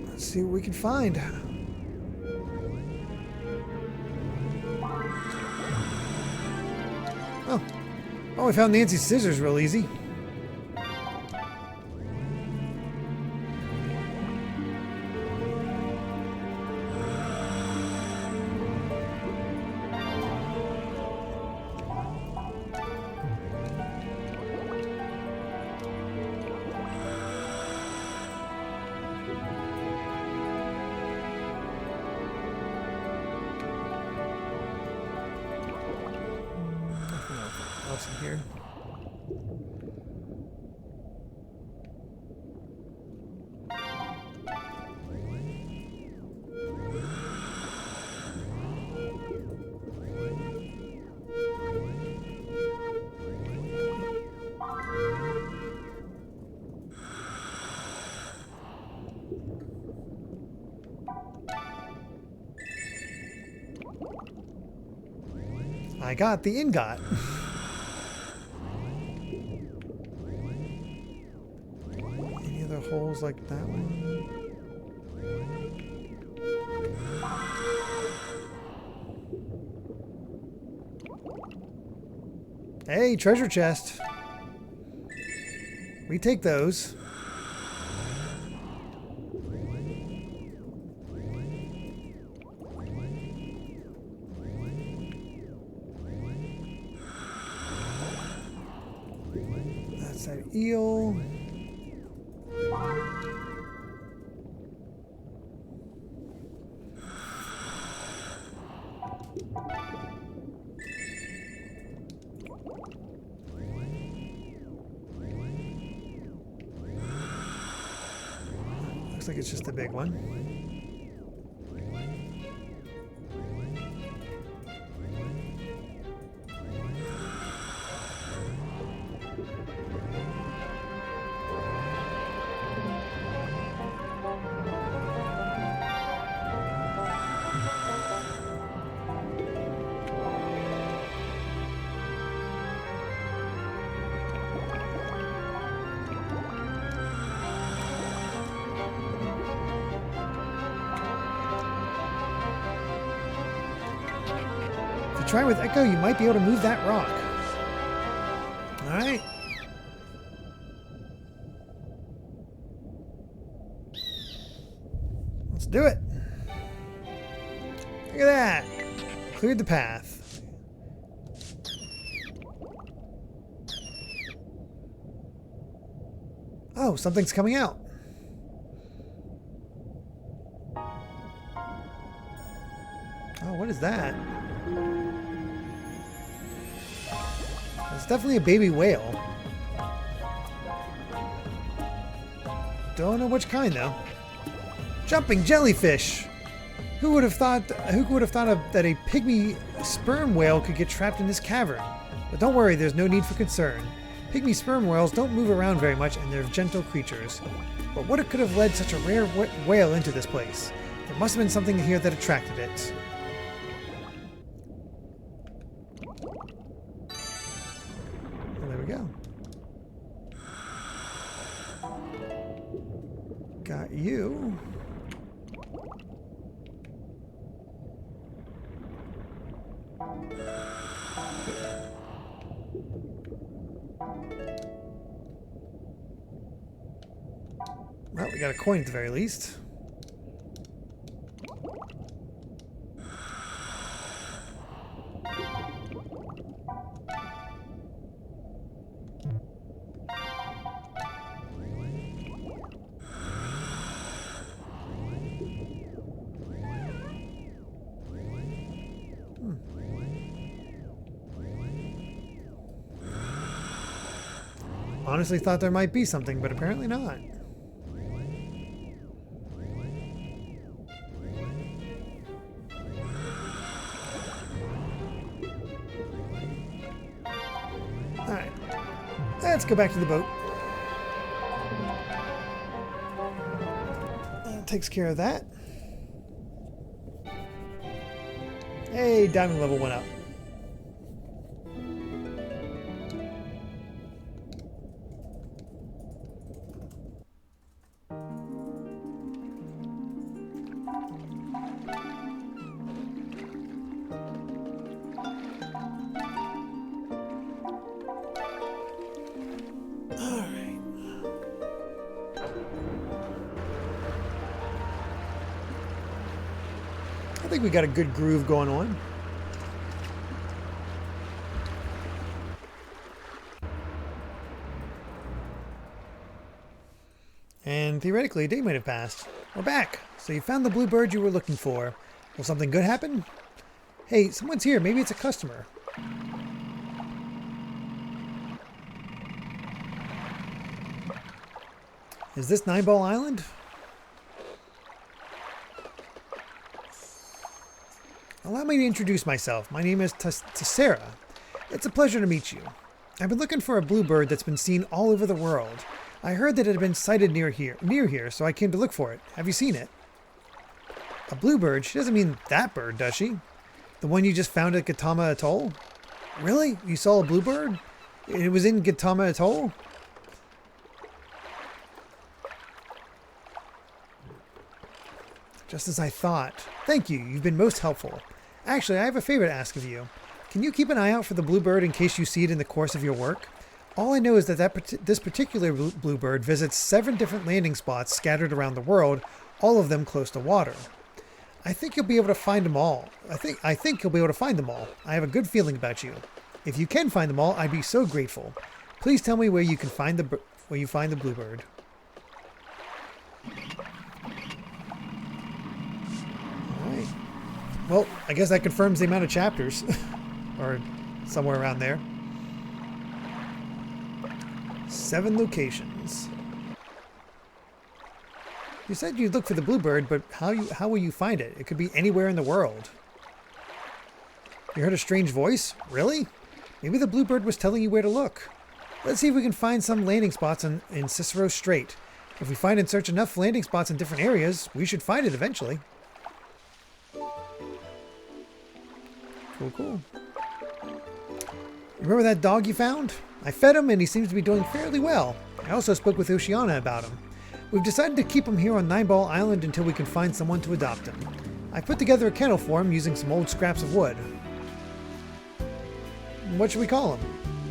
[SPEAKER 1] Let's see what we can find. Oh, we found Nancy's scissors real easy. Else in here. I got the ingot. Holes like that one. Hey, treasure chest. We take those. That's that eel. Looks like it's just a big one. Try with Echo, you might be able to move that rock. Alright. Let's do it. Look at that. Cleared the path. Oh, something's coming out. Oh, what is that? It's definitely a baby whale. Don't know which kind though. Jumping jellyfish. Who would have thought that a pygmy sperm whale could get trapped in this cavern? But don't worry, there's no need for concern. Pygmy sperm whales don't move around very much and they're gentle creatures. But what could have led such a rare whale into this place? There must have been something here that attracted it. Well, there we go. Got you. Well, we got a coin at the very least. Honestly thought there might be something, but apparently not. Alright, let's go back to the boat. That takes care of that. Hey, diamond level went up. I think we got a good groove going on. And theoretically, a day might have passed. We're back. So you found the blue bird you were looking for. Will something good happen? Hey, someone's here. Maybe it's a customer. Is this Nine Ball Island? Allow me to introduce myself. My name is Tessera. It's a pleasure to meet you. I've been looking for a bluebird that's been seen all over the world. I heard that it had been sighted near here, so I came to look for it. Have you seen it? A bluebird? She doesn't mean that bird, does she? The one you just found at Gautama Atoll? Really? You saw a bluebird? It was in Gautama Atoll? Just as I thought. Thank you. You've been most helpful. Actually, I have a favor to ask of you. Can you keep an eye out for the bluebird in case you see it in the course of your work? All I know is that this particular bluebird visits 7 different landing spots scattered around the world, all of them close to water. I think you'll be able to find them all. I think you'll be able to find them all. I have a good feeling about you. If you can find them all, I'd be so grateful. Please tell me where you find the bluebird. Well, I guess that confirms the amount of chapters. Or somewhere around there. 7 locations. You said you'd look for the bluebird, but how will you find it? It could be anywhere in the world. You heard a strange voice? Really? Maybe the bluebird was telling you where to look. Let's see if we can find some landing spots in Cicero Strait. If we find and search enough landing spots in different areas, we should find it eventually. Cool, cool. Remember that dog you found? I fed him and he seems to be doing fairly well. I also spoke with Oceana about him. We've decided to keep him here on Nine Ball Island until we can find someone to adopt him. I put together a kennel for him using some old scraps of wood. What should we call him?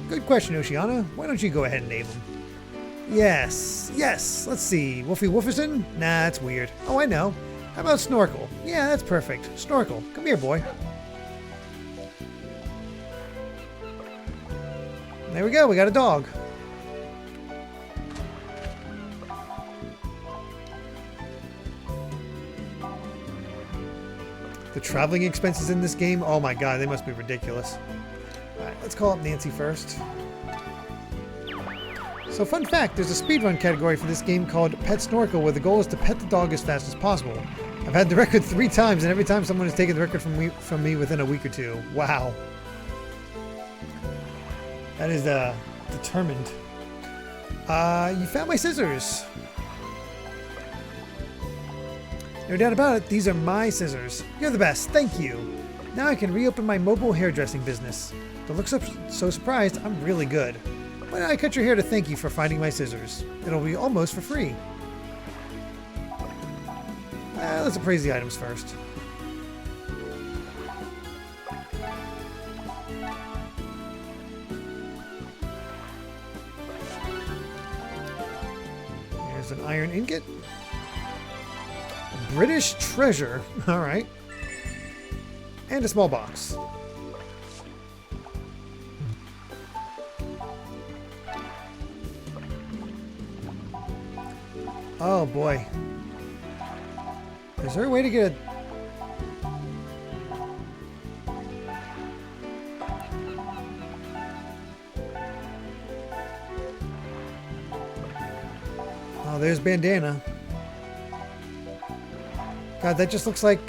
[SPEAKER 1] Good question, Oceana. Why don't you go ahead and name him? Yes, let's see. Wolfie Wolferson? Nah, that's weird. Oh, I know. How about Snorkel? Yeah, that's perfect. Snorkel, come here, boy. There we go, we got a dog. The traveling expenses in this game, oh my god, they must be ridiculous. Alright, let's call up Nancy first. So fun fact, there's a speedrun category for this game called Pet Snorkel where the goal is to pet the dog as fast as possible. I've had the record 3 times, and every time someone has taken the record from me within a week or two. Wow. That is determined. You found my scissors. No doubt about it, these are my scissors. You're the best, thank you. Now I can reopen my mobile hairdressing business. Don't look so surprised, I'm really good. Why don't I cut your hair to thank you for finding my scissors? It'll be almost for free. Let's appraise the items first. Here's an iron ingot. British treasure. All right. And a small box. Oh boy. Is there a way to get a... Oh, there's Bandana. God, that just looks like,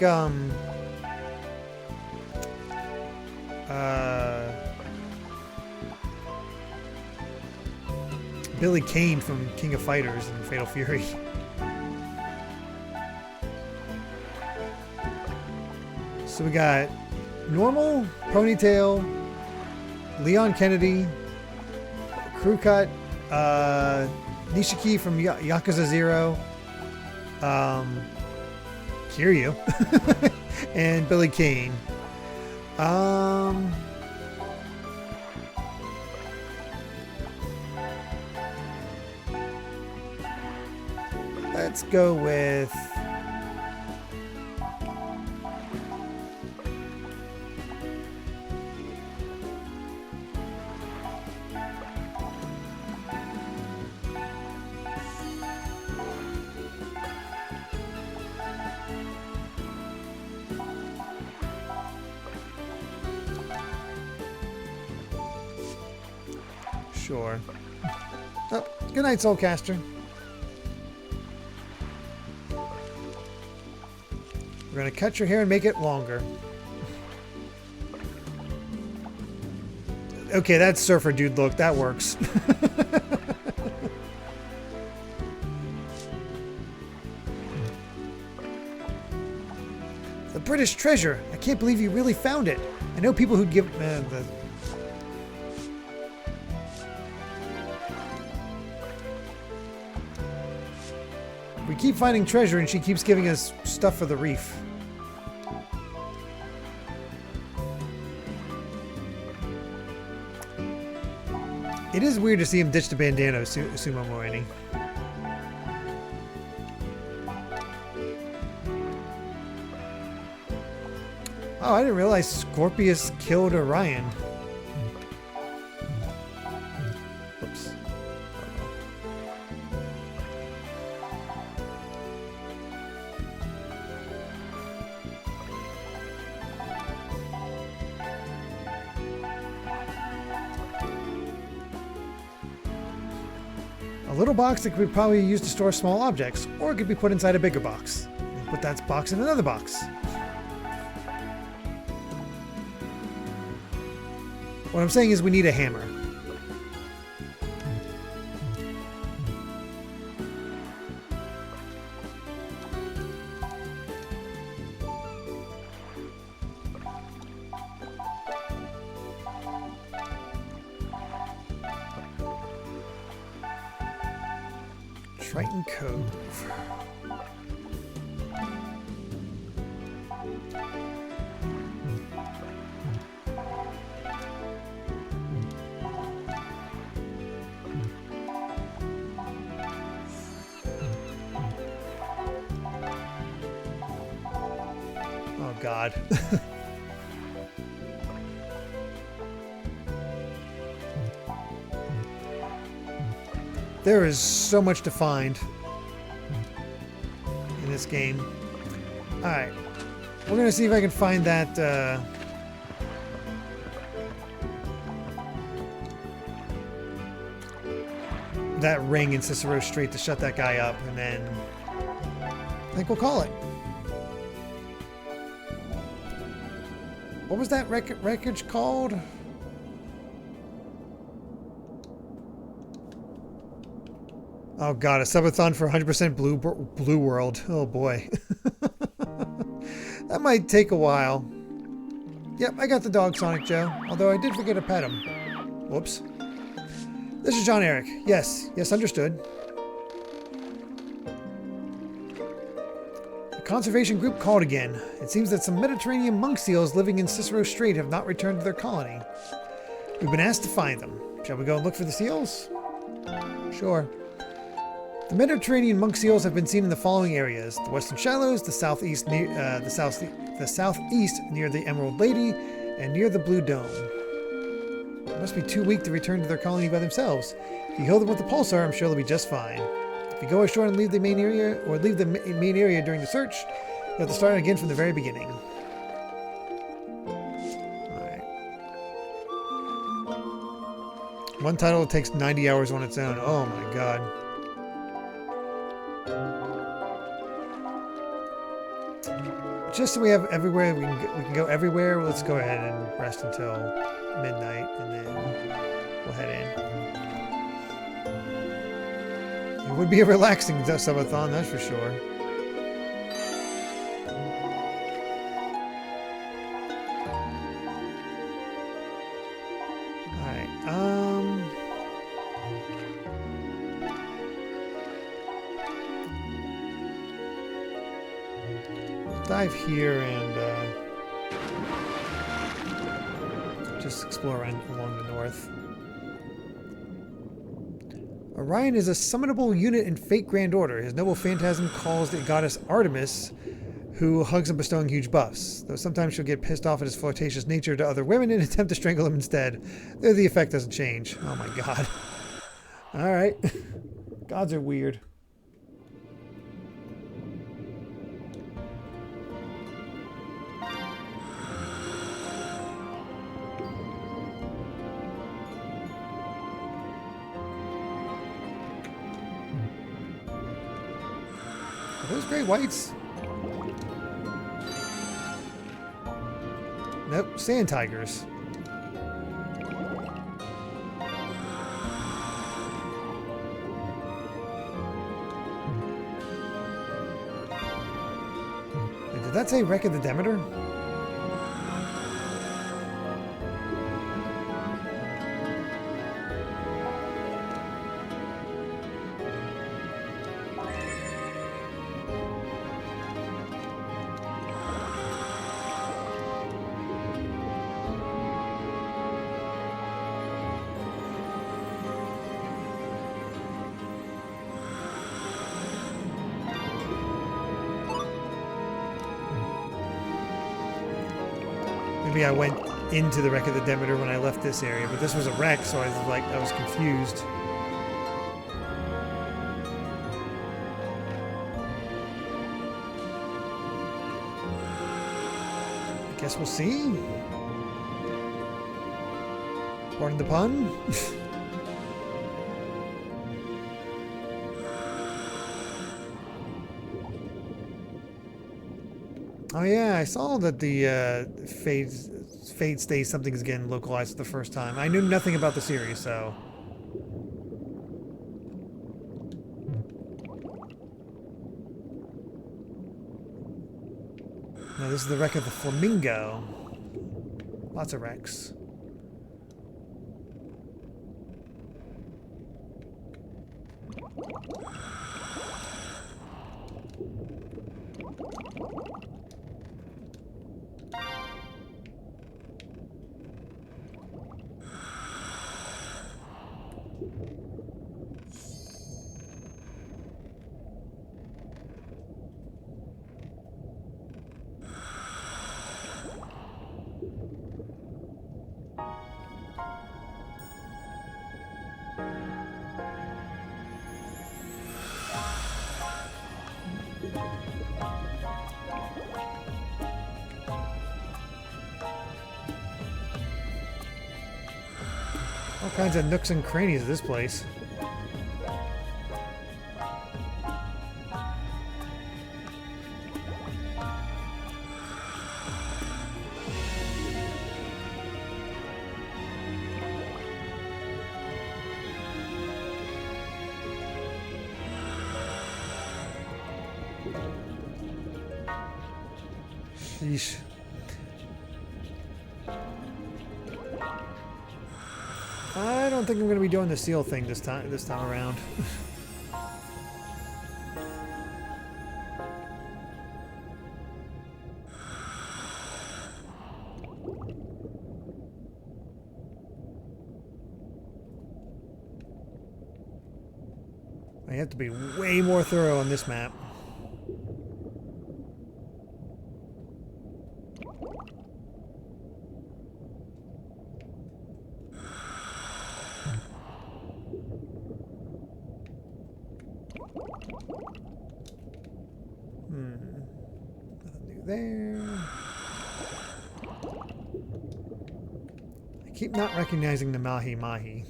[SPEAKER 1] Billy Kane from King of Fighters and Fatal Fury. So we got normal, ponytail, Leon Kennedy, crew cut, Nishiki from Yakuza 0, Kiryu, and Billy Kane. Let's go with... Sure. Oh, good night, Soulcaster. We're going to cut your hair and make it longer. Okay, that's surfer dude look. That works. The British treasure. I can't believe you really found it. I know people who'd give... We keep finding treasure and she keeps giving us stuff for the reef. It is weird to see him ditch the bandana, Sumo Morini. Oh, I didn't realize Scorpius killed Orion. Oops. A little box that could be probably used to store small objects, or it could be put inside a bigger box. And put that box in another box. What I'm saying is we need a hammer. Triton Cove. Oh God. There is so much to find in this game. Alright. We're going to see if I can find that... that ring in Cicero Street to shut that guy up, and then I think we'll call it. What was that wreckage called? Oh god, a subathon for 100% blue world. Oh boy. That might take a while. Yep, I got the dog, Sonic Joe. Although I did forget to pet him. Whoops. This is John Eric. Yes, understood. The conservation group called again. It seems that some Mediterranean monk seals living in Cicero Strait have not returned to their colony. We've been asked to find them. Shall we go and look for the seals? Sure. The Mediterranean monk seals have been seen in the following areas: the Western Shallows, the southeast near the southeast near the Emerald Lady, and near the Blue Dome. They must be too weak to return to their colony by themselves. If you heal them with the pulsar, I'm sure they'll be just fine. If you go ashore and leave the main area, during the search, you'll have to start again from the very beginning. Alright. One title takes 90 hours on its own. Oh my god. Just so we have everywhere, we can go everywhere. Let's go ahead and rest until midnight, and then we'll head in. It would be a relaxing subathon, that's for sure. Alright, dive here and just explore along the north. Orion is a summonable unit in Fate Grand Order. His noble phantasm calls the goddess Artemis, who hugs him, bestowing huge buffs. Though sometimes she'll get pissed off at his flirtatious nature to other women and attempt to strangle him instead. Though the effect doesn't change. Oh my god. Alright. Gods are weird. Are those great whites? Nope, sand tigers. Wait, did that say Wreck of the Demeter? Maybe I went into the Wreck of the Demeter when I left this area, but this was a wreck, so I was confused. I guess we'll see. Pardon the pun. Oh yeah, I saw that the Fate Stay something is getting localized for the first time. I knew nothing about the series, so... No, this is the Wreck of the Flamingo. Lots of wrecks. All kinds of nooks and crannies of this place. Yeesh. I don't think I'm going to be doing the seal thing this time around. I have to be way more thorough on this map. Nothing new there. I keep not recognizing the Mahi Mahi.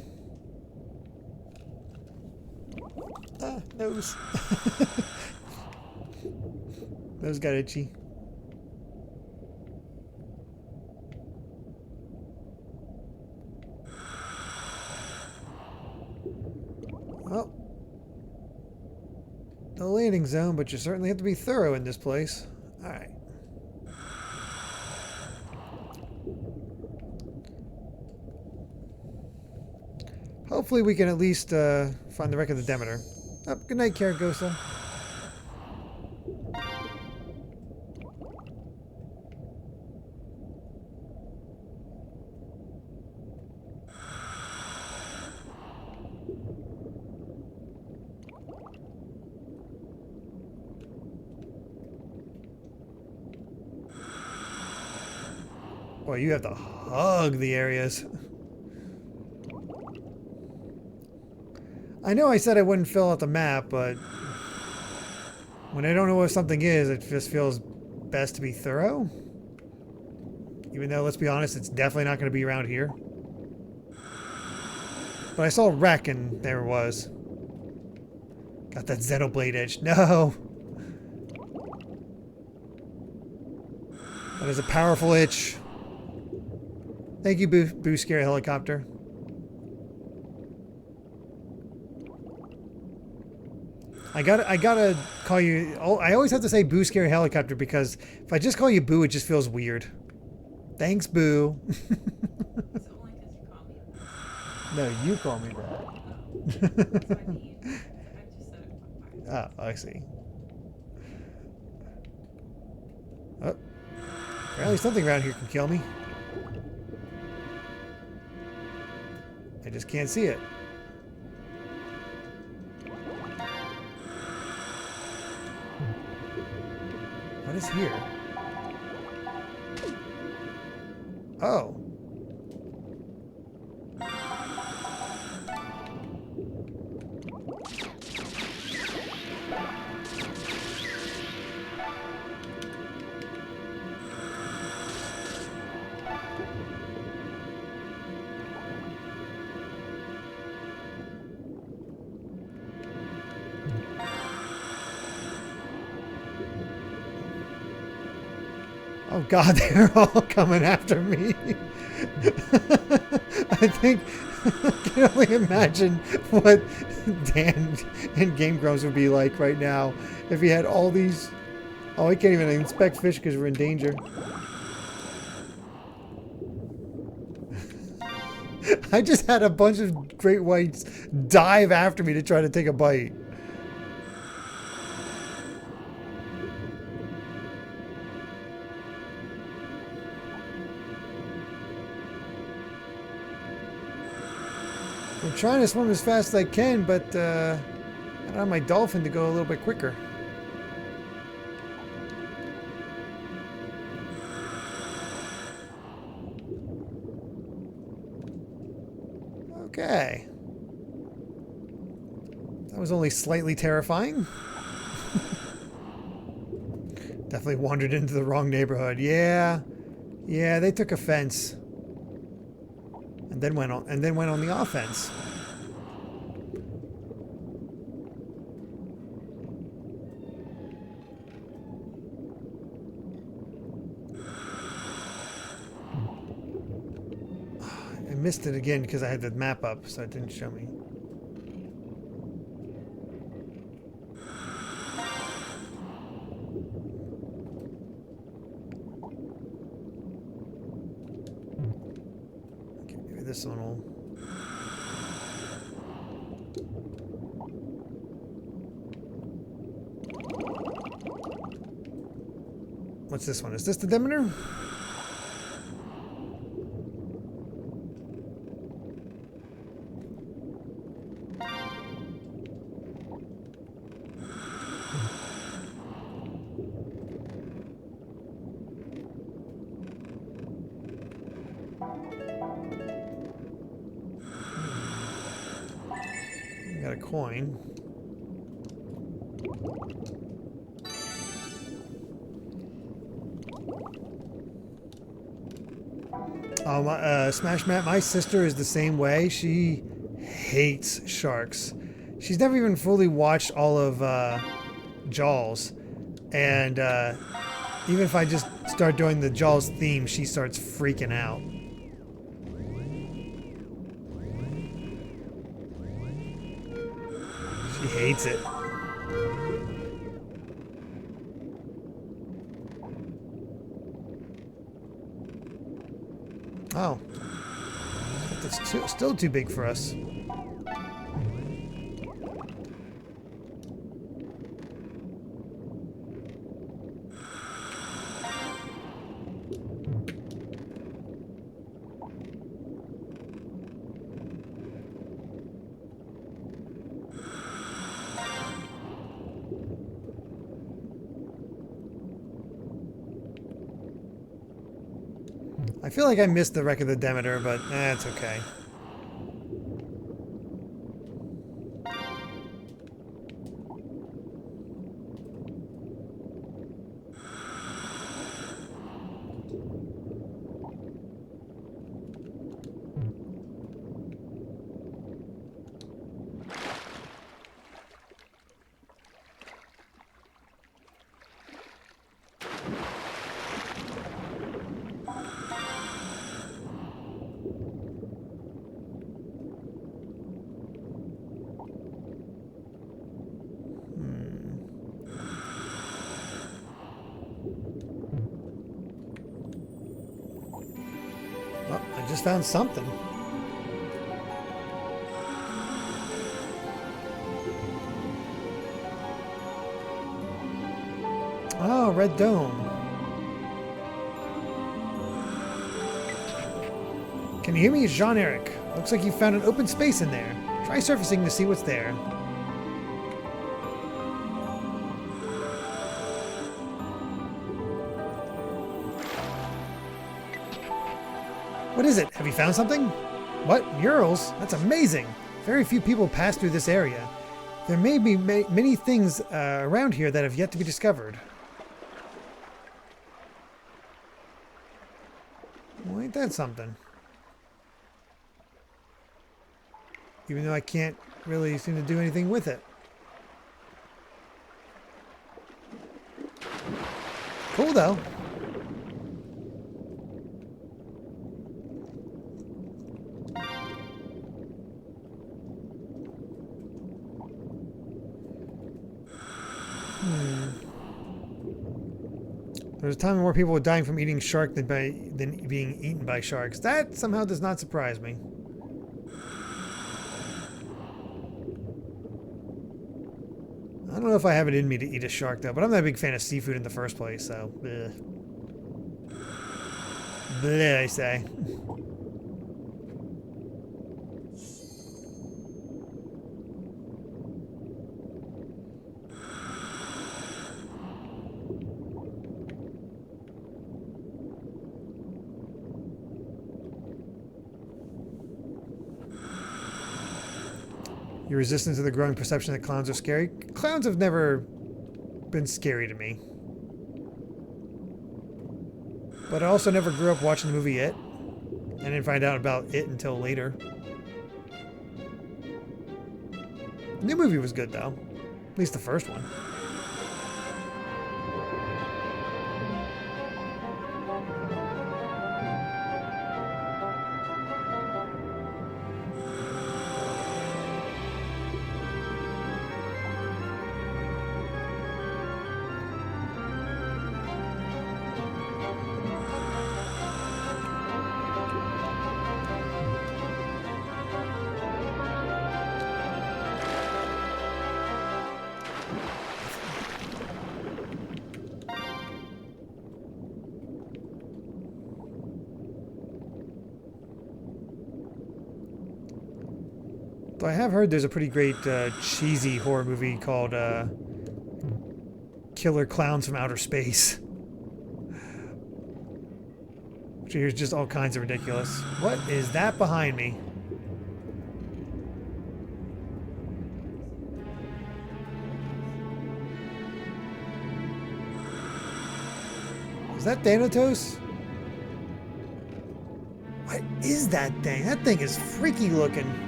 [SPEAKER 1] Ah, nose. Nose got itchy. Well, no landing zone, but you certainly have to be thorough in this place. Alright. Hopefully we can at least find the wreck of the Demeter. Oh, good night, Karagosa. Boy, you have to hug the areas. I know I said I wouldn't fill out the map, but when I don't know what something is, it just feels best to be thorough. Even though, let's be honest, it's definitely not going to be around here. But I saw wreck and there it was. Got that Xenoblade itch. No! That is a powerful itch. Thank you, Boo Scary Helicopter. I gotta call you. Oh, I always have to say Boo Scary Helicopter because if I just call you Boo, it just feels weird. Thanks, Boo.
[SPEAKER 2] It's only because you call me that.
[SPEAKER 1] No, you call me that.
[SPEAKER 2] That's what I mean. I just said it.
[SPEAKER 1] Oh, I see. Oh, apparently something around here can kill me. I just can't see it. What is here? Oh. Oh God, they're all coming after me. I think I can only imagine what Dan and Game Grumps would be like right now if he had all these. Oh, I can't even inspect fish because we're in danger. I just had a bunch of great whites dive after me to try to take a bite. I'm trying to swim as fast as I can, but I don't have my dolphin to go a little bit quicker. Okay. That was only slightly terrifying. Definitely wandered into the wrong neighborhood. Yeah. Yeah, they took offense. And then went on the offense. I missed it again because I had the map up, so it didn't show me. this one will... What's this one? Is this the demeter? Got a coin. Oh, my, Smash Matt, my sister is the same way. She hates sharks. She's never even fully watched all of Jaws. And even if I just start doing the Jaws theme, she starts freaking out. She hates it. Oh. That's still too big for us. I feel like I missed the wreck of the Demeter, but that's okay. Well, I just found something. Oh, red dome. Can you hear me? It's Jean-Eric. Looks like you found an open space in there. Try surfacing to see what's there. What is it? Have you found something? What? Murals? That's amazing! Very few people pass through this area. There may be many things around here that have yet to be discovered. Well, ain't that something? Even though I can't really seem to do anything with it. Cool though. There's a time where people were dying from eating shark than being eaten by sharks. That somehow does not surprise me. I don't know if I have it in me to eat a shark though, but I'm not a big fan of seafood in the first place, so bleh. Bleh, I say. You're resistant to the growing perception that clowns are scary. Clowns have never been scary to me. But I also never grew up watching the movie It. I didn't find out about It until later. The new movie was good though. At least the first one. So I have heard there's a pretty great cheesy horror movie called Killer Clowns from Outer Space. Which is just all kinds of ridiculous. What is that behind me? Is that Thanatos? What is that thing? That thing is freaky looking.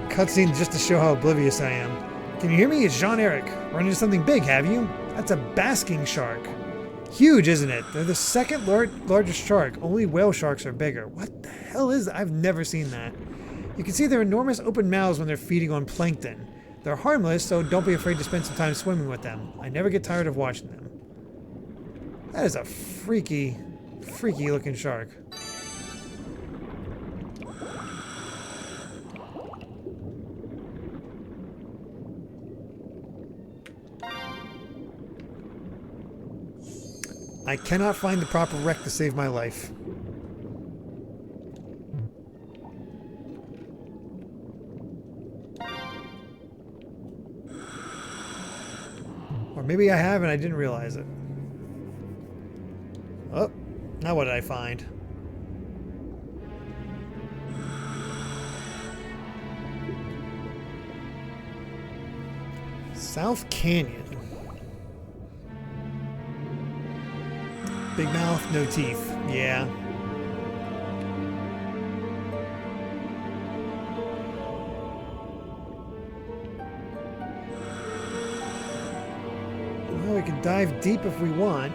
[SPEAKER 1] Cutscene just to show how oblivious I am. Can you hear me? It's Jean-Eric. Run into something big, have you? That's a basking shark. Huge, isn't it? They're the second largest shark. Only whale sharks are bigger. What the hell is that? I've never seen that. You can see their enormous open mouths when they're feeding on plankton. They're harmless, so don't be afraid to spend some time swimming with them. I never get tired of watching them. That is a freaky, freaky looking shark. I cannot find the proper wreck to save my life. Or maybe I have and I didn't realize it. Oh, now what did I find? South Canyon. Big mouth, no teeth. Yeah. Well, we can dive deep if we want.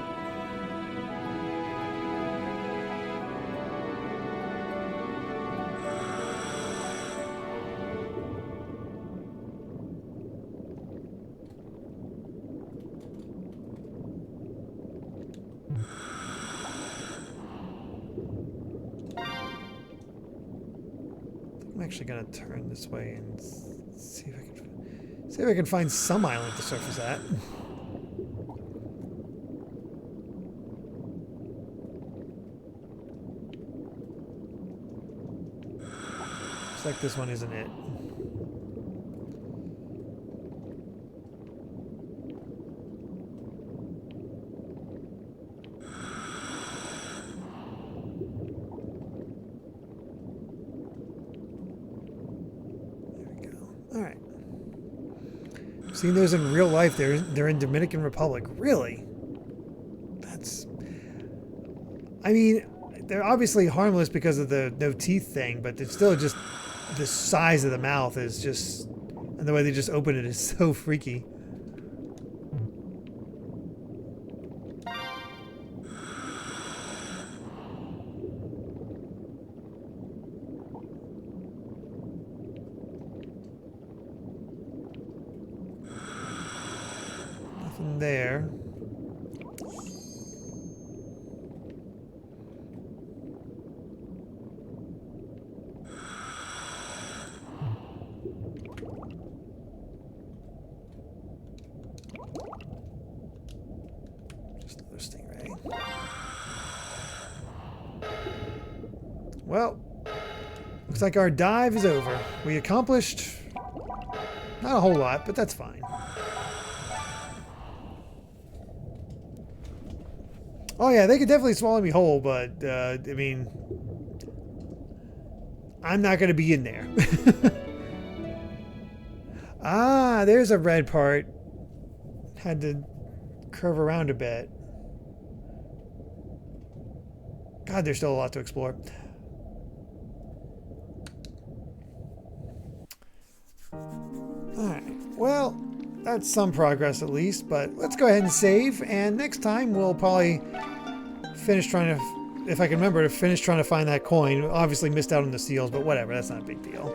[SPEAKER 1] I'm actually gonna turn this way and see if I can find some island to surface at. Looks like this one isn't it. Alright. Seen those in real life. They're in Dominican Republic. Really? That's... I mean, they're obviously harmless because of the no teeth thing, but it's still just... The size of the mouth is just... And the way they just open it is so freaky. There. Just another stingray. Well, looks like our dive is over. We accomplished not a whole lot, but that's fine. Oh yeah, they could definitely swallow me whole, but, I mean, I'm not going to be in there. Ah, there's a red part. Had to curve around a bit. God, there's still a lot to explore. Alright, well, that's some progress at least, but let's go ahead and save, and next time we'll probably finish trying to, if I can remember, to finish trying to find that coin. Obviously missed out on the seals, but whatever, that's not a big deal.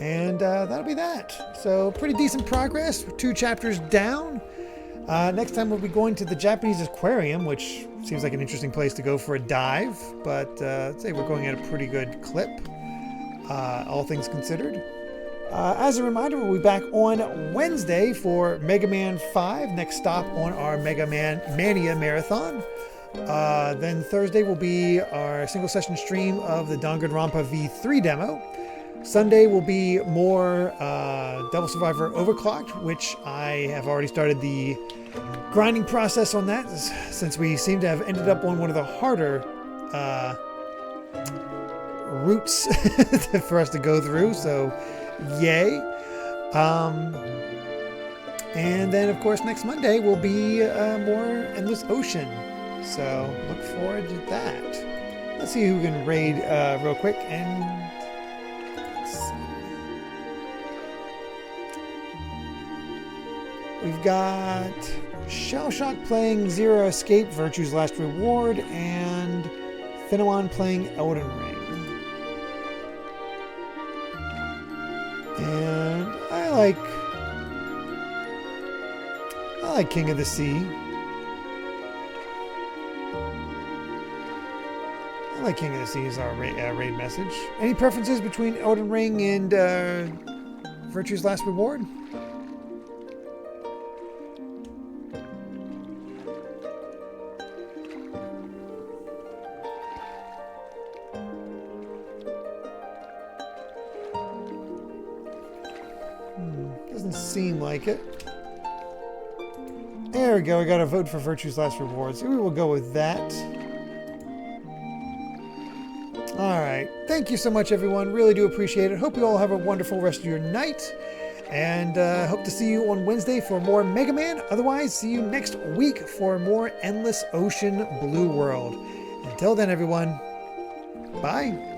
[SPEAKER 1] And that'll be that. So pretty decent progress. 2 chapters down. Next time we'll be going to the Japanese Aquarium, which seems like an interesting place to go for a dive, but I'd say we're going at a pretty good clip, all things considered. As a reminder, we'll be back on Wednesday for Mega Man 5, next stop on our Mega Man Mania Marathon. Then Thursday will be our single session stream of the Danganronpa V3 demo. Sunday will be more Devil Survivor Overclocked, which I have already started the grinding process on that, since we seem to have ended up on one of the harder routes for us to go through, so yay. And then, of course, next Monday will be more Endless Ocean, so look forward to that. Let's see who can raid real quick. And we've got Shellshock playing Zero Escape, Virtue's Last Reward, and Phenomon playing Elden Ring. And I like King of the Sea. I like King of the Sea as our raid message. Any preferences between Elden Ring and Virtue's Last Reward? Doesn't seem like it. There we go. I got a vote for Virtue's Last Reward, so we will go with that. Alright. Thank you so much, everyone. Really do appreciate it. Hope you all have a wonderful rest of your night. And hope to see you on Wednesday for more Mega Man. Otherwise, see you next week for more Endless Ocean Blue World. Until then, everyone. Bye.